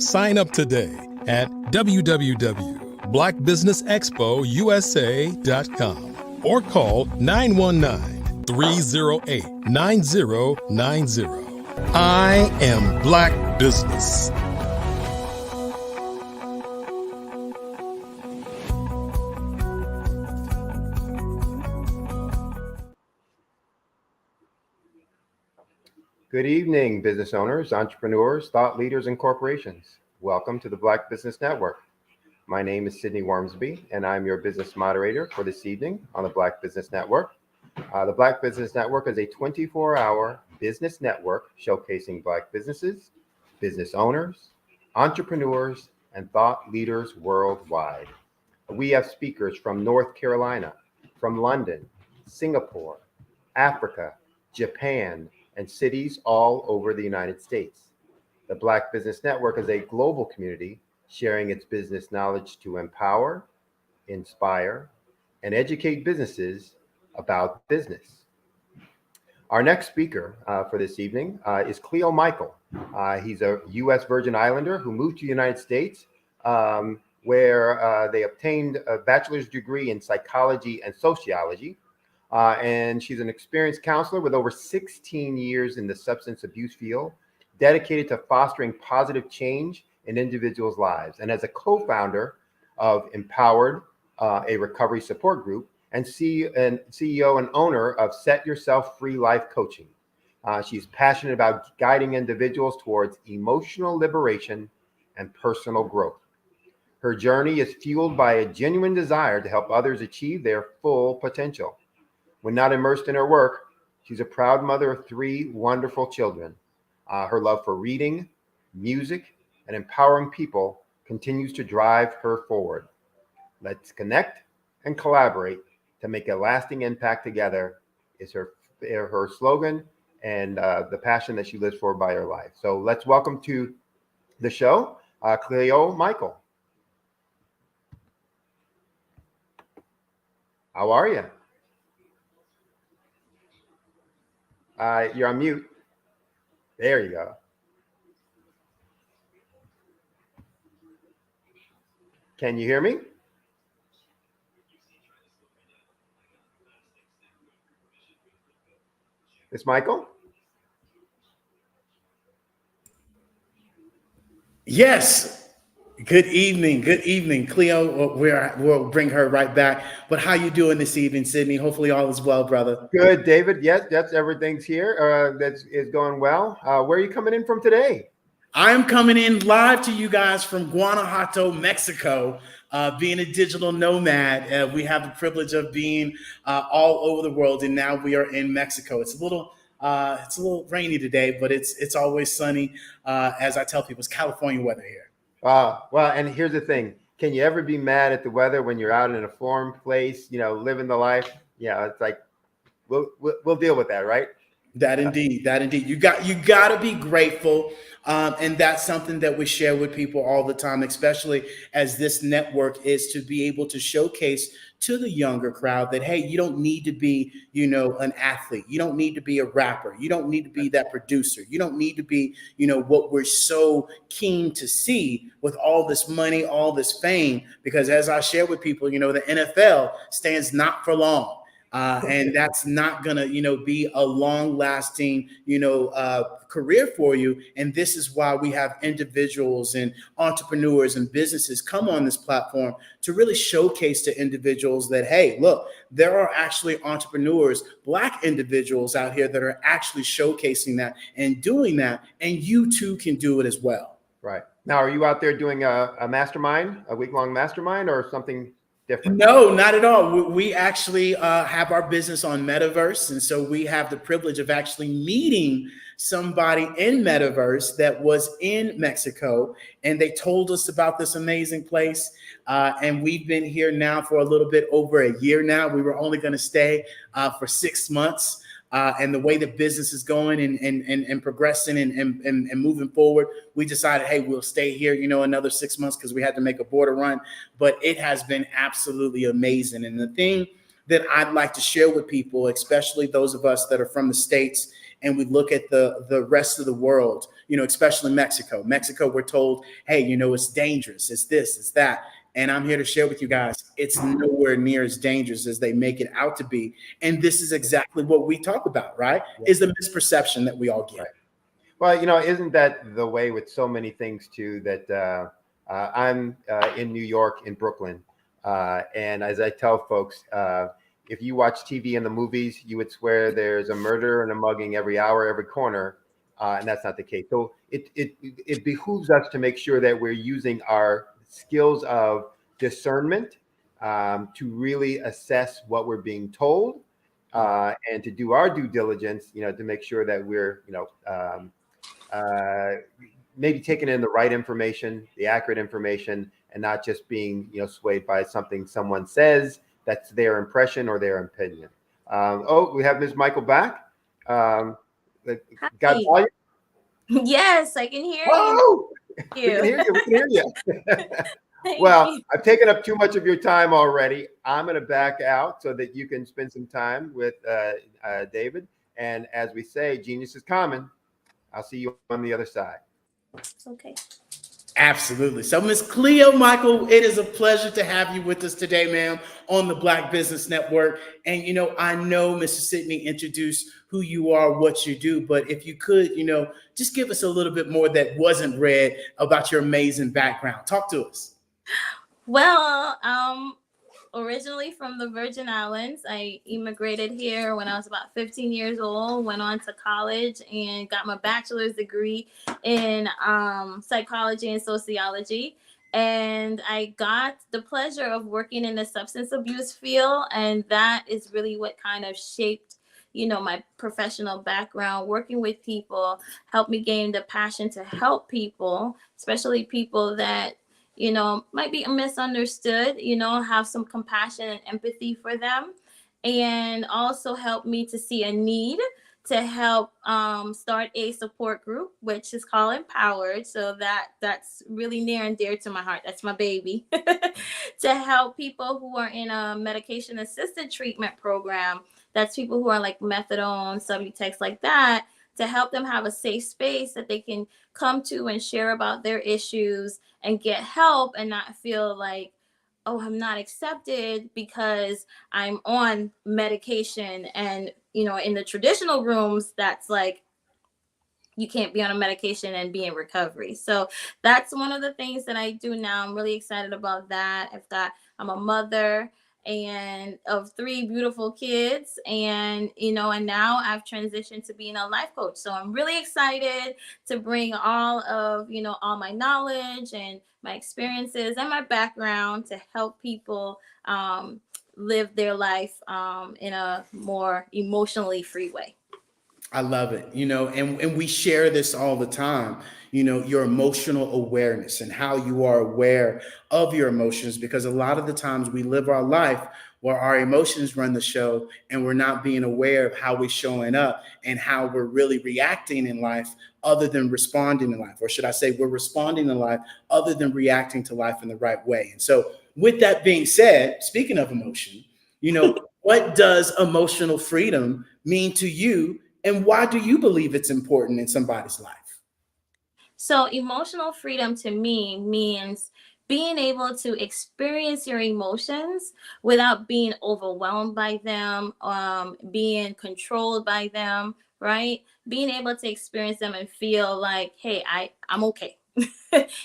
Sign up today at www.blackbusinessexpousa.com or call 919-308-9090. I am Black business. Good evening, business owners, entrepreneurs, thought leaders, and corporations. Welcome to the Black Business Network. My name is Sidney Wormsby, and I'm your business moderator for this evening on the Black Business Network. The Black Business Network is a 24-hour business network showcasing Black businesses, business owners, entrepreneurs, and thought leaders worldwide. We have speakers from North Carolina, from London, Singapore, Africa, Japan, and cities all over the United States. The Black Business Network is a global community sharing its business knowledge to empower, inspire, and educate businesses about business. Our next speaker for this evening is Cleo Michael. He's a U.S. Virgin Islander who moved to the United States where they obtained a bachelor's degree in psychology and sociology. And she's an experienced counselor with over 16 years in the substance abuse field, dedicated to fostering positive change in individuals' lives. And as a co-founder of Empowered, a recovery support group, and CEO and owner of Set Yourself Free Life Coaching. She's passionate about guiding individuals towards emotional liberation and personal growth. Her journey is fueled by a genuine desire to help others achieve their full potential. When not immersed in her work, she's a proud mother of 3 wonderful children. Her love for reading, music, and empowering people continues to drive her forward. Let's connect and collaborate to make a lasting impact together is her slogan and the passion that she lives for by her life. So let's welcome to the show, Cleo Michael. How are you? You're on mute. There you go. Can you hear me? It's Michael? Yes. Good evening, Cleo. We'll bring her right back. But how you doing this evening, Sydney? Hopefully all is well, brother. Good, David. Yes, everything's here. That is going well. Where are you coming in from today? I'm coming in live to you guys from Guanajuato, Mexico. Being a digital nomad, we have the privilege of being all over the world, and now we are in Mexico. It's a little rainy today, but it's always sunny. As I tell people, it's California weather here. Well, and here's the thing. Can you ever be mad at the weather when you're out in a foreign place, living the life? Yeah, it's like, we'll deal with that, right? That indeed. You got to be grateful. And that's something that we share with people all the time, especially as this network is to be able to showcase to the younger crowd that, hey, you don't need to be, an athlete. You don't need to be a rapper. You don't need to be that producer. You don't need to be, what we're so keen to see with all this money, all this fame, because as I share with people, the NFL stands not for long. And that's not going to, be a long lasting, career for you. And this is why we have individuals and entrepreneurs and businesses come on this platform to really showcase to individuals that, hey, look, there are actually entrepreneurs, Black individuals out here that are actually showcasing that and doing that. And you too can do it as well. Right. Now, are you out there doing a mastermind, a week-long mastermind or something different? No, not at all. We actually have our business on Metaverse. And so we have the privilege of actually meeting somebody in Metaverse that was in Mexico. And they told us about this amazing place. And we've been here now for a little bit over a year now. We were only going to stay for 6 months. And the way the business is going and progressing and moving forward, we decided, hey, we'll stay here, another 6 months because we had to make a border run. But it has been absolutely amazing. And the thing that I'd like to share with people, especially those of us that are from the States, and we look at the rest of the world, especially Mexico. Mexico, we're told, hey, it's dangerous. It's this, it's that. And I'm here to share with you guys, it's nowhere near as dangerous as they make it out to be. And this is exactly what we talk about, right? Yeah. Is the misperception that we all get. Right. Well, isn't that the way with so many things too, that I'm in New York, in Brooklyn. And as I tell folks, if you watch TV and the movies, you would swear there's a murder and a mugging every hour, every corner. And that's not the case. So it behooves us to make sure that we're using our skills of discernment to really assess what we're being told and to do our due diligence, to make sure that we're, maybe taking in the right information, the accurate information, and not just being, swayed by something someone says that's their impression or their opinion. We have Ms. Michael back. Got volume? Yes, I can hear you. We can hear you. We can hear you. Well, I've taken up too much of your time already. I'm going to back out so that you can spend some time with David. And as we say, genius is common. I'll see you on the other side. Okay. Absolutely. So, Miss Cleo Michael, it is a pleasure to have you with us today, ma'am, on the Black Business Network. And, I know Mr. Sidney introduced who you are, what you do, but if you could, just give us a little bit more that wasn't read about your amazing background. Talk to us. Well, originally from the Virgin Islands. I immigrated here when I was about 15 years old, went on to college and got my bachelor's degree in psychology and sociology. And I got the pleasure of working in the substance abuse field. And that is really what kind of shaped, my professional background. Working with people helped me gain the passion to help people, especially people that might be misunderstood, have some compassion and empathy for them, and also help me to see a need to help start a support group, which is called Empowered. So that's really near and dear to my heart. That's my baby. To help people who are in a medication assisted treatment program. That's people who are like methadone, Subutex, like that, to help them have a safe space that they can come to and share about their issues and get help and not feel like, oh, I'm not accepted because I'm on medication. And, in the traditional rooms, that's like, you can't be on a medication and be in recovery. So that's one of the things that I do now. I'm really excited about that. I'm a mother and of 3 beautiful kids, and and now I've transitioned to being a life coach. So I'm really excited to bring all of all my knowledge and my experiences and my background to help people live their life in a more emotionally free way. I love it, and we share this all the time, your emotional awareness and how you are aware of your emotions, because a lot of the times we live our life where our emotions run the show and we're not being aware of how we're showing up and how we're really reacting in life other than responding in life. Or should I say we're responding in life other than reacting to life in the right way. And so with that being said, speaking of emotion, what does emotional freedom mean to you? And why do you believe it's important in somebody's life? So emotional freedom to me means being able to experience your emotions without being overwhelmed by them, being controlled by them, right? Being able to experience them and feel like, hey, I'm okay.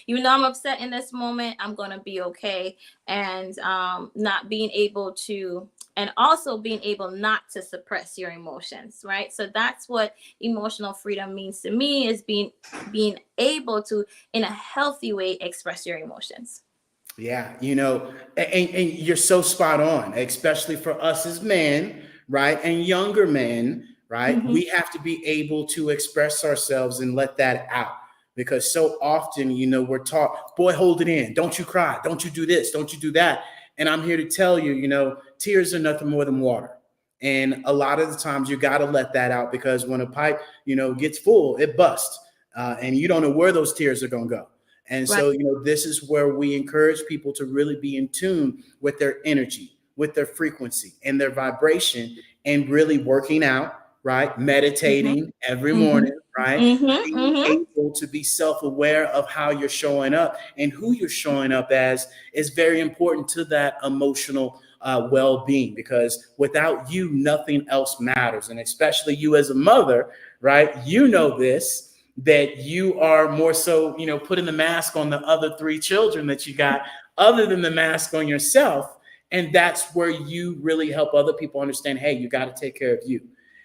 Even though I'm upset in this moment, I'm going to be okay. And not being able to, and also being able not to suppress your emotions, right? So that's what emotional freedom means to me, is being able to, in a healthy way, express your emotions. Yeah, and you're so spot on, especially for us as men, right? And younger men, right? Mm-hmm. We have to be able to express ourselves and let that out. Because so often, we're taught, boy, hold it in. Don't you cry. Don't you do this. Don't you do that. And I'm here to tell you, tears are nothing more than water. And a lot of the times you got to let that out, because when a pipe, gets full, it busts. And you don't know where those tears are going to go. And so, this is where we encourage people to really be in tune with their energy, with their frequency and their vibration, and really working out, right? Meditating every morning, right? Being able to be self-aware of how you're showing up and who you're showing up as is very important to that emotional well-being, because without you, nothing else matters. And especially you as a mother, right? This, that you are more so, putting the mask on the other 3 children that you got, other than the mask on yourself. And that's where you really help other people understand, hey, you got to take care of you.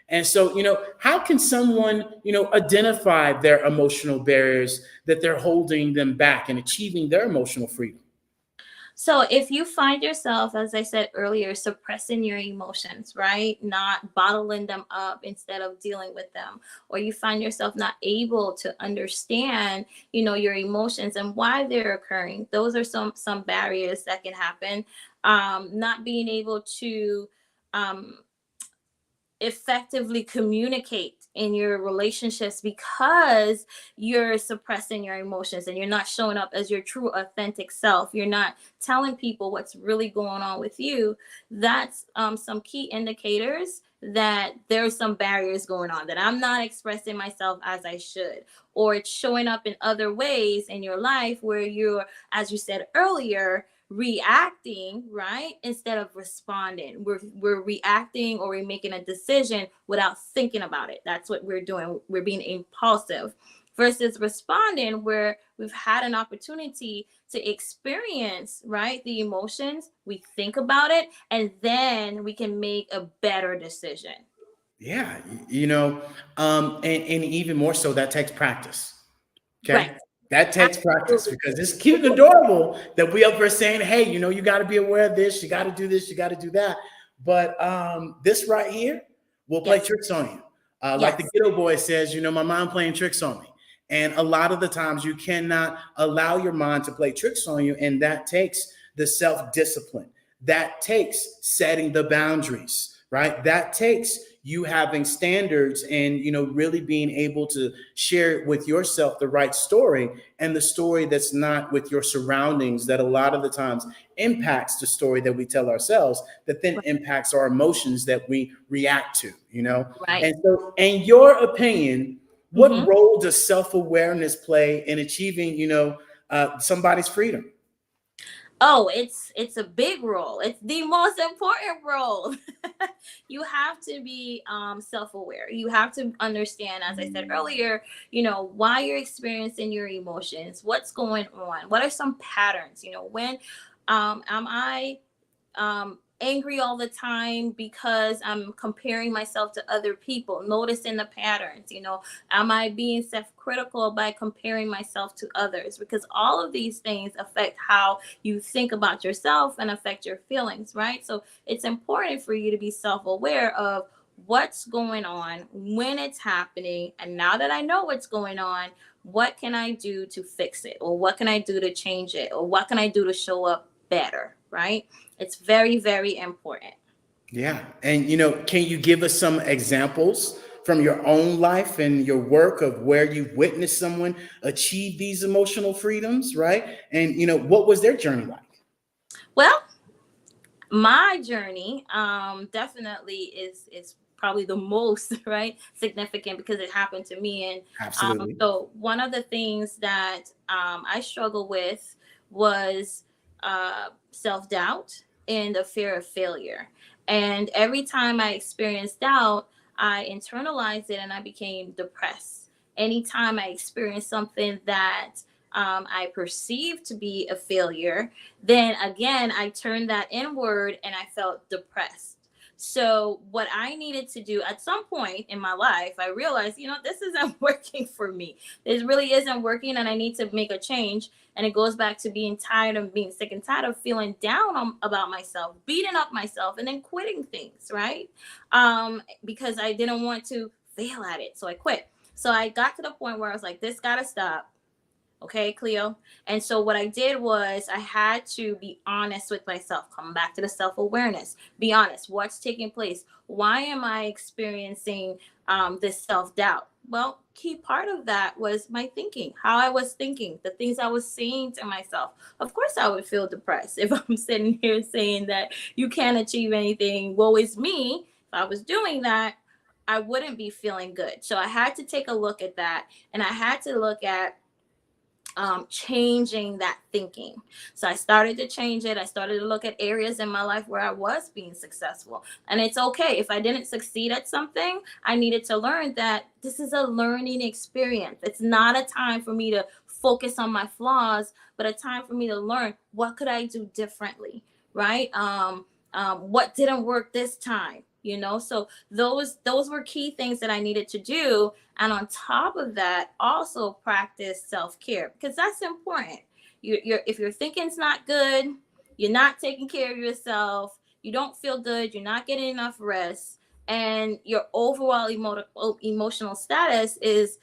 And so, how can someone, identify their emotional barriers that they're holding them back and achieving their emotional freedom? So if you find yourself, as I said earlier, suppressing your emotions, right? Not bottling them up instead of dealing with them, or you find yourself not able to understand, your emotions and why they're occurring. Those are some barriers that can happen. Not being able to effectively communicate in your relationships because you're suppressing your emotions and you're not showing up as your true authentic self. You're not telling people what's really going on with you. That's some key indicators that there's some barriers going on, that I'm not expressing myself as I should, or it's showing up in other ways in your life where you're, as you said earlier, reacting, right, instead of responding. We're reacting, or we're making a decision without thinking about it. That's what we're doing. We're being impulsive, versus responding, where we've had an opportunity to experience, right, the emotions, we think about it, and then we can make a better decision. Yeah, and even more so, that takes practice. Okay. Right. That takes practice, because it's cute and adorable that we up here saying, hey, you got to be aware of this, you got to do this, you got to do that. But this right here will play tricks on you. Like the Ghetto Boy says, my mind playing tricks on me. And a lot of the times you cannot allow your mind to play tricks on you. And that takes the self-discipline. That takes setting the boundaries, right? That takes you having standards and, really being able to share with yourself the right story, and the story that's not with your surroundings, that a lot of the times impacts the story that we tell ourselves, that then impacts our emotions that we react to, Right. And so, in your opinion, what role does self-awareness play in achieving, somebody's freedom? Oh, it's a big role. It's the most important role. You have to be self-aware. You have to understand, as I said earlier, why you're experiencing your emotions, what's going on, what are some patterns, when am I angry all the time because I'm comparing myself to other people, noticing the patterns, am I being self-critical by comparing myself to others? Because all of these things affect how you think about yourself and affect your feelings, right? So it's important for you to be self-aware of what's going on, when it's happening, and now that I know what's going on, what can I do to fix it? Or what can I do to change it? Or what can I do to show up better, right? It's very, very important. Yeah. And, can you give us some examples from your own life and your work of where you've witnessed someone achieve these emotional freedoms, right? And, what was their journey like? Well, my journey definitely is probably the most, right, significant, because it happened to me. And Absolutely. So one of the things that I struggle with was self-doubt and the fear of failure. And every time I experienced doubt, I internalized it and I became depressed. Anytime I experienced something that I perceived to be a failure, then again, I turned that inward and I felt depressed. So what I needed to do at some point in my life, I realized, this isn't working for me. This really isn't working, and I need to make a change. And it goes back to being tired of being sick and tired of feeling down about myself, beating up myself, and then quitting things, right? Because I didn't want to fail at it. So I quit. So I got to the point where I was like, this gotta stop. Okay, Cleo. And so what I did was I had to be honest with myself, come back to the self-awareness, be honest, what's taking place? Why am I experiencing this self-doubt? Well, key part of that was my thinking, how I was thinking, the things I was saying to myself. Of course, I would feel depressed if I'm sitting here saying that you can't achieve anything, woe is me. If I was doing that, I wouldn't be feeling good. So I had to take a look at that, and I had to look at changing that thinking. So I started to change it. I started to look at areas in my life where I was being successful. And it's okay. If I didn't succeed at something, I needed to learn that this is a learning experience. It's not a time for me to focus on my flaws, but a time for me to learn what could I do differently, right? What didn't work this time? So those were key things that I needed to do. And on top of that, also practice self-care, because that's important. If your thinking's not good, you're not taking care of yourself, you don't feel good, you're not getting enough rest, and your overall emotional status is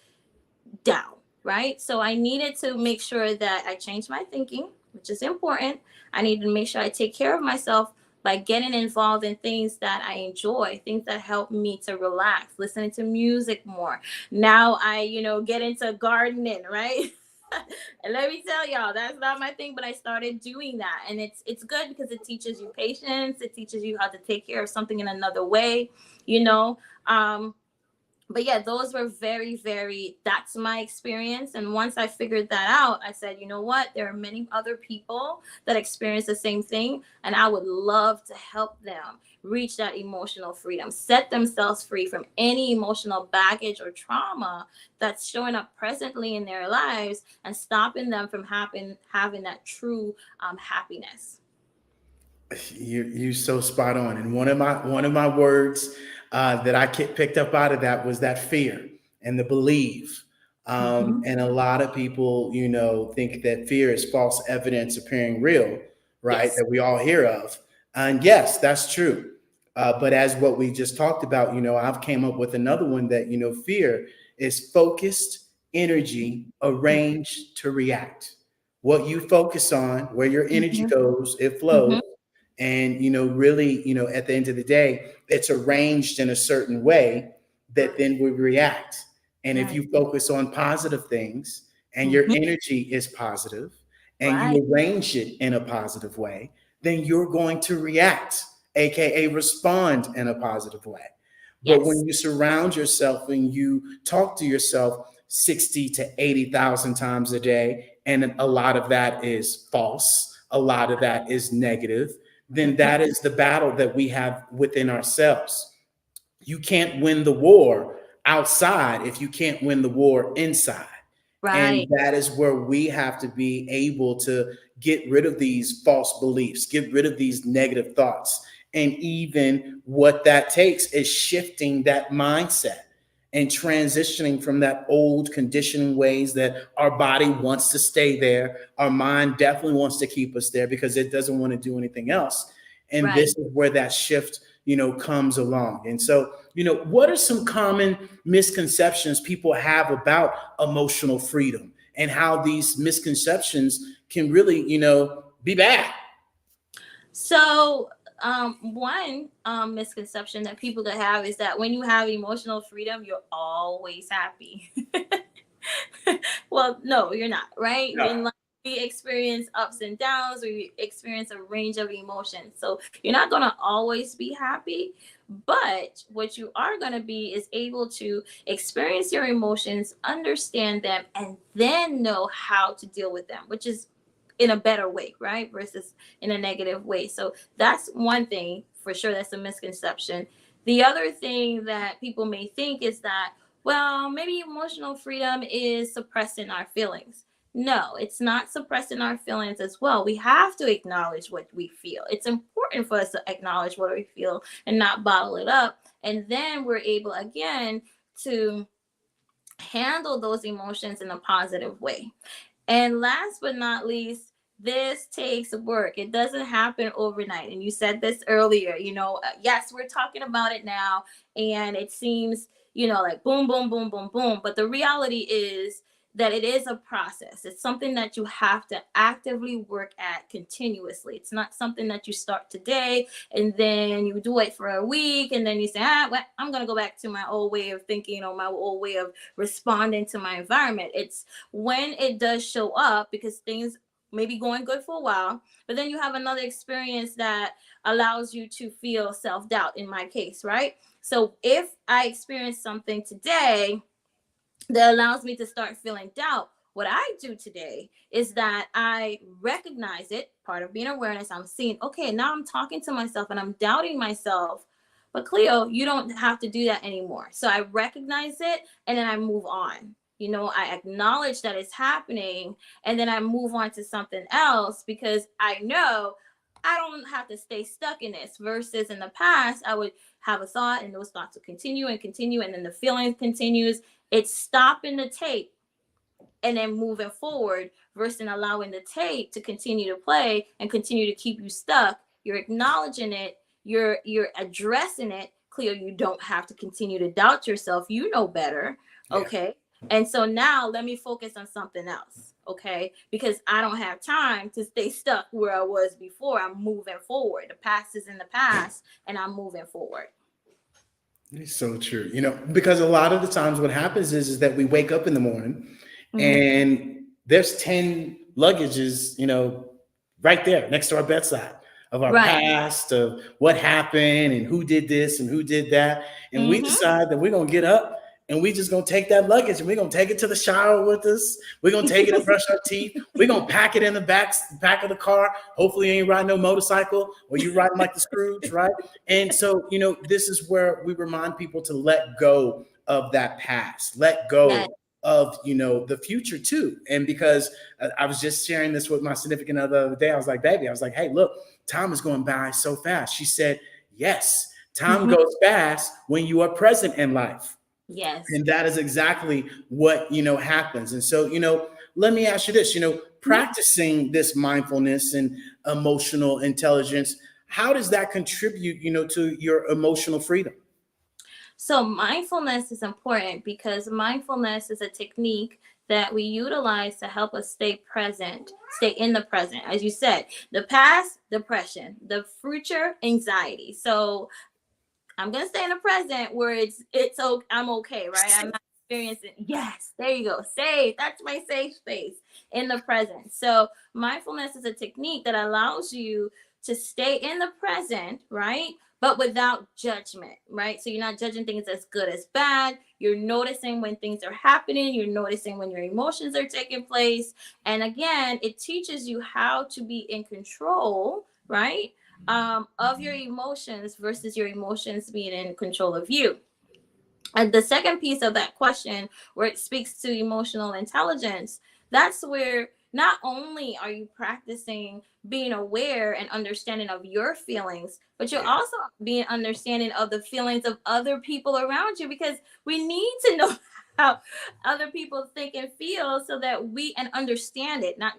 down, right? So I needed to make sure that I changed my thinking, which is important. I needed to make sure I take care of myself by getting involved in things that I enjoy, things that help me to relax, listening to music more. Now I, get into gardening, right? And let me tell y'all, that's not my thing, but I started doing that. And it's good because it teaches you patience. It teaches you how to take care of something in another way, you know. But yeah, those were very, very, that's my experience. And once I figured that out, I said, you know what? There are many other people that experience the same thing. And I would love to help them reach that emotional freedom, set themselves free from any emotional baggage or trauma that's showing up presently in their lives and stopping them from having that true happiness. You're so spot on. And one of my words that I picked up out of that was that fear and the belief. And a lot of people, you know, think that fear is false evidence appearing real, right? Yes. That we all hear of. And yes, that's true. But as what we just talked about, you know, I've came up with another one that, you know, fear is focused energy arranged to react. What you focus on, where your energy goes, it flows. And, you know, really, you know, at the end of the day, it's arranged in a certain way that then we react. And if you focus on positive things and your energy is positive and you arrange it in a positive way, then you're going to react, AKA respond in a positive way. But when you surround yourself and you talk to yourself 60 to 80,000 times a day, and a lot of that is false, a lot of that is negative, then that is the battle that we have within ourselves. You can't win the war outside if you can't win the war inside. Right. And that is where we have to be able to get rid of these false beliefs, get rid of these negative thoughts. And even what that takes is shifting that mindset and transitioning from that old conditioning ways that our body wants to stay there. Our mind definitely wants to keep us there because it doesn't want to do anything else. And this is where that shift, you know, comes along. And so, you know, what are some common misconceptions people have about emotional freedom and how these misconceptions can really, you know, be bad? So one misconception that people could have is that when you have emotional freedom, you're always happy. Well, no, you're not, right? No. In life, we experience ups and downs, we experience a range of emotions. So you're not going to always be happy, but what you are going to be is able to experience your emotions, understand them, and then know how to deal with them, which is in a better way, right? Versus in a negative way. So that's one thing for sure. That's a misconception. The other thing that people may think is that, well, maybe emotional freedom is suppressing our feelings. No, it's not suppressing our feelings as well. We have to acknowledge what we feel. It's important for us to acknowledge what we feel and not bottle it up. And then we're able again to handle those emotions in a positive way. And last but not least, this takes work. It doesn't happen overnight. And you said this earlier, you know, yes, we're talking about it now and it seems, you know, like boom, boom, boom, boom, boom. But the reality is that it is a process. It's something that you have to actively work at continuously. It's not something that you start today and then you do it for a week and then you say, well, I'm going to go back to my old way of thinking or my old way of responding to my environment. It's when it does show up because things may be going good for a while, but then you have another experience that allows you to feel self-doubt in my case, right? So if I experience something today that allows me to start feeling doubt, what I do today is that I recognize it, part of being awareness. I'm seeing, okay, now I'm talking to myself and I'm doubting myself. But Cleo, you don't have to do that anymore. So I recognize it and then I move on. You know, I acknowledge that it's happening and then I move on to something else because I know I don't have to stay stuck in this versus in the past, I would have a thought and those thoughts would continue and continue. And then the feeling continues. It's stopping the tape and then moving forward versus allowing the tape to continue to play and continue to keep you stuck. You're acknowledging it. You're addressing it. Cleo, you don't have to continue to doubt yourself. You know better. Okay. And so now let me focus on something else. Okay. Because I don't have time to stay stuck where I was before. I'm moving forward. The past is in the past and I'm moving forward. It's so true. You know, because a lot of the times what happens is that we wake up in the morning and there's 10 luggages, right there next to our bedside of our past, of what happened and who did this and who did that. And we decide that we're going to get up and we just going to take that luggage and we're going to take it to the shower with us. We're going to take it and brush our teeth. We're going to pack it in the back of the car. Hopefully you ain't riding no motorcycle or you riding like the Scrooge, right? And so, this is where we remind people to let go of that past, let go of, the future too. And because I was just sharing this with my significant other the other day, I was like, baby, hey, look, time is going by so fast. She said, yes, time goes fast when you are present in life. Yes. And that is exactly what, happens. And so, let me ask you this, practicing this mindfulness and emotional intelligence, how does that contribute, to your emotional freedom? So mindfulness is important because mindfulness is a technique that we utilize to help us stay present, stay in the present. As you said, the past, depression, the future, anxiety. So I'm going to stay in the present where I'm okay, right? I'm not experiencing. Yes, there you go. Safe. That's my safe space in the present. So mindfulness is a technique that allows you to stay in the present, right? But without judgment, right? So you're not judging things as good as bad. You're noticing when things are happening. You're noticing when your emotions are taking place. And again, it teaches you how to be in control, right? Of your emotions versus your emotions being in control of you. And the second piece of that question, where it speaks to emotional intelligence, that's where not only are you practicing being aware and understanding of your feelings, but you're also being understanding of the feelings of other people around you, because we need to know how other people think and feel so that we and understand it, not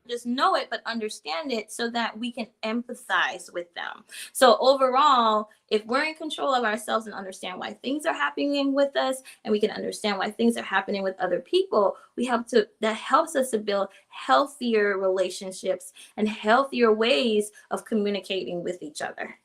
just know it, but understand it so that we can empathize with them. So overall, if we're in control of ourselves and understand why things are happening with us, and we can understand why things are happening with other people, that helps us to build healthier relationships and healthier ways of communicating with each other.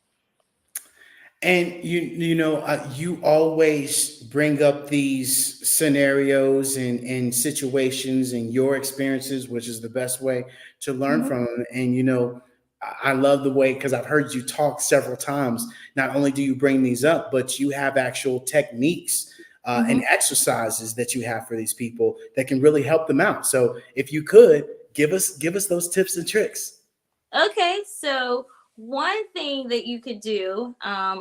And you always bring up these scenarios and situations and your experiences, which is the best way to learn from them. And I love the way, because I've heard you talk several times. Not only do you bring these up, but you have actual techniques and exercises that you have for these people that can really help them out. So if you could give us those tips and tricks. Okay, so one thing that you could do,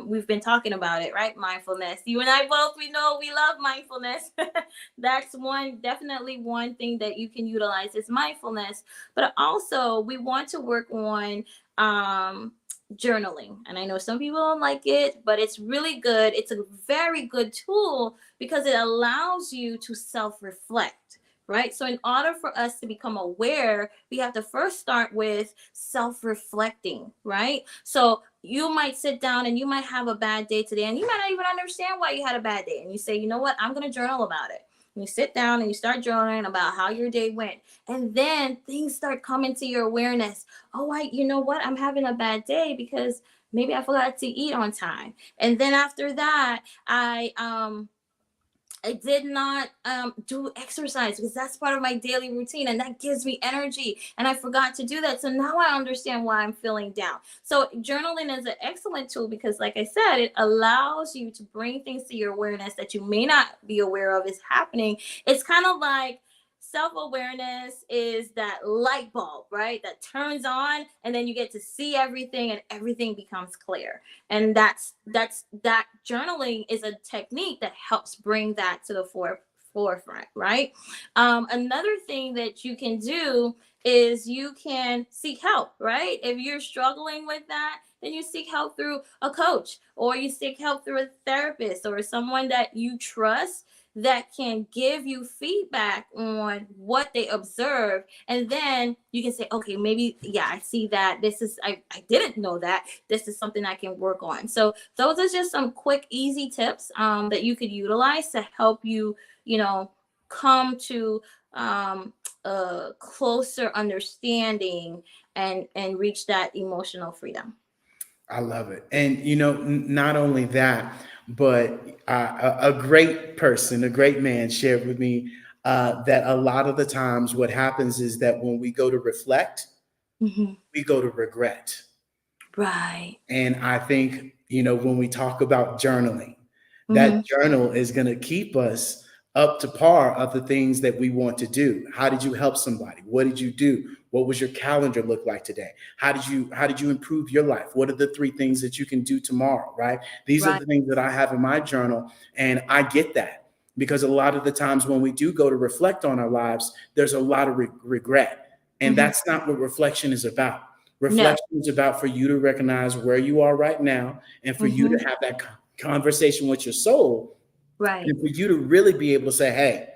we've been talking about it, right? Mindfulness. You and I both, we know we love mindfulness. That's definitely one thing that you can utilize is mindfulness. But also we want to work on journaling. And I know some people don't like it, but it's really good. It's a very good tool because it allows you to self-reflect. Right. So in order for us to become aware, we have to first start with self-reflecting. Right. So you might sit down and you might have a bad day today, and you might not even understand why you had a bad day. And you say, you know what, I'm going to journal about it. And you sit down and you start journaling about how your day went. And then things start coming to your awareness. Oh, you know what? I'm having a bad day because maybe I forgot to eat on time. And then after that, I did not do exercise because that's part of my daily routine and that gives me energy. And I forgot to do that. So now I understand why I'm feeling down. So journaling is an excellent tool because, like I said, it allows you to bring things to your awareness that you may not be aware of is happening. It's kind of like self-awareness is that light bulb, right? That turns on and then you get to see everything and everything becomes clear. And that journaling is a technique that helps bring that to the forefront, right? Another thing that you can do is you can seek help, right? If you're struggling with that, then you seek help through a coach, or you seek help through a therapist or someone that you trust that can give you feedback on what they observe. And then you can say, okay, maybe, I see that. I didn't know that. This is something I can work on. So those are just some quick, easy tips that you could utilize to help you, come to a closer understanding and reach that emotional freedom. I love it. And, not only that, but a great person, a great man shared with me that a lot of the times what happens is that when we go to reflect, we go to regret. Right. And I think, when we talk about journaling, that journal is going to keep us up to par of the things that we want to do. How did you help somebody? What did you do? What was your calendar look like today? How did you improve your life? What are the 3 things that you can do tomorrow, right? These are the things that I have in my journal. And I get that because a lot of the times when we do go to reflect on our lives, there's a lot of regret. And that's not what reflection is about. Reflection is about for you to recognize where you are right now and for you to have that conversation with your soul. Right. And for you to really be able to say, hey,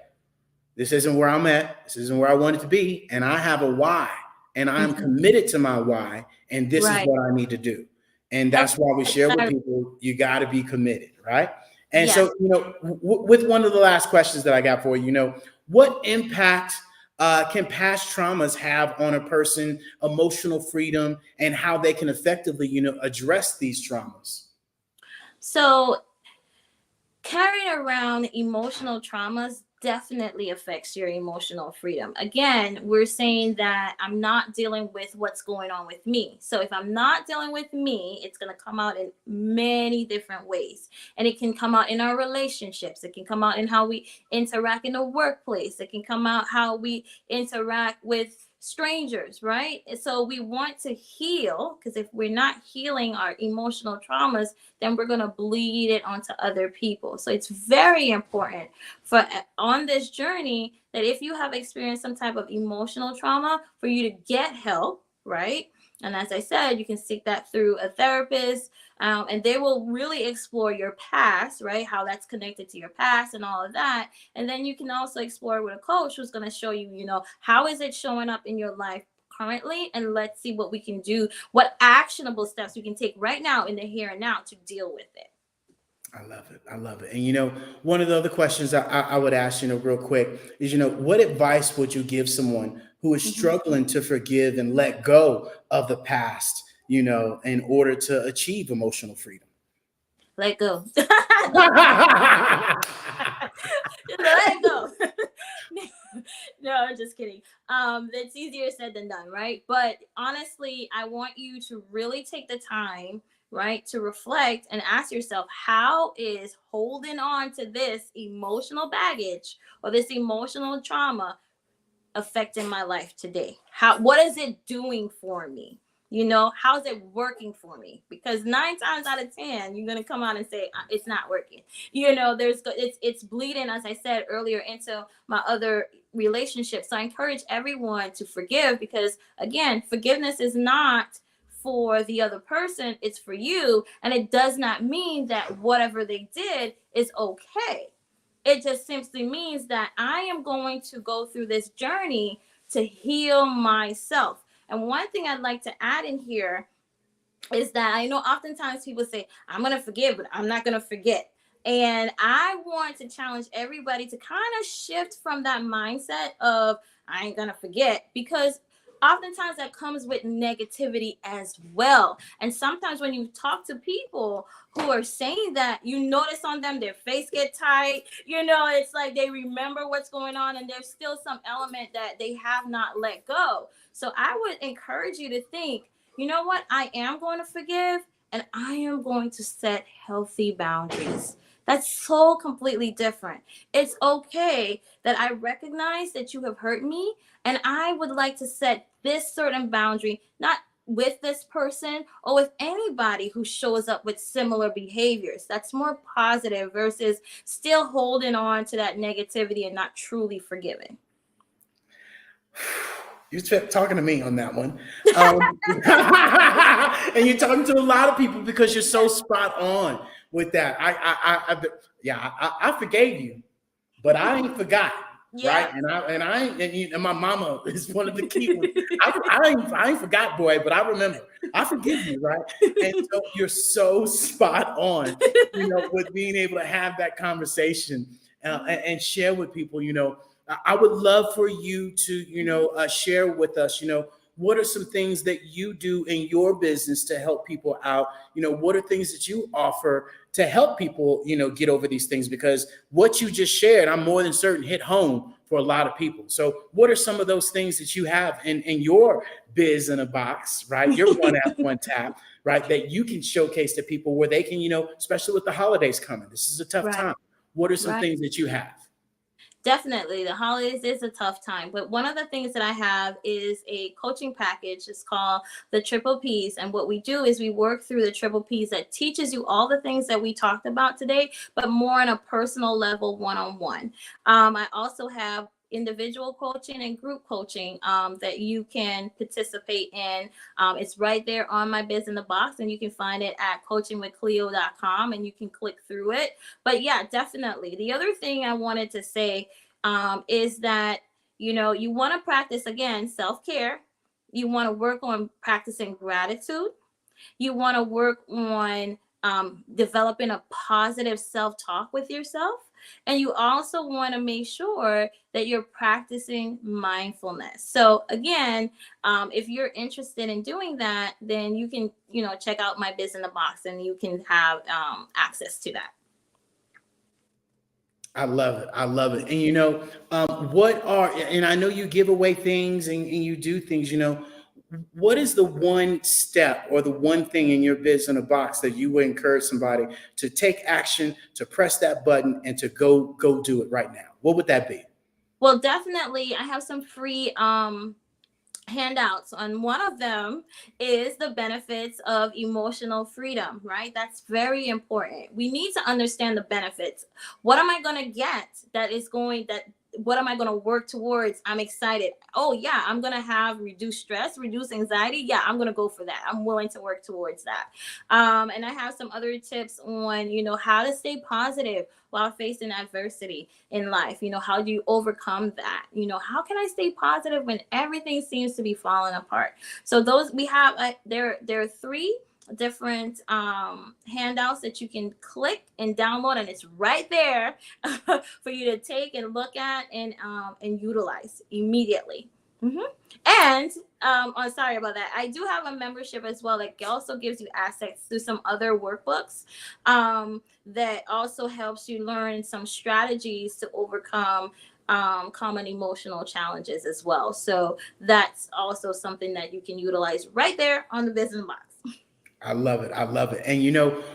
this isn't where I'm at. This isn't where I want it to be. And I have a why. And I'm committed to my why. And this is what I need to do. And that's why we share with people, you got to be committed, right? And so, with one of the last questions that I got for you, what impact can past traumas have on a person, emotional freedom, and how they can effectively, address these traumas? So carrying around emotional traumas definitely affects your emotional freedom. Again, we're saying that I'm not dealing with what's going on with me. So if I'm not dealing with me, it's going to come out in many different ways. And it can come out in our relationships. It can come out in how we interact in the workplace. It can come out how we interact with strangers, right? So we want to heal, because if we're not healing our emotional traumas, then we're going to bleed it onto other people. So it's very important for on this journey that if you have experienced some type of emotional trauma, for you to get help, right? And as I said, you can seek that through a therapist, and they will really explore your past, right? How that's connected to your past and all of that. And then you can also explore with a coach who's going to show you, how is it showing up in your life currently? And let's see what we can do, what actionable steps we can take right now in the here and now to deal with it. I love it. I love it. And, one of the other questions I would ask, real quick is, what advice would you give someone who is struggling to forgive and let go of the past, in order to achieve emotional freedom? Let go. Let go. No, I'm just kidding. It's easier said than done, right? But honestly, I want you to really take the time, right, to reflect and ask yourself, how is holding on to this emotional baggage or this emotional trauma affecting my life today? What is it doing for me? How's it working for me? Because 9 times out of 10, you're gonna come out and say it's not working. It's bleeding, as I said earlier, into my other relationships. So I encourage everyone to forgive, because again, forgiveness is not for the other person, it's for you. And it does not mean that whatever they did is okay. It just simply means that I am going to go through this journey to heal myself. And one thing I'd like to add in here is that I know oftentimes people say, I'm going to forgive, but I'm not going to forget. And I want to challenge everybody to kind of shift from that mindset of I ain't going to forget, because oftentimes that comes with negativity as well. And sometimes when you talk to people who are saying that, you notice on them, their face get tight. It's like they remember what's going on, and there's still some element that they have not let go. So I would encourage you to think, you know what? I am going to forgive, and I am going to set healthy boundaries. That's so completely different. It's okay that I recognize that you have hurt me, and I would like to set this certain boundary, not with this person or with anybody who shows up with similar behaviors. That's more positive versus still holding on to that negativity and not truly forgiving. You're talking to me on that one. And you're talking to a lot of people because you're so spot on with that. I forgave you, but I ain't forgot. Yeah. Right. And my mama is one of the key ones. I ain't forgot, boy, but I remember. I forgive you, right? And so you're so spot on, with being able to have that conversation and share with people. I would love for you to, share with us, what are some things that you do in your business to help people out? What are things that you offer to help people, get over these things? Because what you just shared, I'm more than certain hit home for a lot of people. So what are some of those things that you have in your biz in a box, right? Your one app, one tap, right? That you can showcase to people where they can, especially with the holidays coming, this is a tough time. What are some things that you have? Definitely. The holidays is a tough time. But one of the things that I have is a coaching package. It's called the Triple Ps. And what we do is we work through the Triple Ps that teaches you all the things that we talked about today, but more on a personal level, one-on-one. I also have individual coaching and group coaching that you can participate in. It's right there on my biz in the box, and you can find it at coachingwithcleo.com, and you can click through it. But yeah, definitely. The other thing I wanted to say is that, you want to practice, again, self-care. You want to work on practicing gratitude. You want to work on developing a positive self-talk with yourself. And you also want to make sure that you're practicing mindfulness. So again, if you're interested in doing that, then you can, check out my biz in the box, and you can have access to that. I love it. I love it. And and I know you give away things and you do things, what is the one step or the one thing in your biz in a box that you would encourage somebody to take action, to press that button, and to go do it right now? What would that be? Well, definitely, I have some free handouts, and one of them is the benefits of emotional freedom, right? That's very important. We need to understand the benefits. What am I going to get what am I going to work towards? I'm excited. Oh yeah, I'm going to have reduced stress, reduced anxiety. Yeah, I'm going to go for that. I'm willing to work towards that. And I have some other tips on, how to stay positive while facing adversity in life. How do you overcome that? How can I stay positive when everything seems to be falling apart? So those we have, there are 3 different handouts that you can click and download, and it's right there for you to take and look at and utilize immediately. And sorry about that. I do have a membership as well that also gives you access to some other workbooks that also helps you learn some strategies to overcome common emotional challenges as well. So that's also something that you can utilize right there on the business box. I love it. I love it. And,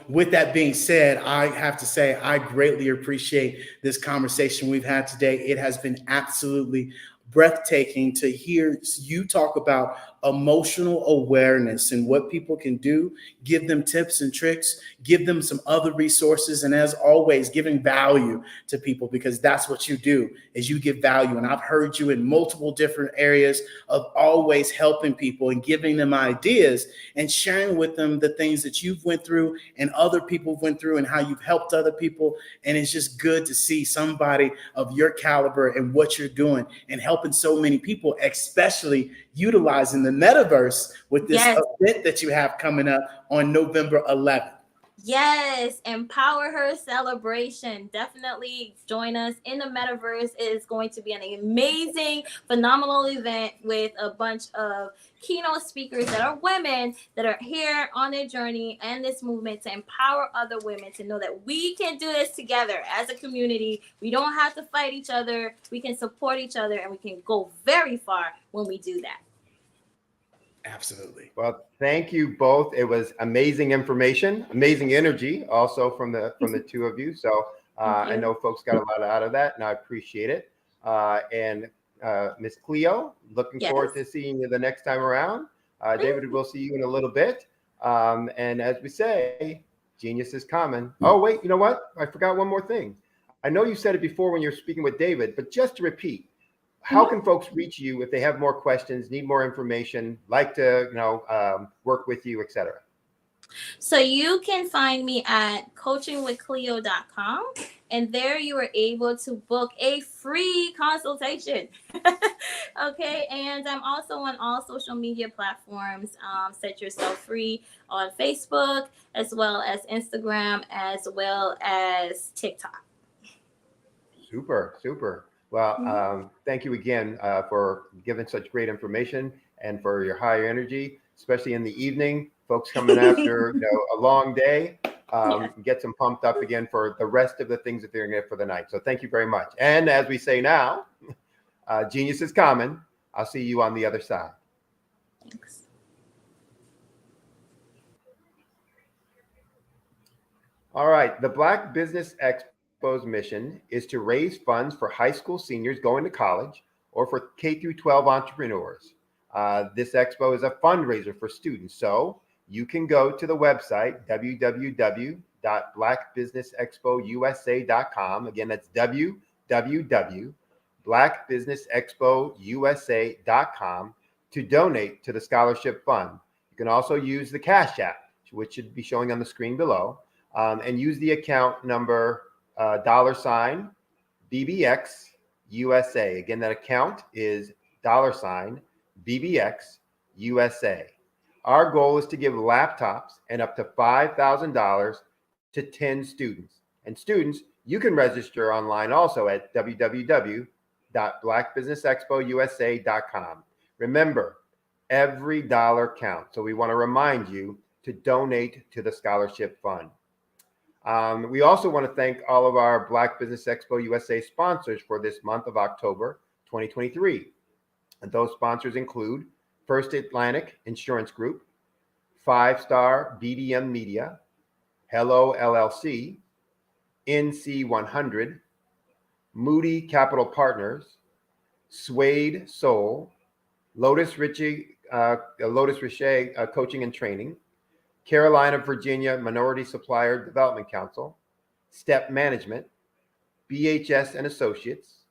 with that being said, I have to say, I greatly appreciate this conversation we've had today. It has been absolutely breathtaking to hear you talk about emotional awareness and what people can do, give them tips and tricks, give them some other resources. And as always, giving value to people, because that's what you do, is you give value. And I've heard you in multiple different areas of always helping people and giving them ideas and sharing with them the things that you've went through and other people went through and how you've helped other people. And it's just good to see somebody of your caliber and what you're doing and helping so many people, especially utilizing the metaverse with this event that you have coming up on November 11th. Yes, Empower Her celebration. Definitely join us in the metaverse. It is going to be an amazing, phenomenal event with a bunch of keynote speakers that are women that are here on their journey and this movement to empower other women to know that we can do this together as a community. We don't have to fight each other. We can support each other, and we can go very far when we do that. Absolutely. Well, thank you both. It was amazing information, amazing energy also from the 2 of you. So I know folks got a lot out of that, and I appreciate it. And Miss Cleo, looking forward to seeing you the next time around. David, we'll see you in a little bit. And as we say, genius is common. Oh, wait, you know what? I forgot one more thing. I know you said it before when you were speaking with David, but just to repeat, how can folks reach you if they have more questions, need more information, like to work with you, etc.? So you can find me at coachingwithcleo.com, and there you are able to book a free consultation. Okay, and I'm also on all social media platforms. Set Yourself Free on Facebook, as well as Instagram, as well as TikTok. Super. Well, thank you again for giving such great information and for your higher energy, especially in the evening. Folks coming after a long day, gets them pumped up again for the rest of the things that they're going to get for the night. So thank you very much. And as we say now, genius is common. I'll see you on the other side. Thanks. All right. The Black Business Expo's mission is to raise funds for high school seniors going to college or for K through 12 entrepreneurs. This expo is a fundraiser for students. So you can go to the website, www.blackbusinessexpousa.com. Again, that's www.blackbusinessexpousa.com to donate to the scholarship fund. You can also use the Cash App, which should be showing on the screen below, and use the account number $BBX USA. Again, that account is $BBX USA. Our goal is to give laptops and up to $5,000 to 10 students. And students, you can register online also at www.blackbusinessexpousa.com. Remember, every dollar counts. So we want to remind you to donate to the scholarship fund. We also want to thank all of our Black Business Expo USA sponsors for this month of October 2023. And those sponsors include First Atlantic Insurance Group, 5-Star BDM Media, Hello LLC, NC100, Moody Capital Partners, Suede Soul, Lotus Richie Coaching and Training, Carolina, Virginia Minority Supplier Development Council, Step Management, BHS and Associates,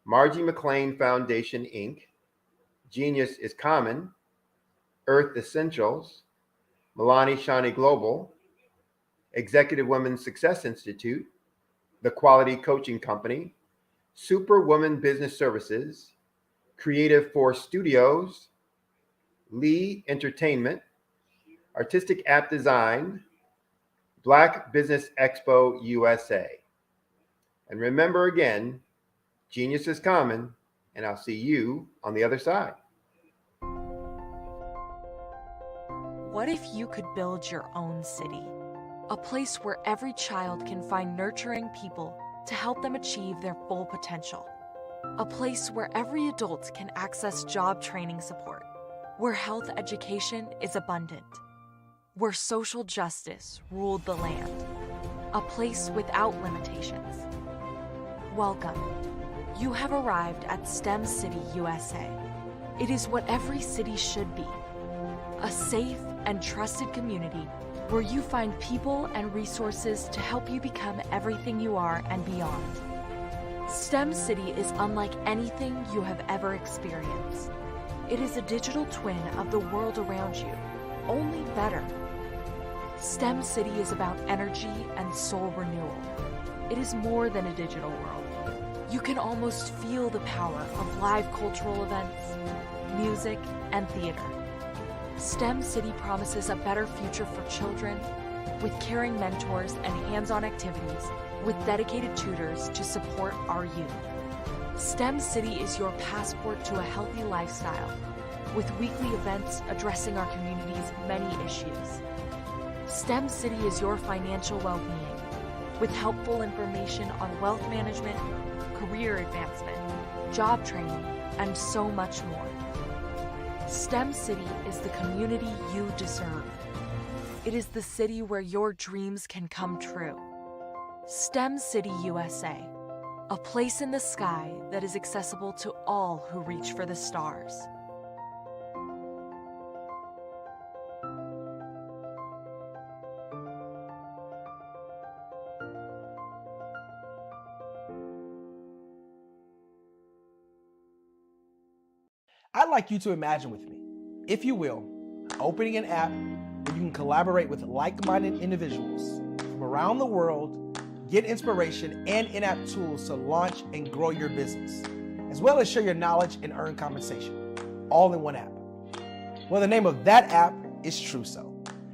Margie McLean Foundation, Inc., Genius is Common, Earth Essentials, Milani Shani Global, Executive Women's Success Institute, The Quality Coaching Company, Superwoman Business Services, Creative Force Studios, Lee Entertainment, Artistic App Design, Black Business Expo USA. And remember again, genius is common, and I'll see you on the other side. What if you could build your own city? A place where every child can find nurturing people to help them achieve their full potential. A place where every adult can access job training support. Where health education is abundant. Where social justice ruled the land. A place without limitations. Welcome. You have arrived at STEM City USA. It is what every city should be. A safe and trusted community where you find people and resources to help you become everything you are and beyond. STEM City is unlike anything you have ever experienced. It is a digital twin of the world around you, only better. STEM City is about energy and soul renewal. It is more than a digital world. You can almost feel the power of live cultural events, music, and theater. STEM City promises a better future for children with caring mentors and hands-on activities with dedicated tutors to support our youth. STEM City is your passport to a healthy lifestyle with weekly events addressing our community's many issues. STEM City is your financial well-being with helpful information on wealth management, career advancement, job training, and so much more. STEM City is the community you deserve. It is the city where your dreams can come true. STEM City USA, a place in the sky that is accessible to all who reach for the stars. I'd like you to imagine with me, if you will, opening an app where you can collaborate with like-minded individuals from around the world, get inspiration and in-app tools to launch and grow your business, as well as share your knowledge and earn compensation, all in one app. Well, the name of that app is Truso,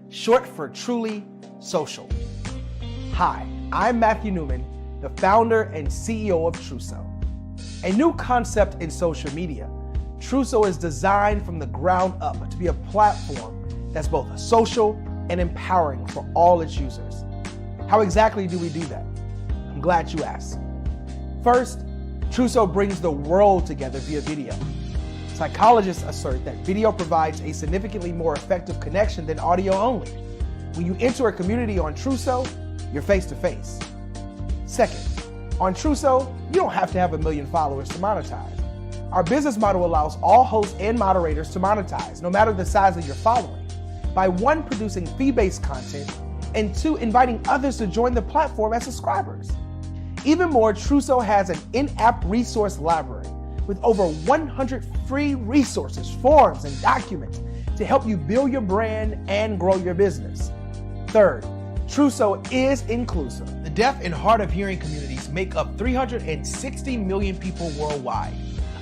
short for Truly Social. Hi, I'm Matthew Newman, the founder and CEO of Truso. A new concept in social media, Truso is designed from the ground up to be a platform that's both social and empowering for all its users. How exactly do we do that? I'm glad you asked. First, Truso brings the world together via video. Psychologists assert that video provides a significantly more effective connection than audio only. When you enter a community on Truso, you're face to face. Second, on Truso, you don't have to have 1 million followers to monetize. Our business model allows all hosts and moderators to monetize, no matter the size of your following, by 1, producing fee-based content, and 2, inviting others to join the platform as subscribers. Even more, Truso has an in-app resource library with over 100 free resources, forms, and documents to help you build your brand and grow your business. Third, Truso is inclusive. The deaf and hard of hearing communities make up 360 million people worldwide.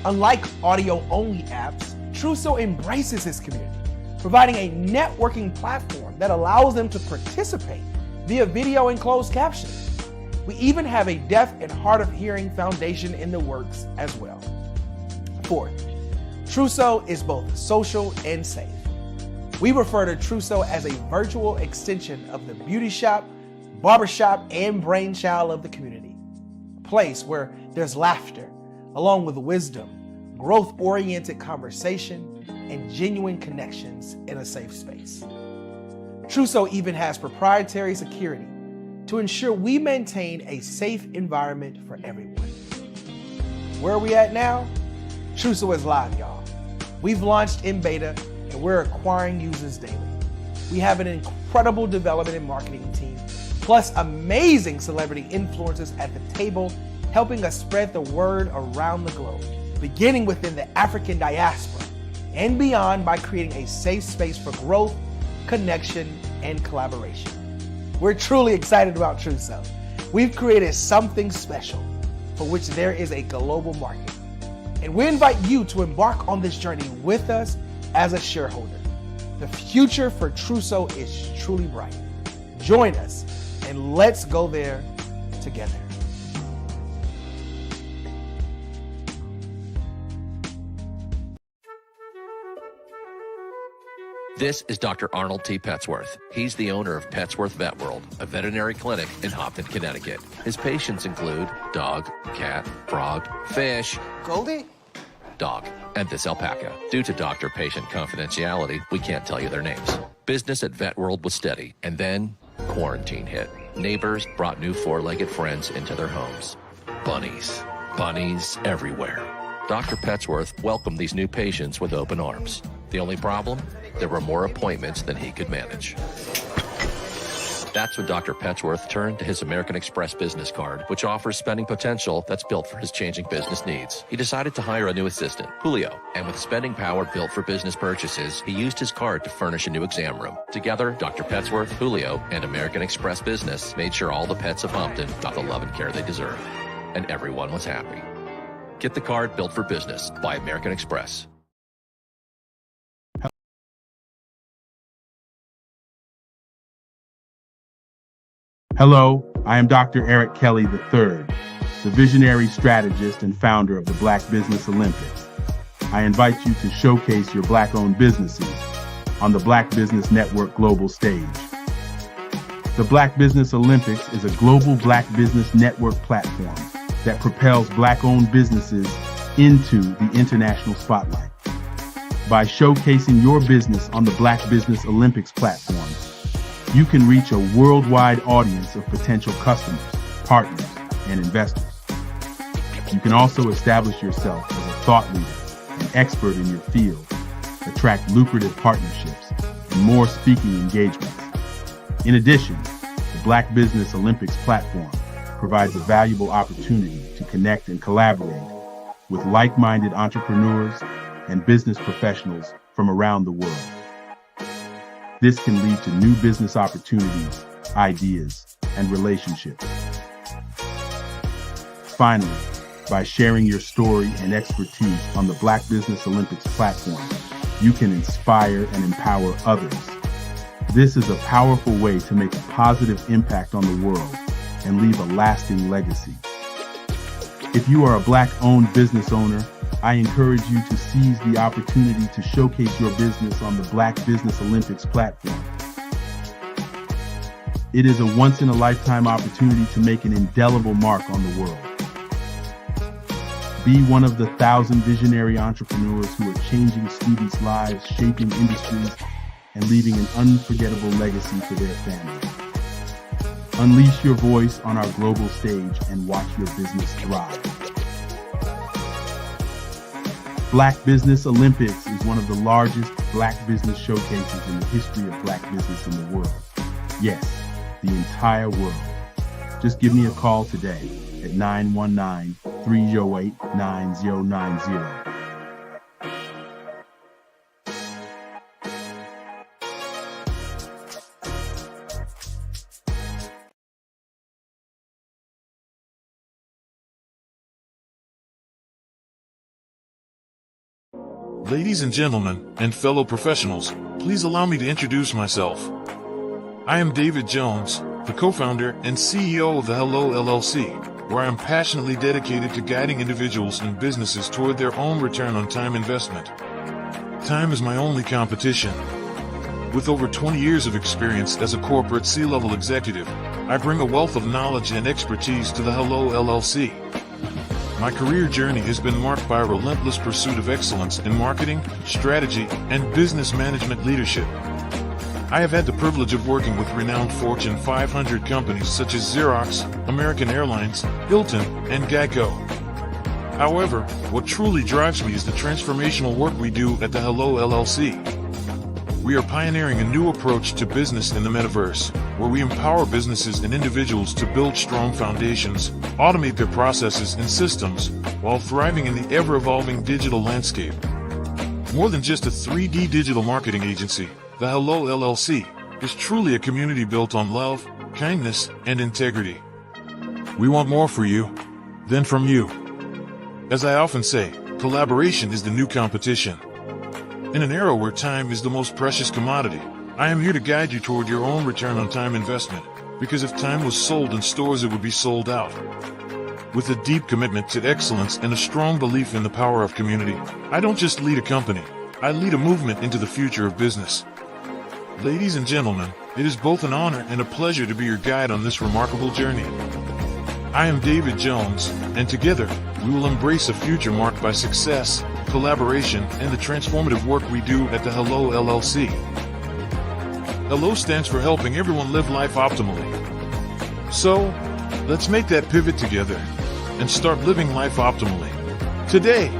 Unlike audio-only apps, Truso embraces this community, providing a networking platform that allows them to participate via video and closed captioning. We even have a deaf and hard of hearing foundation in the works as well. Fourth, Truso is both social and safe. We refer to Truso as a virtual extension of the beauty shop, barbershop, and brainchild of the community. A place where there's laughter, along with wisdom, growth-oriented conversation, and genuine connections in a safe space. Truso even has proprietary security to ensure we maintain a safe environment for everyone. Where are we at now? Truso is live, y'all. We've launched in beta, and we're acquiring users daily. We have an incredible development and marketing team, plus amazing celebrity influencers at the table, helping us spread the word around the globe, beginning within the African diaspora and beyond by creating a safe space for growth, connection, and collaboration. We're truly excited about Truso. We've created something special for which there is a global market. And we invite you to embark on this journey with us as a shareholder. The future for Truso is truly bright. Join us and let's go there together. This is Dr. Arnold T. Petsworth. He's the owner of Petsworth Vet World, a veterinary clinic in Hopton, Connecticut. His patients include dog, cat, frog, fish, Goldie, dog, and this alpaca. Due to doctor-patient confidentiality, we can't tell you their names. Business at Vet World was steady, and then quarantine hit. Neighbors brought new four-legged friends into their homes. Bunnies. Bunnies everywhere. Dr. Petsworth welcomed these new patients with open arms. The only problem? There were more appointments than he could manage. That's when Dr. Petsworth turned to his American Express business card, which offers spending potential that's built for his changing business needs. He decided to hire a new assistant, Julio, and with spending power built for business purchases, he used his card to furnish a new exam room. Together, Dr. Petsworth, Julio, and American Express Business made sure all the pets of Hopton got the love and care they deserve. And everyone was happy. Get the card built for business by American Express. Hello, I am Dr. Eric Kelly III, the visionary strategist and founder of the Black Business Olympics. I invite you to showcase your Black-owned businesses on the Black Business Network global stage. The Black Business Olympics is a global Black Business Network platform that propels Black-owned businesses into the international spotlight. By showcasing your business on the Black Business Olympics platform, you can reach a worldwide audience of potential customers, partners, and investors. You can also establish yourself as a thought leader and expert in your field, attract lucrative partnerships, and more speaking engagements. In addition, the Black Business Olympics platform provides a valuable opportunity to connect and collaborate with like-minded entrepreneurs and business professionals from around the world. This can lead to new business opportunities, ideas, and relationships. Finally, by sharing your story and expertise on the Black Business Olympics platform, you can inspire and empower others. This is a powerful way to make a positive impact on the world and leave a lasting legacy. If you are a Black-owned business owner, I encourage you to seize the opportunity to showcase your business on the Black Business Olympics platform. It is a once-in-a-lifetime opportunity to make an indelible mark on the world. Be one of the 1,000 visionary entrepreneurs who are changing students' lives, shaping industries, and leaving an unforgettable legacy for their families. Unleash your voice on our global stage and watch your business thrive. Black Business Olympics is one of the largest Black business showcases in the history of Black business in the world. Yes, the entire world. Just give me a call today at 919-308-9090. Ladies and gentlemen, and fellow professionals, please allow me to introduce myself. I am David Jones, the co-founder and CEO of the Hello LLC, where I am passionately dedicated to guiding individuals and businesses toward their own return on time investment. Time is my only competition. With over 20 years of experience as a corporate C-level executive, I bring a wealth of knowledge and expertise to the Hello LLC. My career journey has been marked by a relentless pursuit of excellence in marketing, strategy, and business management leadership. I have had the privilege of working with renowned Fortune 500 companies such as Xerox, American Airlines, Hilton, and Geico. However, what truly drives me is the transformational work we do at the Hello LLC. We are pioneering a new approach to business in the metaverse, where we empower businesses and individuals to build strong foundations, automate their processes and systems, while thriving in the ever-evolving digital landscape. More than just a 3D digital marketing agency, the Hello LLC is truly a community built on love, kindness, and integrity. We want more for you than from you. As I often say, collaboration is the new competition. In an era where time is the most precious commodity, I am here to guide you toward your own return on time investment, because if time was sold in stores, it would be sold out. With a deep commitment to excellence and a strong belief in the power of community, I don't just lead a company, I lead a movement into the future of business. Ladies and gentlemen, it is both an honor and a pleasure to be your guide on this remarkable journey. I am David Jones, and together, we will embrace a future marked by success, collaboration, and the transformative work we do at the Hello LLC. Hello stands for helping everyone live life optimally. So, let's make that pivot together and start living life optimally today.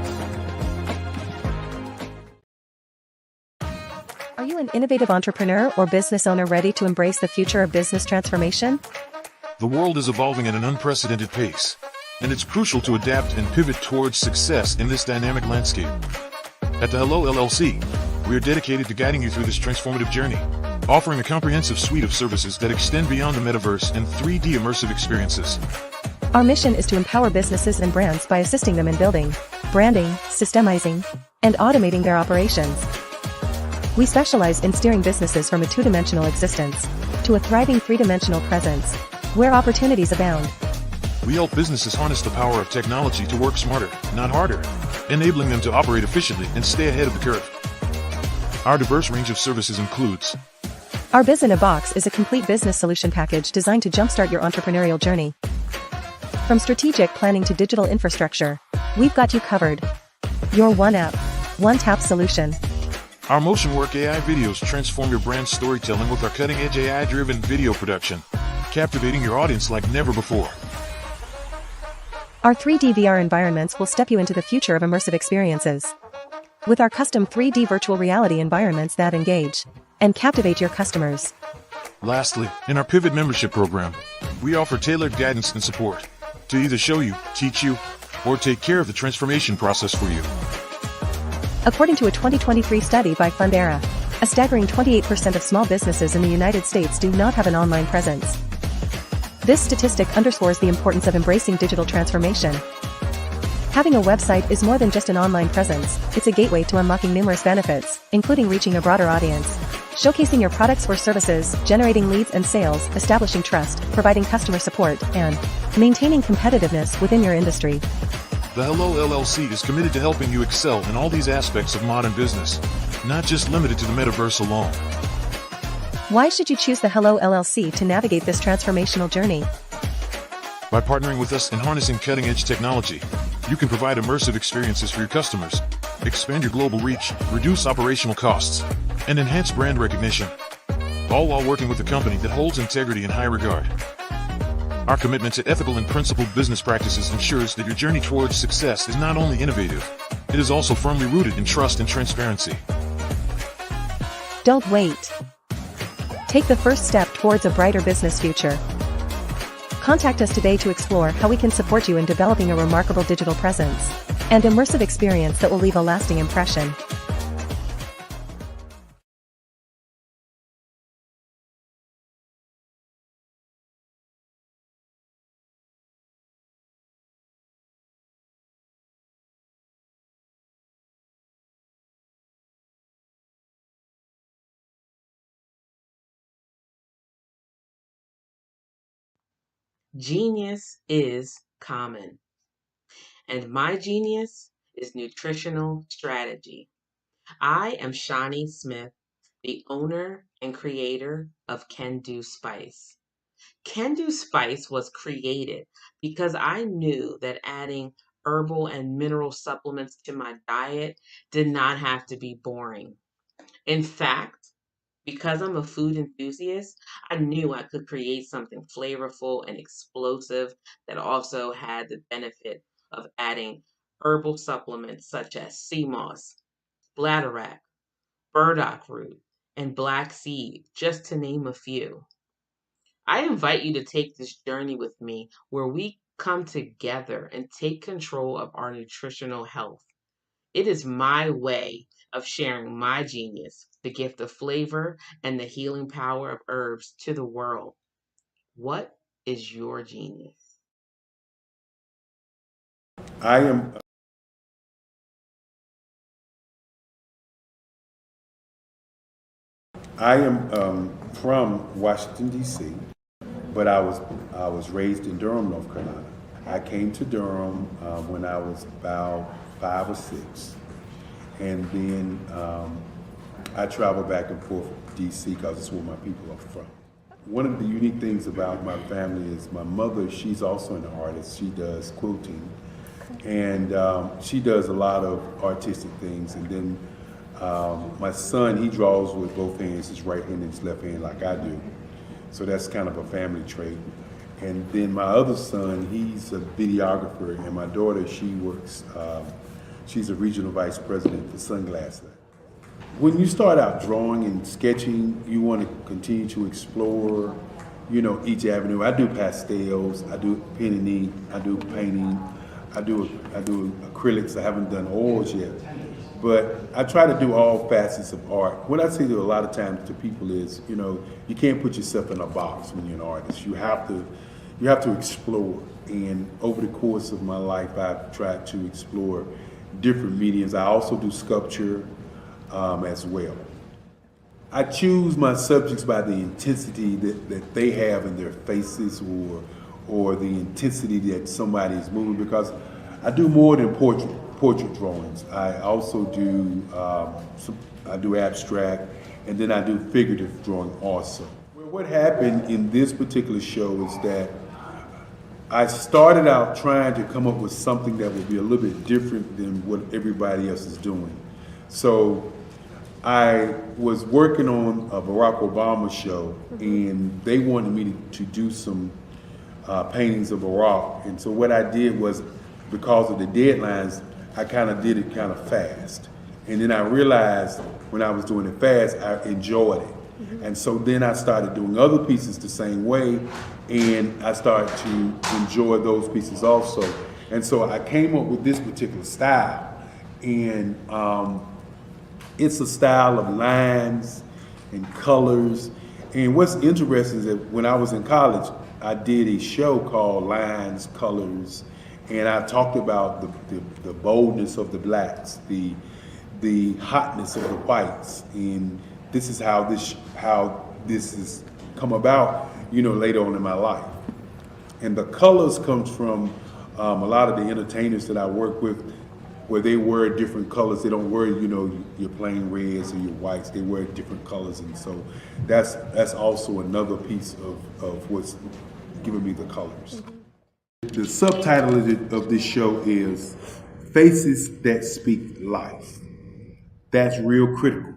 Are you an innovative entrepreneur or business owner ready to embrace the future of business transformation? The world is evolving at an unprecedented pace, and it's crucial to adapt and pivot towards success in this dynamic landscape. At the Hello LLC, we are dedicated to guiding you through this transformative journey, offering a comprehensive suite of services that extend beyond the metaverse and 3D immersive experiences. Our mission is to empower businesses and brands by assisting them in building, branding, systemizing, and automating their operations. We specialize in steering businesses from a two-dimensional existence to a thriving three-dimensional presence, where opportunities abound. We help businesses harness the power of technology to work smarter, not harder, enabling them to operate efficiently and stay ahead of the curve. Our diverse range of services includes: Our Biz in a Box is a complete business solution package designed to jumpstart your entrepreneurial journey. From strategic planning to digital infrastructure, we've got you covered. Your one app, one tap solution. Our Motion Work AI videos transform your brand storytelling with our cutting-edge AI-driven video production, captivating your audience like never before. Our 3D VR environments will step you into the future of immersive experiences. With our custom 3D virtual reality environments that engage and captivate your customers. Lastly, in our Pivot membership program, we offer tailored guidance and support to either show you, teach you, or take care of the transformation process for you. According to a 2023 study by Fundera, a staggering 28% of small businesses in the United States do not have an online presence. This statistic underscores the importance of embracing digital transformation. Having a website is more than just an online presence, it's a gateway to unlocking numerous benefits, including reaching a broader audience. Showcasing your products or services, generating leads and sales, establishing trust, providing customer support, and maintaining competitiveness within your industry. The Hello LLC is committed to helping you excel in all these aspects of modern business, not just limited to the metaverse alone. Why should you choose the Hello LLC to navigate this transformational journey? By partnering with us and harnessing cutting-edge technology, you can provide immersive experiences for your customers, expand your global reach, reduce operational costs, and enhance brand recognition, all while working with a company that holds integrity in high regard. Our commitment to ethical and principled business practices ensures that your journey towards success is not only innovative, it is also firmly rooted in trust and transparency. Don't wait. Take the first step towards a brighter business future. Contact us today to explore how we can support you in developing a remarkable digital presence and immersive experience that will leave a lasting impression. Genius is common, and my genius is nutritional strategy. I am Shawnee Smith, the owner and creator of Can Do Spice. Can Do Spice was created because I knew that adding herbal and mineral supplements to my diet did not have to be boring. In fact, because I'm a food enthusiast, I knew I could create something flavorful and explosive that also had the benefit of adding herbal supplements such as sea moss, bladderwrack, burdock root, and black seed, just to name a few. I invite you to take this journey with me where we come together and take control of our nutritional health. It is my way of sharing my genius, the gift of flavor and the healing power of herbs to the world. What is your genius? I am from Washington, D.C., but I was raised in Durham, North Carolina. I came to Durham when I was about 5 or 6, and then I traveled back and forth to D.C. because it's where my people are from. One of the unique things about my family is my mother, she's also an artist. She does quilting, and she does a lot of artistic things. And then my son, he draws with both hands, his right hand and his left hand like I do. So that's kind of a family trait. And then my other son, he's a videographer, and my daughter, she works, she's a regional vice president for Sunglasses. When you start out drawing and sketching, you want to continue to explore, each avenue. I do pastels, I do pen and ink, I do painting, I do acrylics. I haven't done oils yet, but I try to do all facets of art. What I say to a lot of times to people is, you can't put yourself in a box when you're an artist. You have to explore. And over the course of my life, I've tried to explore different mediums. I also do sculpture as well. I choose my subjects by the intensity that they have in their faces, or the intensity that somebody is moving, because I do more than portrait drawings. I also do I do abstract, and then I do figurative drawing also. Well, what happened in this particular show is that I started out trying to come up with something that would be a little bit different than what everybody else is doing. So I was working on a Barack Obama show, and they wanted me to do some paintings of Barack. And so what I did was, because of the deadlines, I kind of did it kind of fast. And then I realized when I was doing it fast, I enjoyed it. And so then I started doing other pieces the same way, and I started to enjoy those pieces also. And so I came up with this particular style, and it's a style of lines and colors. And what's interesting is that when I was in college, I did a show called Lines, Colors, And I talked about the boldness of the blacks, the hotness of the whites, and this is how this has come about, later on in my life. And the colors comes from a lot of the entertainers that I work with, where they wear different colors. They don't wear, your plain reds or your whites. They wear different colors, and so that's also another piece of what's giving me the colors. The subtitle of this show is Faces That Speak Life. That's real critical.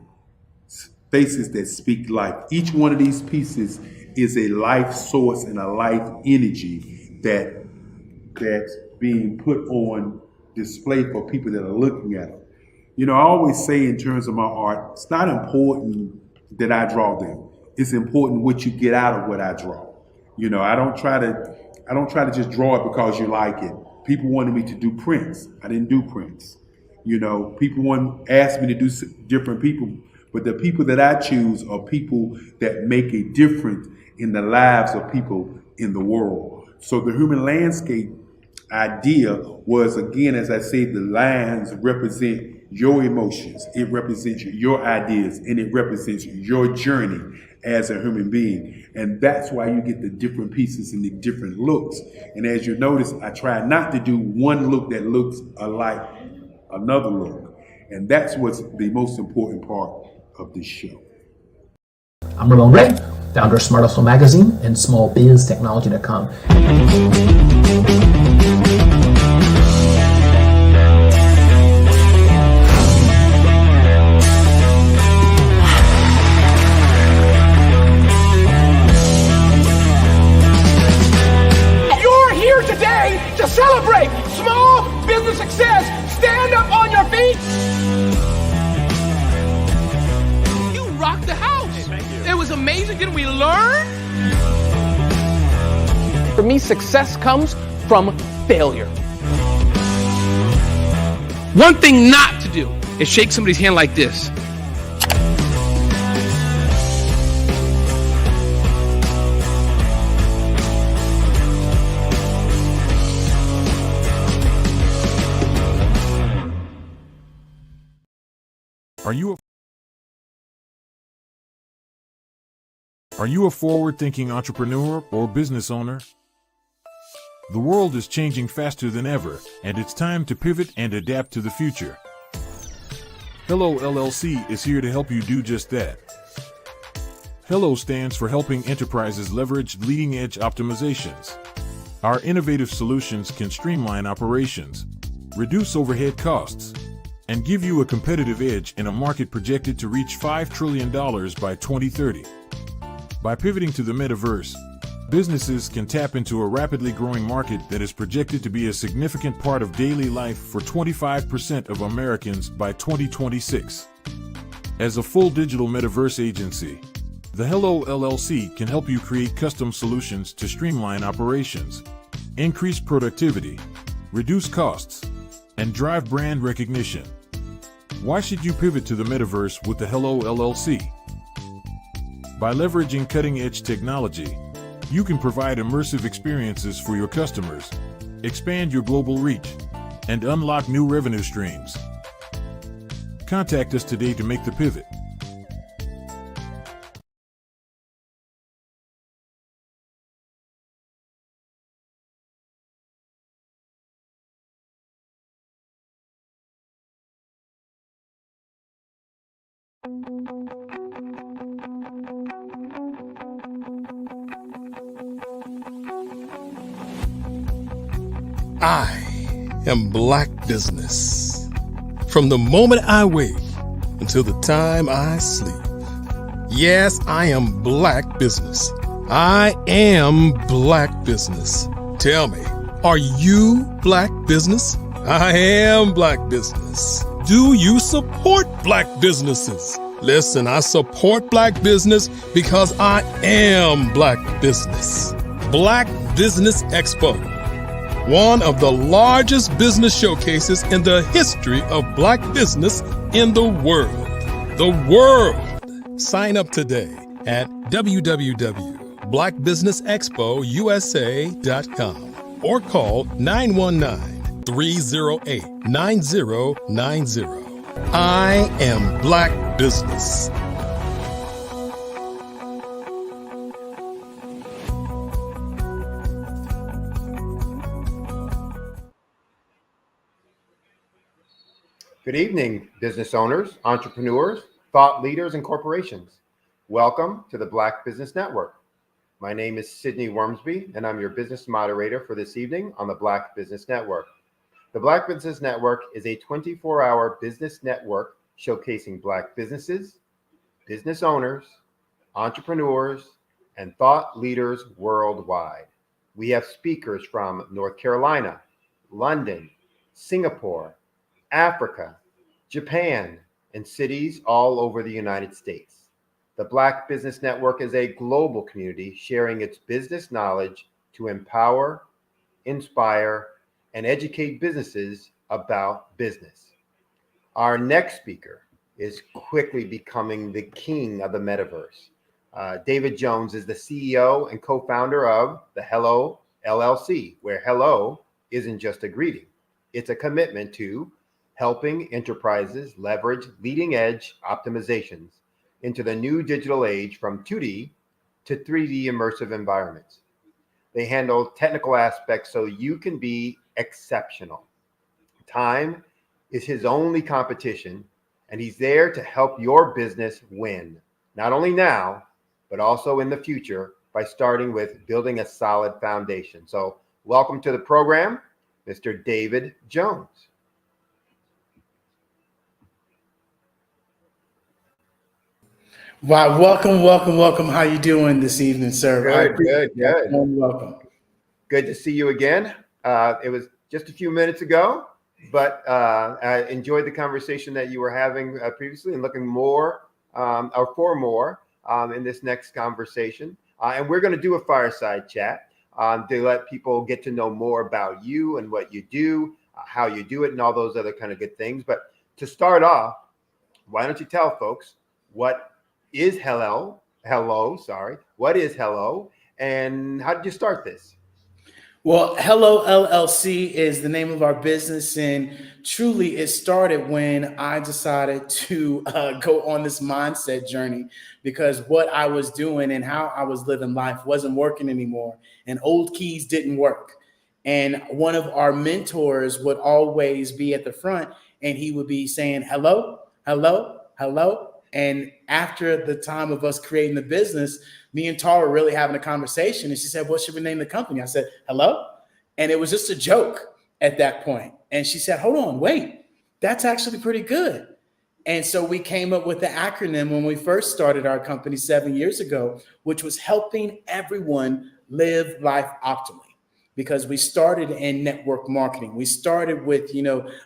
Faces that speak life. Each one of these pieces is a life source and a life energy that's being put on display for people that are looking at them. I always say in terms of my art, it's not important that I draw them. It's important what you get out of what I draw. I don't try to just draw it because you like it. People wanted me to do prints. I didn't do prints. People asked me to do different people, but the people that I choose are people that make a difference in the lives of people in the world. So the human landscape idea was, again, as I say, the lines represent your emotions, it represents your ideas, and it represents your journey as a human being. And that's why you get the different pieces and the different looks. And as you notice, I try not to do one look that looks alike another look. And that's what's the most important part of this show. I'm Ramon Ray, founder of Smart Hustle Magazine and smallbiztechnology.com. You're here today to celebrate small business success. Stand up on your feet. You rocked the house. It was amazing. Didn't we learn? For me, success comes from failure. One thing not to do is shake somebody's hand like this. Are you a forward-thinking entrepreneur or business owner? The world is changing faster than ever, and it's time to pivot and adapt to the future. Hello LLC is here to help you do just that. Hello stands for helping enterprises leverage leading-edge optimizations. Our innovative solutions can streamline operations, reduce overhead costs, and give you a competitive edge in a market projected to reach $5 trillion by 2030. By pivoting to the metaverse, businesses can tap into a rapidly growing market that is projected to be a significant part of daily life for 25% of Americans by 2026. As a full digital metaverse agency, the Hello LLC can help you create custom solutions to streamline operations, increase productivity, reduce costs, and drive brand recognition. Why should you pivot to the metaverse with the Hello LLC? By leveraging cutting-edge technology, you can provide immersive experiences for your customers, expand your global reach, and unlock new revenue streams. Contact us today to make the pivot. I am Black business. From the moment I wake until the time I sleep. Yes, I am Black business. I am Black business. Tell me, are you Black business? I am Black business. Do you support Black businesses? Listen, I support Black business because I am Black business. Black Business Expo, one of the largest business showcases in the history of Black business in the world. The world! Sign up today at www.blackbusinessexpousa.com. or call 919-308-9090. I am Black Business. Good evening, business owners, entrepreneurs, thought leaders, and corporations. Welcome to the Black Business Network. My name is Sydney Wormsby, and I'm your business moderator for this evening on the Black Business Network. The Black Business Network is a 24-hour business network showcasing Black businesses, business owners, entrepreneurs, and thought leaders worldwide. We have speakers from North Carolina, London, Singapore, Africa, Japan, and cities all over the United States. The Black Business Network is a global community sharing its business knowledge to empower, inspire, and educate businesses about business. Our next speaker is quickly becoming the king of the metaverse. David Jones is the CEO and co-founder of the Hello LLC, where hello isn't just a greeting. It's a commitment to helping enterprises leverage leading-edge optimizations into the new digital age from 2D to 3D immersive environments. They handle technical aspects so you can be exceptional. Time is his only competition, and he's there to help your business win, not only now, but also in the future by starting with building a solid foundation. So welcome to the program, Mr. David Jones. Wow, welcome. How you doing this evening, sir? Good. Welcome. Good to see you again. It was just a few minutes ago, but I enjoyed the conversation that you were having previously and looking for more in this next conversation. And we're going to do a fireside chat to let people get to know more about you and what you do, how you do it, and all those other kind of good things. But to start off, why don't you tell folks what is hello? What is hello? And how did you start this? Well, Hello LLC is the name of our business, and truly it started when I decided to go on this mindset journey because what I was doing and how I was living life wasn't working anymore, and old keys didn't work. And one of our mentors would always be at the front, and he would be saying, hello, hello, hello. And after the time of us creating the business, me and Tara were really having a conversation. And she said, what should we name the company? I said, hello. And it was just a joke at that point. And she said, hold on, wait, that's actually pretty good. And so we came up with the acronym when we first started our company 7 years ago, which was helping everyone live life optimally. Because we started in network marketing. We started with,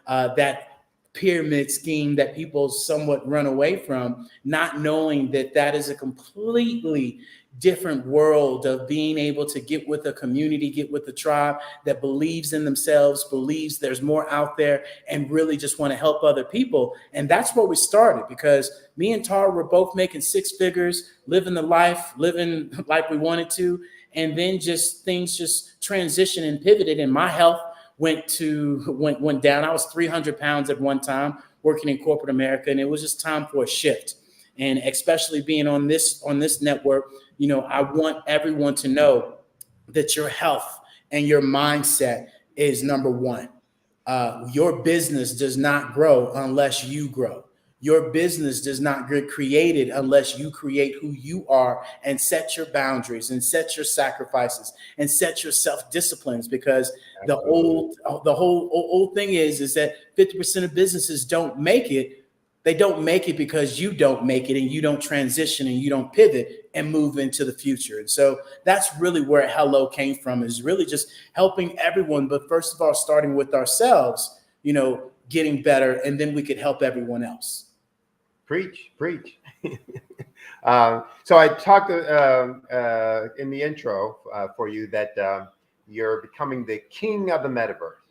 that pyramid scheme that people somewhat run away from, not knowing that that is a completely different world of being able to get with a community, get with a tribe that believes in themselves, believes there's more out there, and really just want to help other people. And that's where we started, because me and Tara were both making six figures, living like we wanted to. And then things just transitioned and pivoted, and my health went down. I was 300 pounds at one time working in corporate America, and it was just time for a shift. And especially being on this network, I want everyone to know that your health and your mindset is number one. Your business does not grow unless you grow. Your business does not get created unless you create who you are and set your boundaries and set your sacrifices and set your self-disciplines, because the whole old thing is that 50% of businesses don't make it. They don't make it because you don't make it and you don't transition and you don't pivot and move into the future. And so that's really where Hello came from, is really just helping everyone. But first of all, starting with ourselves, getting better, and then we could help everyone else. Preach. So I talked in the intro for you that you're becoming the king of the metaverse.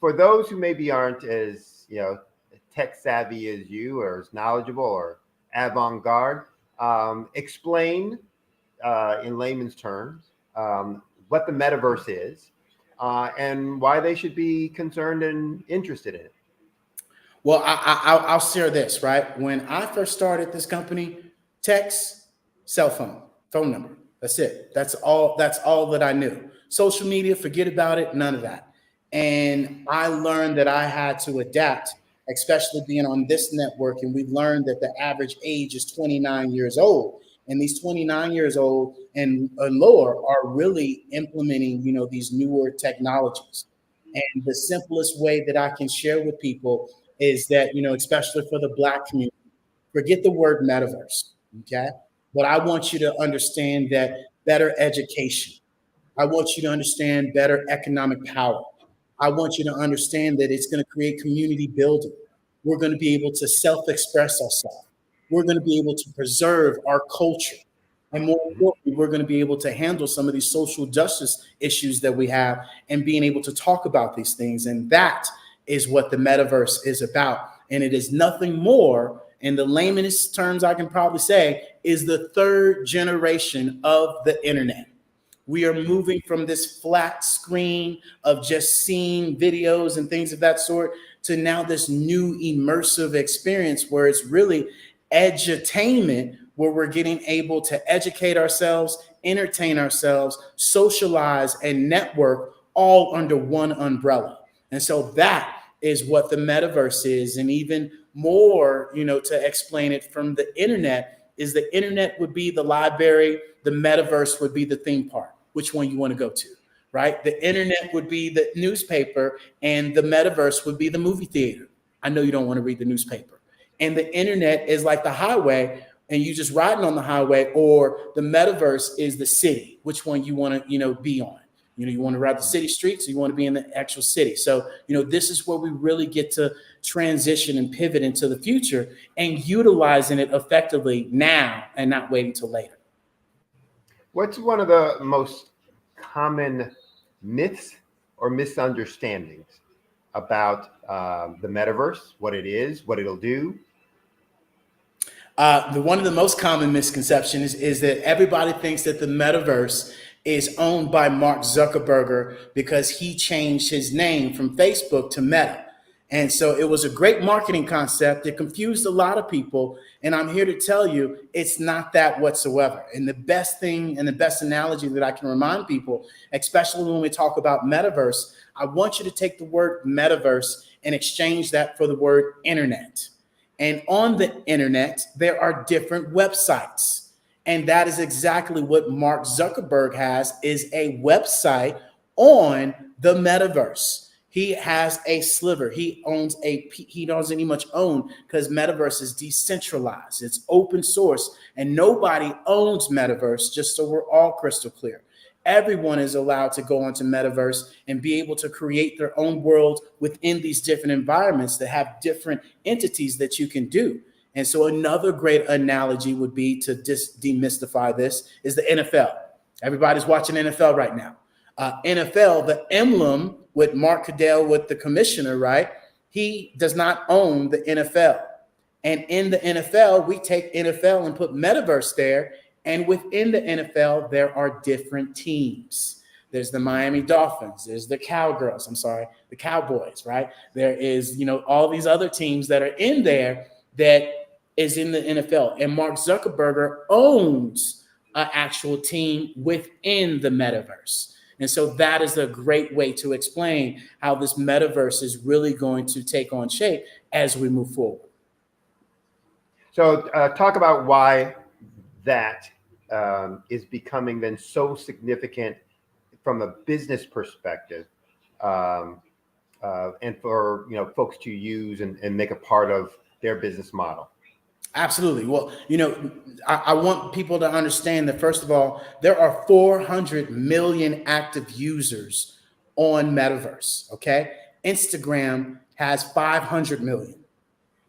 For those who maybe aren't as tech savvy as you, or as knowledgeable or avant-garde, explain in layman's terms what the metaverse is, and why they should be concerned and interested in it. Well, I'll share this, right? When I first started this company, text, cell phone number. That's it. That's all that I knew. Social media, forget about it, none of that. And I learned that I had to adapt, especially being on this network. And we learned that the average age is 29 years old. And these 29 years old and lower are really implementing, these newer technologies. And the simplest way that I can share with people is that, especially for the Black community, forget the word metaverse, okay? But I want you to understand that better education. I want you to understand better economic power. I want you to understand that it's going to create community building. We're going to be able to self-express ourselves. We're going to be able to preserve our culture. And more importantly, we're going to be able to handle some of these social justice issues that we have and being able to talk about these things. And that is what the metaverse is about. And it is nothing more, in the laymanest terms I can probably say, is the third generation of the internet. We are moving from this flat screen of just seeing videos and things of that sort to now this new immersive experience where it's really edutainment, where we're getting able to educate ourselves, entertain ourselves, socialize, and network all under one umbrella. And so that is what the metaverse is. And even more, to explain it from the internet, is the internet would be the library, the metaverse would be the theme park. Which one you want to go to, right? The internet would be the newspaper and the metaverse would be the movie theater. I know you don't want to read the newspaper. And the internet is like the highway and you just riding on the highway, or the metaverse is the city. Which one you want to, be on? You want to ride the city streets or you want to be in the actual city. So, this is where we really get to transition and pivot into the future and utilizing it effectively now and not waiting till later. What's one of the most common myths or misunderstandings about the metaverse, what it is, what it'll do? One of the most common misconceptions is that everybody thinks that the metaverse is owned by Mark Zuckerberg because he changed his name from Facebook to Meta. And so it was a great marketing concept. It confused a lot of people. And I'm here to tell you, it's not that whatsoever. And the best thing and the best analogy that I can remind people, especially when we talk about metaverse, I want you to take the word metaverse and exchange that for the word internet. And on the internet, there are different websites. And that is exactly what Mark Zuckerberg has, is a website on the metaverse. He has a sliver. He doesn't even much own, because metaverse is decentralized. It's open source and nobody owns metaverse, just so we're all crystal clear. Everyone is allowed to go onto metaverse and be able to create their own world within these different environments that have different entities that you can do. And so another great analogy would be to demystify this is the NFL. Everybody's watching NFL right now. NFL, the emblem with Mark Goodell, with the commissioner, right? He does not own the NFL. And in the NFL, we take NFL and put metaverse there. And within the NFL, there are different teams. There's the Miami Dolphins. There's the the Cowboys, right? There is, all these other teams that are in there that is in the NFL. And Mark Zuckerberg owns an actual team within the metaverse. And so that is a great way to explain how this metaverse is really going to take on shape as we move forward. So talk about why that is becoming then so significant from a business perspective, and for folks to use and make a part of their business model. Absolutely. Well, I want people to understand that, first of all, there are 400 million active users on metaverse. Okay. Instagram has 500 million.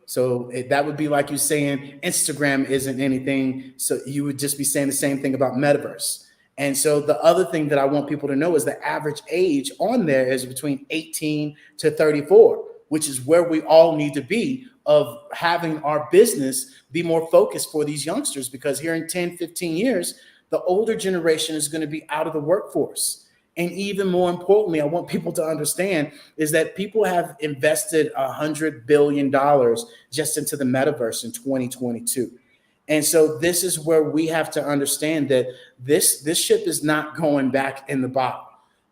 So that would be like you saying Instagram isn't anything. So you would just be saying the same thing about metaverse. And so the other thing that I want people to know is the average age on there is between 18 to 34, which is where we all need to be, of having our business be more focused for these youngsters, because here in 10, 15 years, the older generation is going to be out of the workforce. And even more importantly, I want people to understand is that people have invested $100 billion just into the metaverse in 2022. And so this is where we have to understand that this ship is not going back in the bottle.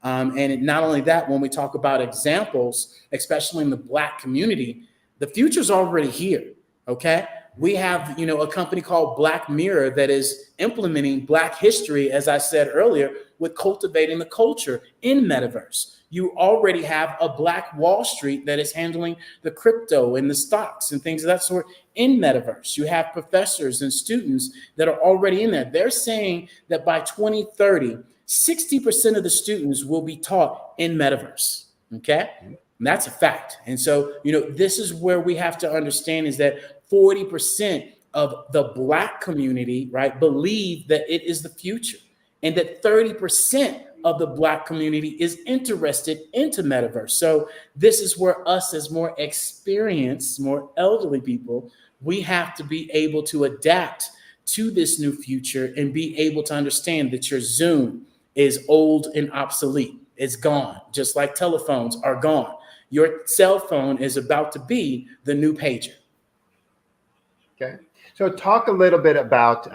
And not only that, when we talk about examples, especially in the Black community, the future's already here, okay? We have, a company called Black Mirror that is implementing Black history, as I said earlier, with cultivating the culture in metaverse. You already have a Black Wall Street that is handling the crypto and the stocks and things of that sort in metaverse. You have professors and students that are already in there. They're saying that by 2030, 60% of the students will be taught in metaverse, okay? And that's a fact. And so, this is where we have to understand is that 40% of the Black community, right, believe that it is the future, and that 30% of the Black community is interested into metaverse. So this is where us as more experienced, more elderly people, we have to be able to adapt to this new future and be able to understand that your Zoom is old and obsolete. It's gone, just like telephones are gone. Your cell phone is about to be the new pager. Okay. So talk a little bit about,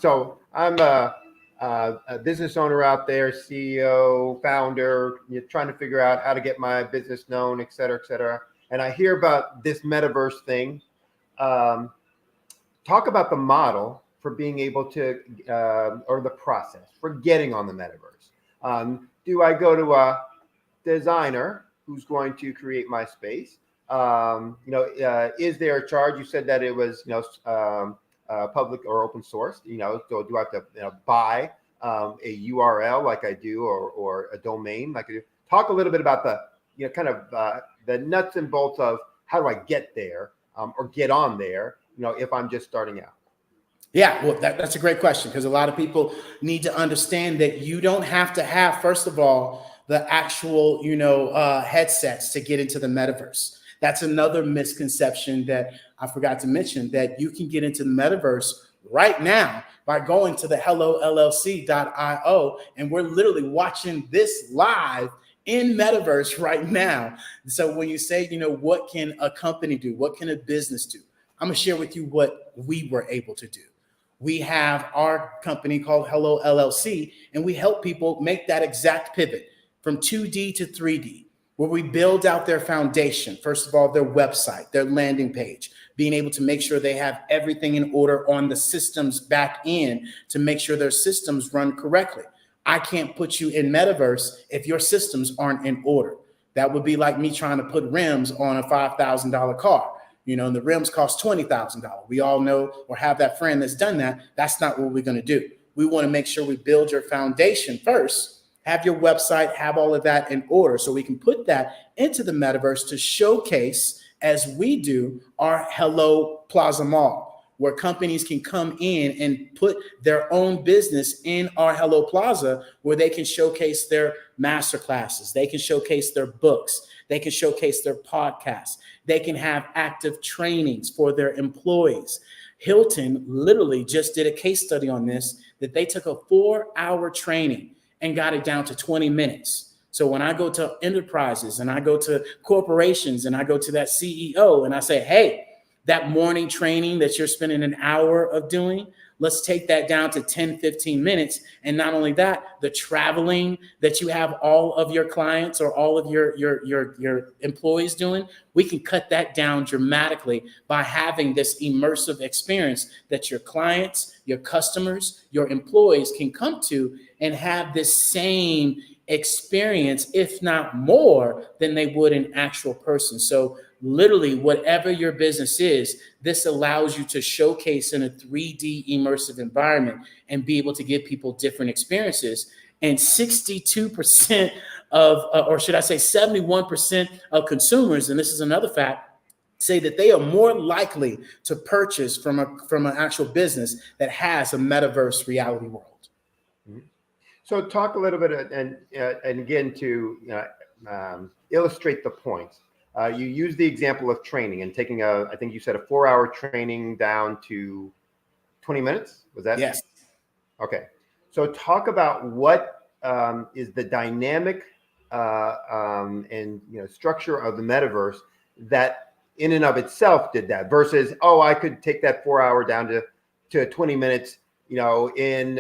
so I'm a business owner out there, CEO, founder, you're trying to figure out how to get my business known, et cetera, et cetera. And I hear about this metaverse thing. Talk about the model for being able to, or the process for getting on the metaverse. Do I go to a designer who's going to create my space? Is there a charge? You said that it was, public or open source, so do I have to buy a URL like I do, or a domain like I do? Talk a little bit about the, kind of the nuts and bolts of how do I get there or get on there, if I'm just starting out. Yeah, well, that's a great question, because a lot of people need to understand that you don't have to have, first of all, the actual, headsets to get into the metaverse. That's another misconception that I forgot to mention, that you can get into the metaverse right now by going to the hellollc.io. And we're literally watching this live in metaverse right now. So when you say, what can a company do? What can a business do? I'm going to share with you what we were able to do. We have our company called Hello LLC, and we help people make that exact pivot from 2D to 3D, where we build out their foundation. First of all, their website, their landing page, being able to make sure they have everything in order on the systems back end to make sure their systems run correctly. I can't put you in metaverse if your systems aren't in order. That would be like me trying to put rims on a $5,000 car. And the rims cost $20,000. We all know or have that friend that's done that. That's not what we're going to do. We want to make sure we build your foundation first, have your website, have all of that in order, so we can put that into the metaverse to showcase, as we do, our Hello Plaza Mall, where companies can come in and put their own business in our Hello Plaza, where they can showcase their master classes, they can showcase their books, they can showcase their podcasts, they can have active trainings for their employees. Hilton literally just did a case study on this, that they took a 4-hour training and got it down to 20 minutes. So when I go to enterprises and I go to corporations and I go to that CEO and I say, hey, that morning training that you're spending an hour of doing, let's take that down to 10, 15 minutes. And not only that, the traveling that you have all of your clients or all of your employees doing, we can cut that down dramatically by having this immersive experience that your clients, your customers, your employees can come to and have this same experience, if not more, than they would in actual person. So literally, whatever your business is, this allows you to showcase in a 3D immersive environment and be able to give people different experiences. And 62% of, or should I say 71% of consumers, and this is another fact, say that they are more likely to purchase from an actual business that has a metaverse reality world. So talk a little bit, and again, to illustrate the point. You use the example of training and taking I think you said a 4-hour training down to 20 minutes. Was that? Yes. Okay. So talk about what is the dynamic and structure of the metaverse that in and of itself did that versus, oh, I could take that 4 hour down to 20 minutes, in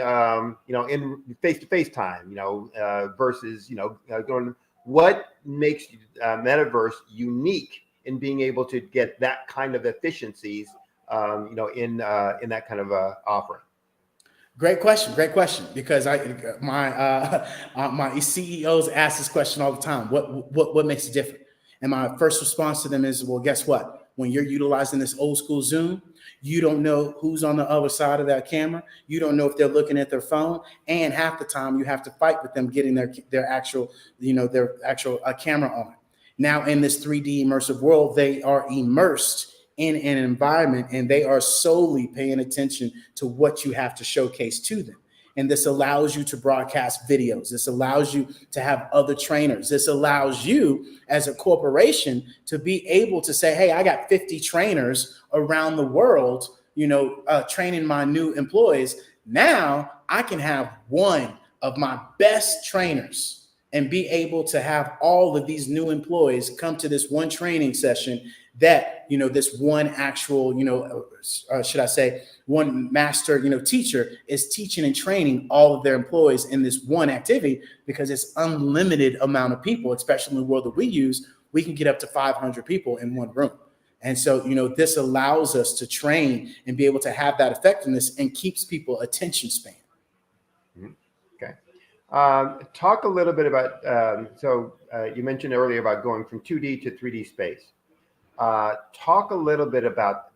face-to-face time, versus, going, what makes metaverse unique in being able to get that kind of efficiencies, in that kind of offering? Great question, because my CEOs ask this question all the time. What makes it different? And my first response to them is, well, guess what? When you're utilizing this old school Zoom, you don't know who's on the other side of that camera. You don't know if they're looking at their phone, and half the time you have to fight with them getting their actual camera on. Now in this 3D immersive world, they are immersed in an environment, and they are solely paying attention to what you have to showcase to them. And this allows you to broadcast videos. This allows you to have other trainers. This allows you as a corporation to be able to say, hey, I got 50 trainers around the world, training my new employees. Now I can have one of my best trainers and be able to have all of these new employees come to this one training session that, this one actual, should I say, one master, teacher is teaching and training all of their employees in this one activity, because it's unlimited amount of people, especially in the world that we use. We can get up to 500 people in one room. And so, this allows us to train and be able to have that effectiveness and keeps people attention span. Okay. Talk a little bit about, you mentioned earlier about going from 2D to 3D space. Talk a little bit about,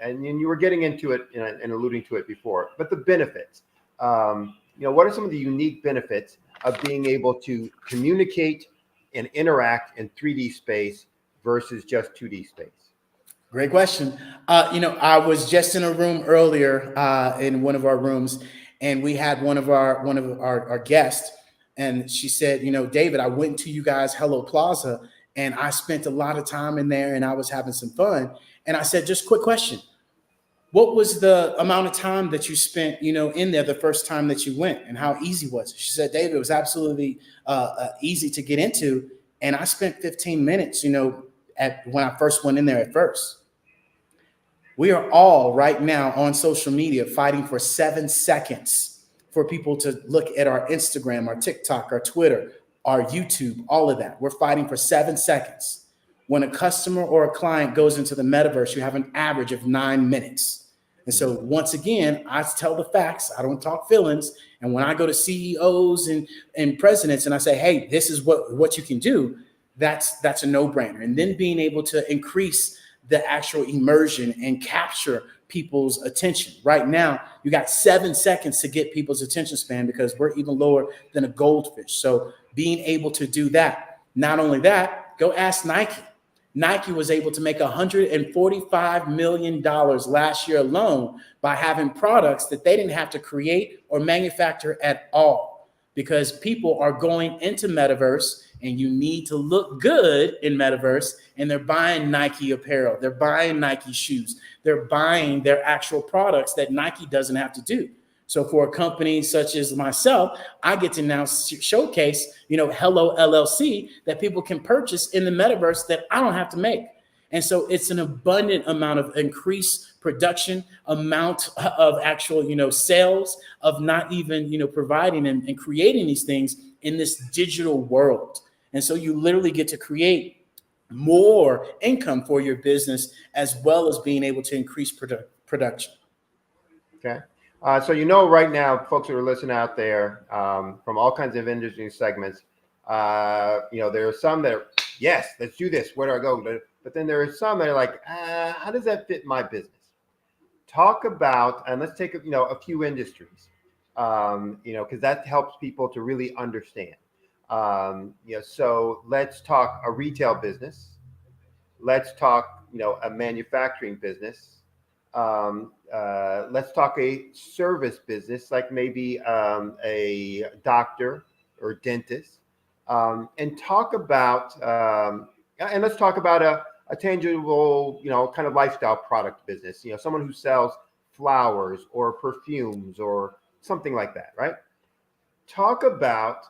and you were getting into it and alluding to it before, but the benefits. What are some of the unique benefits of being able to communicate and interact in 3D space versus just 2D space? Great question. I was just in a room earlier in one of our rooms, and we had one of our guests, and she said, David, I went to you guys Hello Plaza, and I spent a lot of time in there, and I was having some fun. And I said, just quick question. What was the amount of time that you spent, in there the first time that you went, and how easy was it? She said, David, it was absolutely easy to get into. And I spent 15 minutes, when I first went in there at first. We are all right now on social media fighting for 7 seconds for people to look at our Instagram, our TikTok, our Twitter, our YouTube, all of that. We're fighting for 7 seconds. When a customer or a client goes into the metaverse, you have an average of 9 minutes. And so once again, I tell the facts. I don't talk feelings. And when I go to CEOs and presidents and I say, hey, this is what you can do, that's a no-brainer. And then being able to increase the actual immersion and capture people's attention. Right now, you got 7 seconds to get people's attention span, because we're even lower than a goldfish. So being able to do that. Not only that, go ask Nike. Nike was able to make $145 million last year alone by having products that they didn't have to create or manufacture at all, because people are going into metaverse, and you need to look good in metaverse, and they're buying Nike apparel. They're buying Nike shoes. They're buying their actual products that Nike doesn't have to do. So for a company such as myself, I get to now showcase, Hello LLC that people can purchase in the metaverse that I don't have to make. And so it's an abundant amount of increased production, amount of actual, sales, of not even, providing and creating these things in this digital world. And so you literally get to create more income for your business, as well as being able to increase production. Okay. So right now, folks who are listening out there from all kinds of industry segments, there are some that are, yes, let's do this. Where do I go? But then there are some that are like, how does that fit my business? Talk about, and let's take a few industries, because that helps people to really understand. So let's talk a retail business. Let's talk, a manufacturing business. Let's talk a service business, like maybe a doctor or dentist, and talk about, and let's talk about a tangible, kind of lifestyle product business, someone who sells flowers or perfumes or something like that, right? talk about,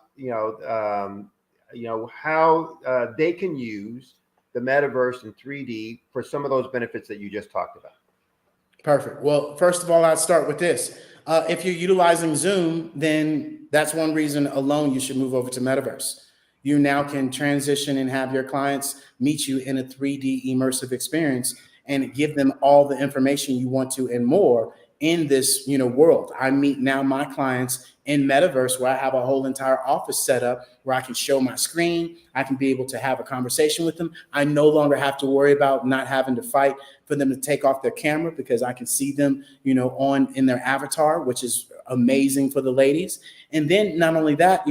how they can use the metaverse and 3D for some of those benefits that you just talked about. Perfect. Well, first of all, I'd start with this. If you're utilizing Zoom, then that's one reason alone you should move over to metaverse. You now can transition and have your clients meet you in a 3D immersive experience and give them all the information you want to and more in this, world. I meet now my clients in metaverse where I have a whole entire office set up where I can show my screen. I can be able to have a conversation with them. I no longer have to worry about not having to fight for them to take off their camera because I can see them, in their avatar, which is amazing for the ladies. And then not only that,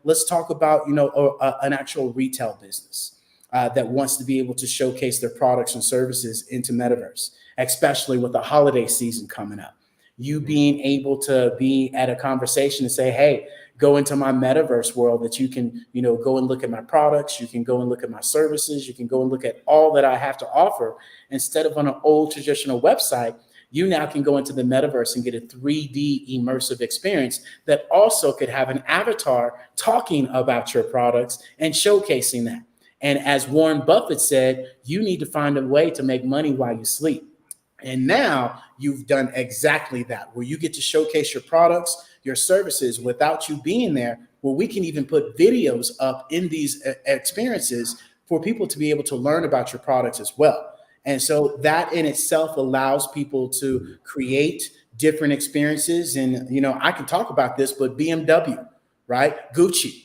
let's talk about, an actual retail business that wants to be able to showcase their products and services into metaverse, especially with the holiday season coming up. You being able to be at a conversation and say, hey, go into my metaverse world that you can, go and look at my products. You can go and look at my services. You can go and look at all that I have to offer. Instead of on an old traditional website, you now can go into the metaverse and get a 3D immersive experience that also could have an avatar talking about your products and showcasing that. And as Warren Buffett said, you need to find a way to make money while you sleep. And now you've done exactly that, where you get to showcase your products, your services without you being there, where we can even put videos up in these experiences for people to be able to learn about your products as well. And so that in itself allows people to create different experiences. And, I can talk about this, but BMW, right? Gucci,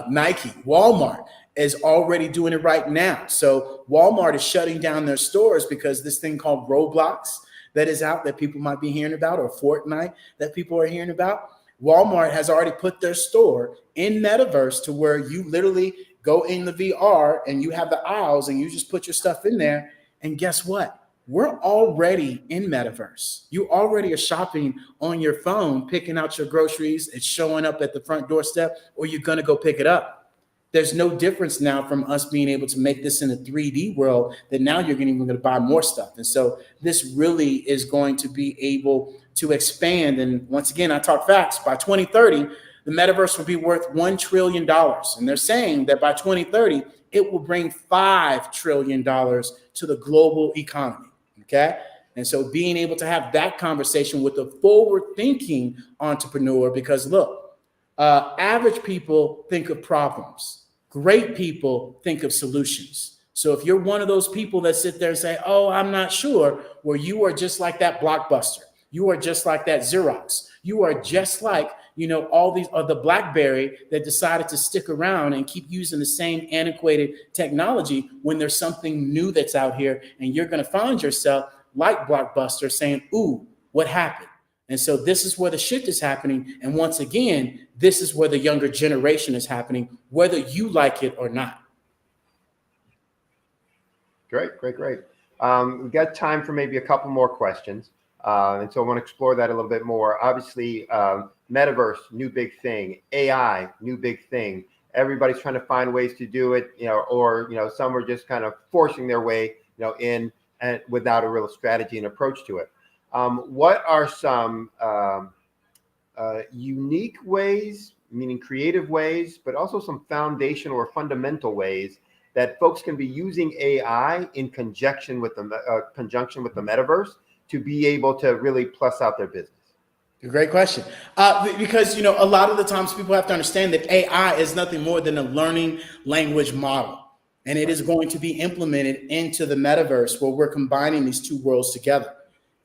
Nike, Walmart is already doing it right now. So Walmart is shutting down their stores because this thing called Roblox that is out that people might be hearing about, or Fortnite that people are hearing about. Walmart has already put their store in metaverse to where you literally go in the VR and you have the aisles and you just put your stuff in there. And guess what? We're already in metaverse. You already are shopping on your phone, picking out your groceries. It's showing up at the front doorstep, or you're going to go pick it up. There's no difference now from us being able to make this in a 3D world that now you're going to buy more stuff. And so this really is going to be able to expand. And once again, I talk facts. By 2030, the metaverse will be worth $1 trillion. And they're saying that by 2030, it will bring $5 trillion to the global economy. Okay. And so being able to have that conversation with a forward-thinking entrepreneur, because look, average people think of problems. Great people think of solutions. So if you're one of those people that sit there and say, oh, I'm not sure, well, you are just like that Blockbuster. You are just like that Xerox. You are just like, all these the BlackBerry that decided to stick around and keep using the same antiquated technology when there's something new that's out here. And you're going to find yourself like Blockbuster saying, ooh, what happened? And so this is where the shift is happening. And once again, this is where the younger generation is happening, whether you like it or not. Great. We've got time for maybe a couple more questions. And so I want to explore that a little bit more. Obviously, metaverse, new big thing. AI, new big thing. Everybody's trying to find ways to do it, or some are just kind of forcing their way, in and without a real strategy and approach to it. What are some unique ways, meaning creative ways, but also some foundational or fundamental ways that folks can be using AI in conjunction with the metaverse to be able to really plus out their business? Great question. Because, a lot of the times people have to understand that AI is nothing more than a learning language model. And it is going to be implemented into the metaverse where we're combining these two worlds together.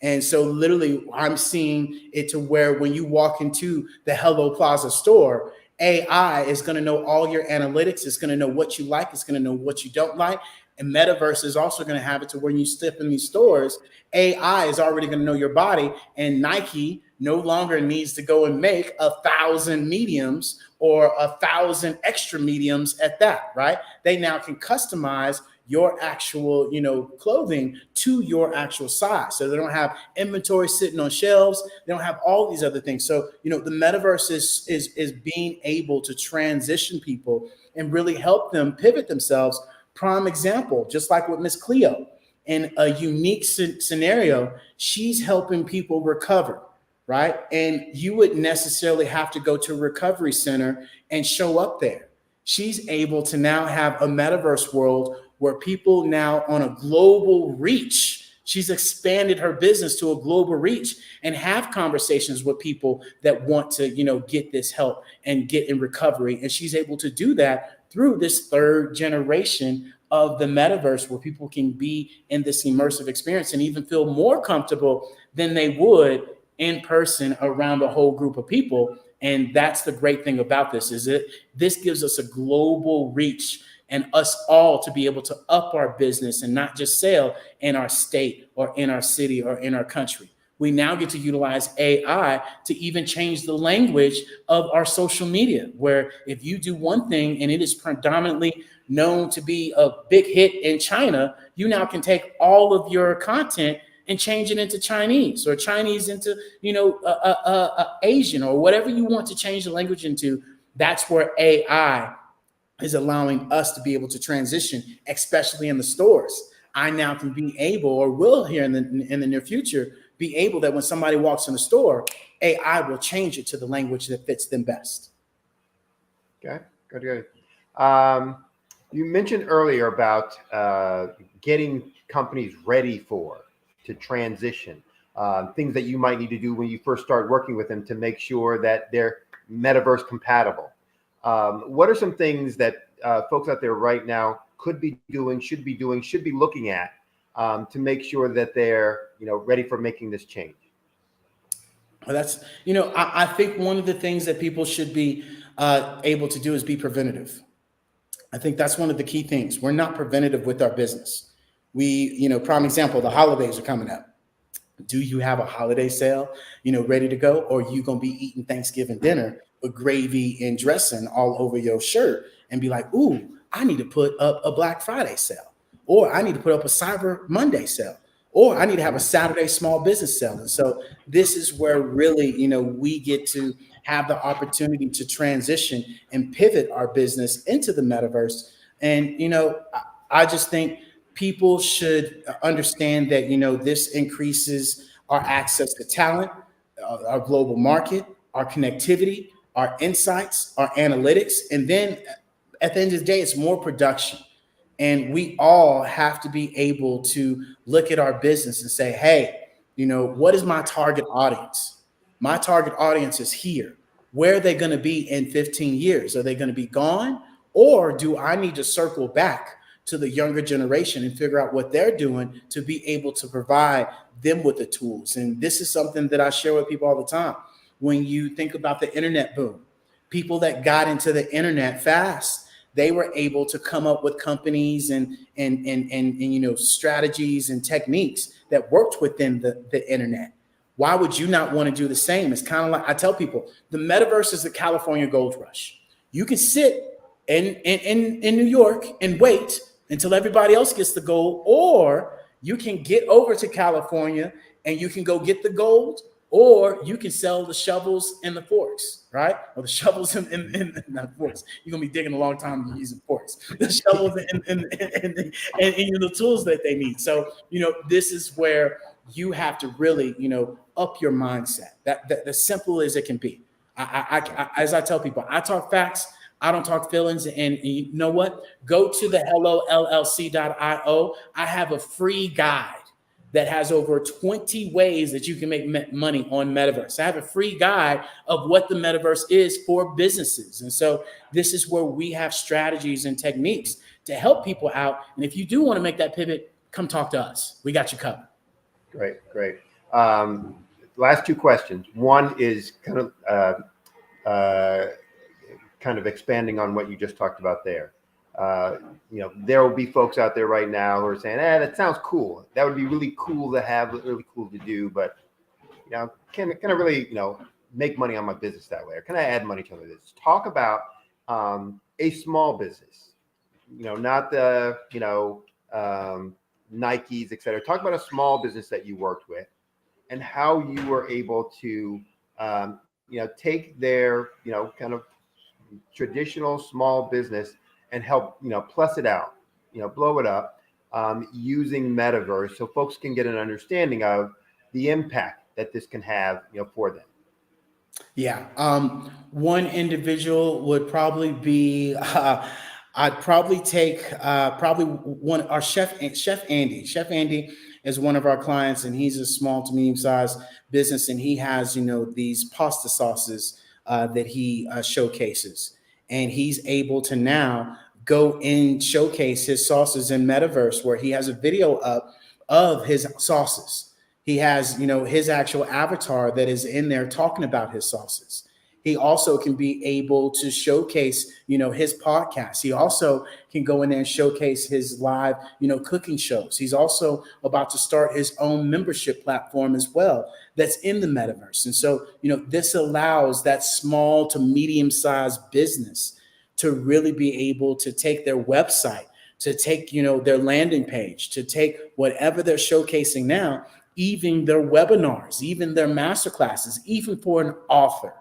And so literally I'm seeing it to where when you walk into the Hello Plaza store, AI is going to know all your analytics. It's going to know what you like. It's going to know what you don't like. And metaverse is also going to have it to when you step in these stores, AI is already going to know your body, and Nike no longer needs to go and make 1,000 mediums or 1,000 extra mediums at that, right? They now can customize your actual, clothing to your actual size. So they don't have inventory sitting on shelves. They don't have all these other things. So, the metaverse is being able to transition people and really help them pivot themselves. Prime example, just like with Miss Cleo, in a unique scenario, she's helping people recover, right? And you wouldn't necessarily have to go to a recovery center and show up there. She's able to now have a metaverse world where people now on a global reach, she's expanded her business to a global reach and have conversations with people that want to, get this help and get in recovery. And she's able to do that through this third generation of the metaverse, where people can be in this immersive experience and even feel more comfortable than they would in person around a whole group of people. And that's the great thing about this, is this gives us a global reach and us all to be able to up our business and not just sell in our state or in our city or in our country. We now get to utilize AI to even change the language of our social media, where if you do one thing and it is predominantly known to be a big hit in China, you now can take all of your content and change it into Chinese, or Chinese into, Asian, or whatever you want to change the language into. That's where AI is allowing us to be able to transition, especially in the stores. I now can be able, or will here in the near future, be able that when somebody walks in the store, AI will change it to the language that fits them best. Okay, good. You mentioned earlier about getting companies ready to transition, things that you might need to do when you first start working with them to make sure that they're metaverse compatible. What are some things that folks out there right now could be doing, should be looking at to make sure that they're ready for making this change? Well, that's, I think one of the things that people should be able to do is be preventative. I think that's one of the key things. We're not preventative with our business. Prime example, the holidays are coming up. Do you have a holiday sale, ready to go? Or are you going to be eating Thanksgiving dinner with gravy and dressing all over your shirt and be like, ooh, I need to put up a Black Friday sale, or I need to put up a Cyber Monday sale, or I need to have a Saturday small business sale. And so this is where really, we get to have the opportunity to transition and pivot our business into the metaverse. And, I just think people should understand that, this increases our access to talent, our global market, our connectivity, our insights, our analytics. And then at the end of the day, it's more production. And we all have to be able to look at our business and say, hey, what is my target audience? My target audience is here. Where are they going to be in 15 years? Are they going to be gone? Or do I need to circle back to the younger generation and figure out what they're doing to be able to provide them with the tools? And this is something that I share with people all the time. When you think about the internet boom, people that got into the internet fast, they were able to come up with companies and strategies and techniques that worked within the internet. Why would you not want to do the same? It's kind of like I tell people, the metaverse is the California gold rush. You can sit in New York and wait until everybody else gets the gold, or you can get over to California and you can go get the gold, or you can sell the shovels and the forks, right? Or the shovels and not forks. You're gonna be digging a long time using forks. The shovels and the tools that they need. So this is where you have to really up your mindset. That as simple as it can be. As I tell people, I talk facts. I don't talk feelings. And you know what? Go to the hellollc.io. I have a free guide that has over 20 ways that you can make money on metaverse. I have a free guide of what the metaverse is for businesses. And so this is where we have strategies and techniques to help people out. And if you do want to make that pivot, come talk to us. We got you covered. Great. Last two questions. One is kind of expanding on what you just talked about there. There will be folks out there right now who are saying, that sounds cool. That would be really cool to have, really cool to do, but can I really, make money on my business that way? Or can I add money to my business? Talk about a small business, not the, Nikes, et cetera. Talk about a small business that you worked with and how you were able to, take their, kind of traditional small business and help, plus it out, blow it up using metaverse so folks can get an understanding of the impact that this can have, for them? Yeah. One individual would probably be, I'd probably take our Chef Andy. Chef Andy is one of our clients, and he's a small to medium sized business, and he has, these pasta sauces that he showcases, and he's able to now go and showcase his sauces in Metaverse, where he has a video up of his sauces. He has, his actual avatar that is in there talking about his sauces. He also can be able to showcase, his podcast. He also can go in there and showcase his live, cooking shows. He's also about to start his own membership platform as well that's in the metaverse. And so, this allows that small to medium-sized business to really be able to take their website, to take, their landing page, to take whatever they're showcasing now, even their webinars, even their masterclasses, even for an author.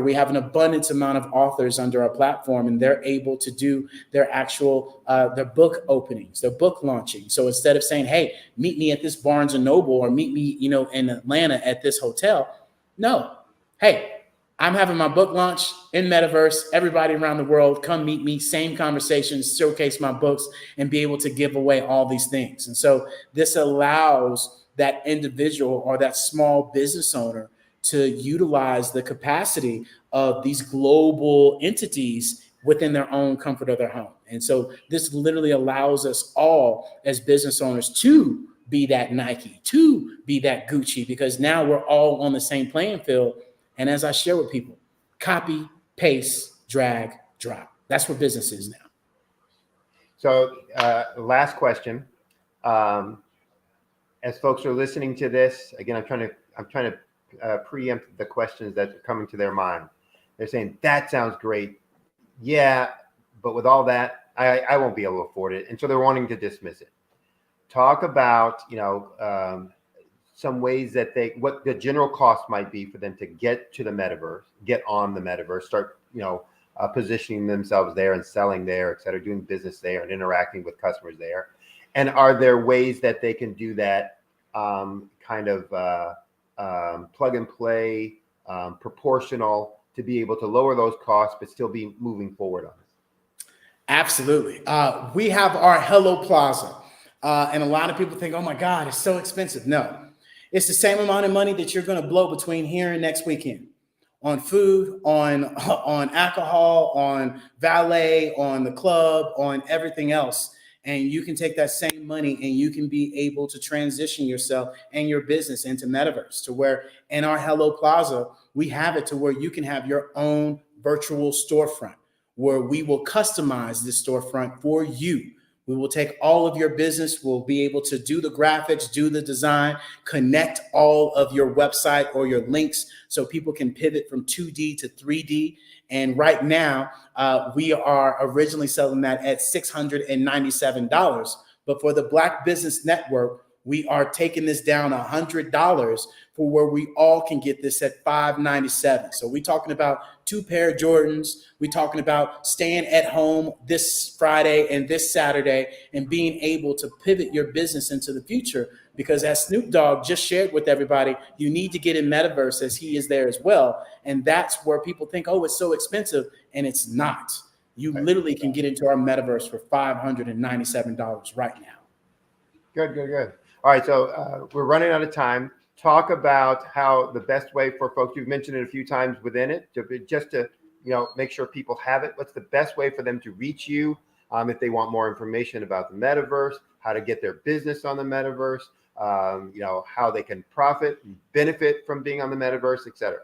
We have an abundance amount of authors under our platform, and they're able to do their actual, their book openings, their book launching. So instead of saying, hey, meet me at this Barnes and Noble, or meet me, in Atlanta at this hotel. No, hey, I'm having my book launch in Metaverse. Everybody around the world, come meet me, same conversations, showcase my books, and be able to give away all these things. And so this allows that individual or that small business owner to utilize the capacity of these global entities within their own comfort of their home. And so this literally allows us all as business owners to be that Nike, to be that Gucci, because now we're all on the same playing field. And as I share with people, copy, paste, drag, drop. That's what business is now. So last question. As folks are listening to this, again, I'm trying to preempt the questions that are coming to their mind. They're saying, that sounds great. Yeah, but with all that, I won't be able to afford it. And so they're wanting to dismiss it. Talk about, some ways that what the general cost might be for them to get to the metaverse, get on the metaverse, start, positioning themselves there and selling there, et cetera, doing business there and interacting with customers there. And are there ways that they can do that plug and play, proportional, to be able to lower those costs, but still be moving forward on it? Absolutely. We have our Hello Plaza. And a lot of people think, oh my God, it's so expensive. No, it's the same amount of money that you're going to blow between here and next weekend on food, on alcohol, on valet, on the club, on everything else. And you can take that same money and you can be able to transition yourself and your business into metaverse, to where in our Hello Plaza, we have it to where you can have your own virtual storefront, where we will customize this storefront for you. We will take all of your business. We'll be able to do the graphics, do the design, connect all of your website or your links so people can pivot from 2D to 3D. And right now, we are originally selling that at $697. But for the Black Business Network, we are taking this down $100 for where we all can get this at $597. So we're talking about 2 pair of Jordans. We're talking about staying at home this Friday and this Saturday and being able to pivot your business into the future. Because as Snoop Dogg just shared with everybody, you need to get in metaverse, as he is there as well. And that's where people think, oh, it's so expensive. And it's not. You literally can get into our metaverse for $597 right now. Good. All right, so we're running out of time. Talk about how the best way for folks, you've mentioned it a few times within it, to make sure people have it. What's the best way for them to reach you if they want more information about the metaverse, how to get their business on the metaverse, how they can profit and benefit from being on the metaverse, et cetera?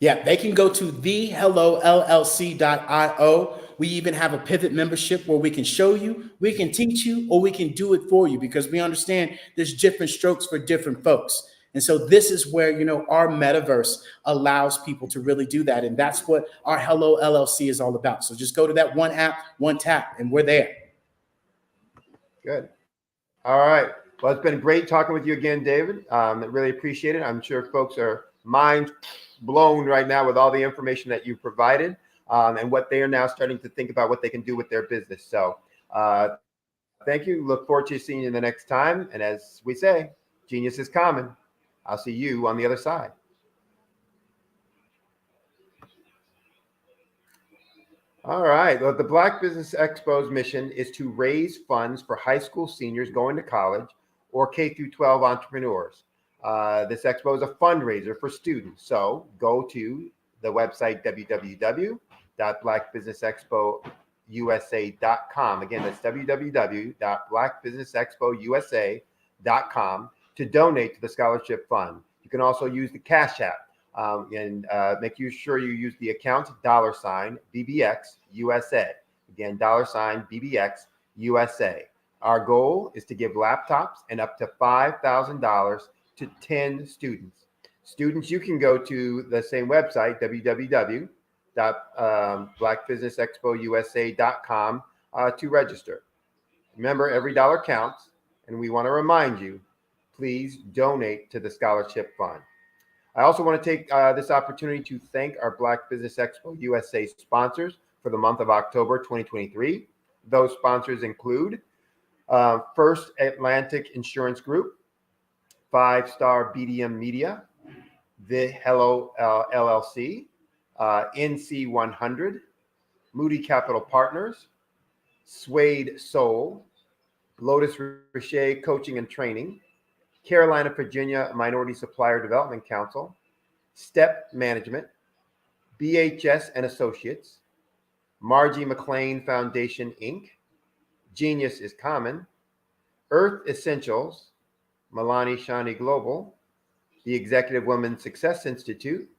Yeah, they can go to thehellollc.io. We even have a pivot membership where we can show you, we can teach you, or we can do it for you, because we understand there's different strokes for different folks. And so this is where, our metaverse allows people to really do that. And that's what our Hello LLC is all about. So just go to that one app, one tap, and we're there. Good. All right. Well, it's been great talking with you again, David. I really appreciate it. I'm sure folks are mind blown right now with all the information that you provided, and what they are now starting to think about what they can do with their business. So thank you. Look forward to seeing you the next time. And as we say, genius is common. I'll see you on the other side. All right. Well, the Black Business Expo's mission is to raise funds for high school seniors going to college or K through 12 entrepreneurs. This expo is a fundraiser for students. So go to the website www.blackbusinessexpousa.com. Again, that's www.blackbusinessexpousa.com to donate to the scholarship fund. You can also use the Cash App. And make sure you use the account $BBX USA. Again, $BBX USA. Our goal is to give laptops and up to $5,000 to 10 students. Students, you can go to the same website, www.blackbusinessexpousa.com to register. Remember, every dollar counts, and we want to remind you, please donate to the scholarship fund. I also want to take this opportunity to thank our Black Business Expo USA sponsors for the month of October 2023. Those sponsors include First Atlantic Insurance Group, 5-Star BDM Media, The Hello LLC, NC100, Moody Capital Partners, Suede Soul, Lotus Richet Coaching and Training, Carolina, Virginia Minority Supplier Development Council, Step Management, BHS and Associates, Margie McLean Foundation, Inc., Genius is Common, Earth Essentials, Milani Shani Global, the Executive Women Success Institute,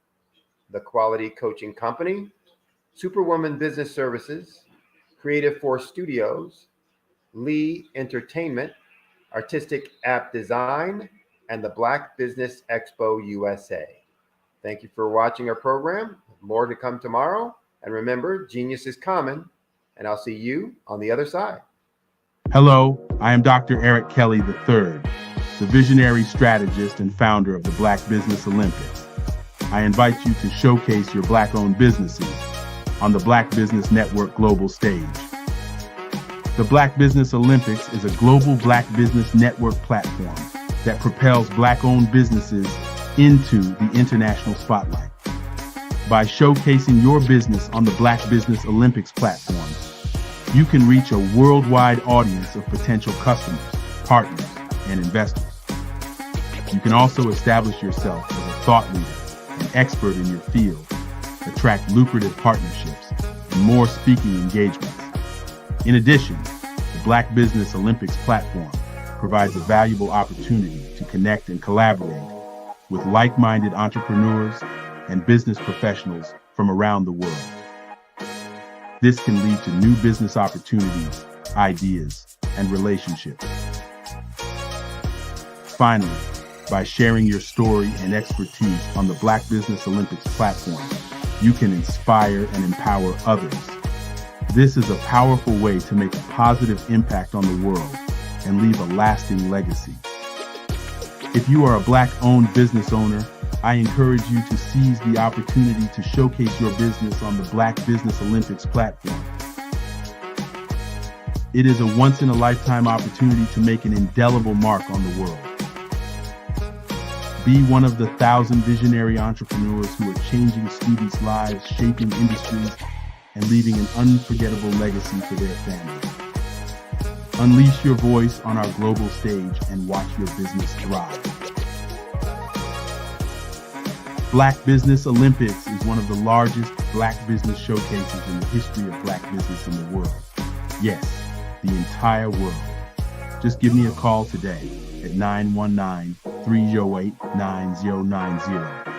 the Quality Coaching Company, Superwoman Business Services, Creative Force Studios, Lee Entertainment, Artistic App Design, and the Black Business Expo USA. Thank you for watching our program. More to come tomorrow. And remember, genius is common, and I'll see you on the other side. Hello, I am Dr. Eric Kelly III, the visionary strategist and founder of the Black Business Olympics. I invite you to showcase your Black-owned businesses on the Black Business Network global stage. The Black Business Olympics is a global Black Business Network platform that propels Black-owned businesses into the international spotlight. By showcasing your business on the Black Business Olympics platform, you can reach a worldwide audience of potential customers, partners, and investors. You can also establish yourself as a thought leader and expert in your field, attract lucrative partnerships, and more speaking engagements. In addition, the Black Business Olympics platform provides a valuable opportunity to connect and collaborate with like-minded entrepreneurs and business professionals from around the world. This can lead to new business opportunities, ideas, and relationships. Finally, by sharing your story and expertise on the Black Business Olympics platform, you can inspire and empower others. This is a powerful way to make a positive impact on the world and leave a lasting legacy. If you are a Black-owned business owner, I encourage you to seize the opportunity to showcase your business on the Black Business Olympics platform. It is a once-in-a-lifetime opportunity to make an indelible mark on the world. Be one of the 1,000 visionary entrepreneurs who are changing students' lives, shaping industries, and leaving an unforgettable legacy for their families. Unleash your voice on our global stage and watch your business thrive. Black Business Olympics is one of the largest Black business showcases in the history of Black business in the world. Yes, the entire world. Just give me a call today at 919-308-9090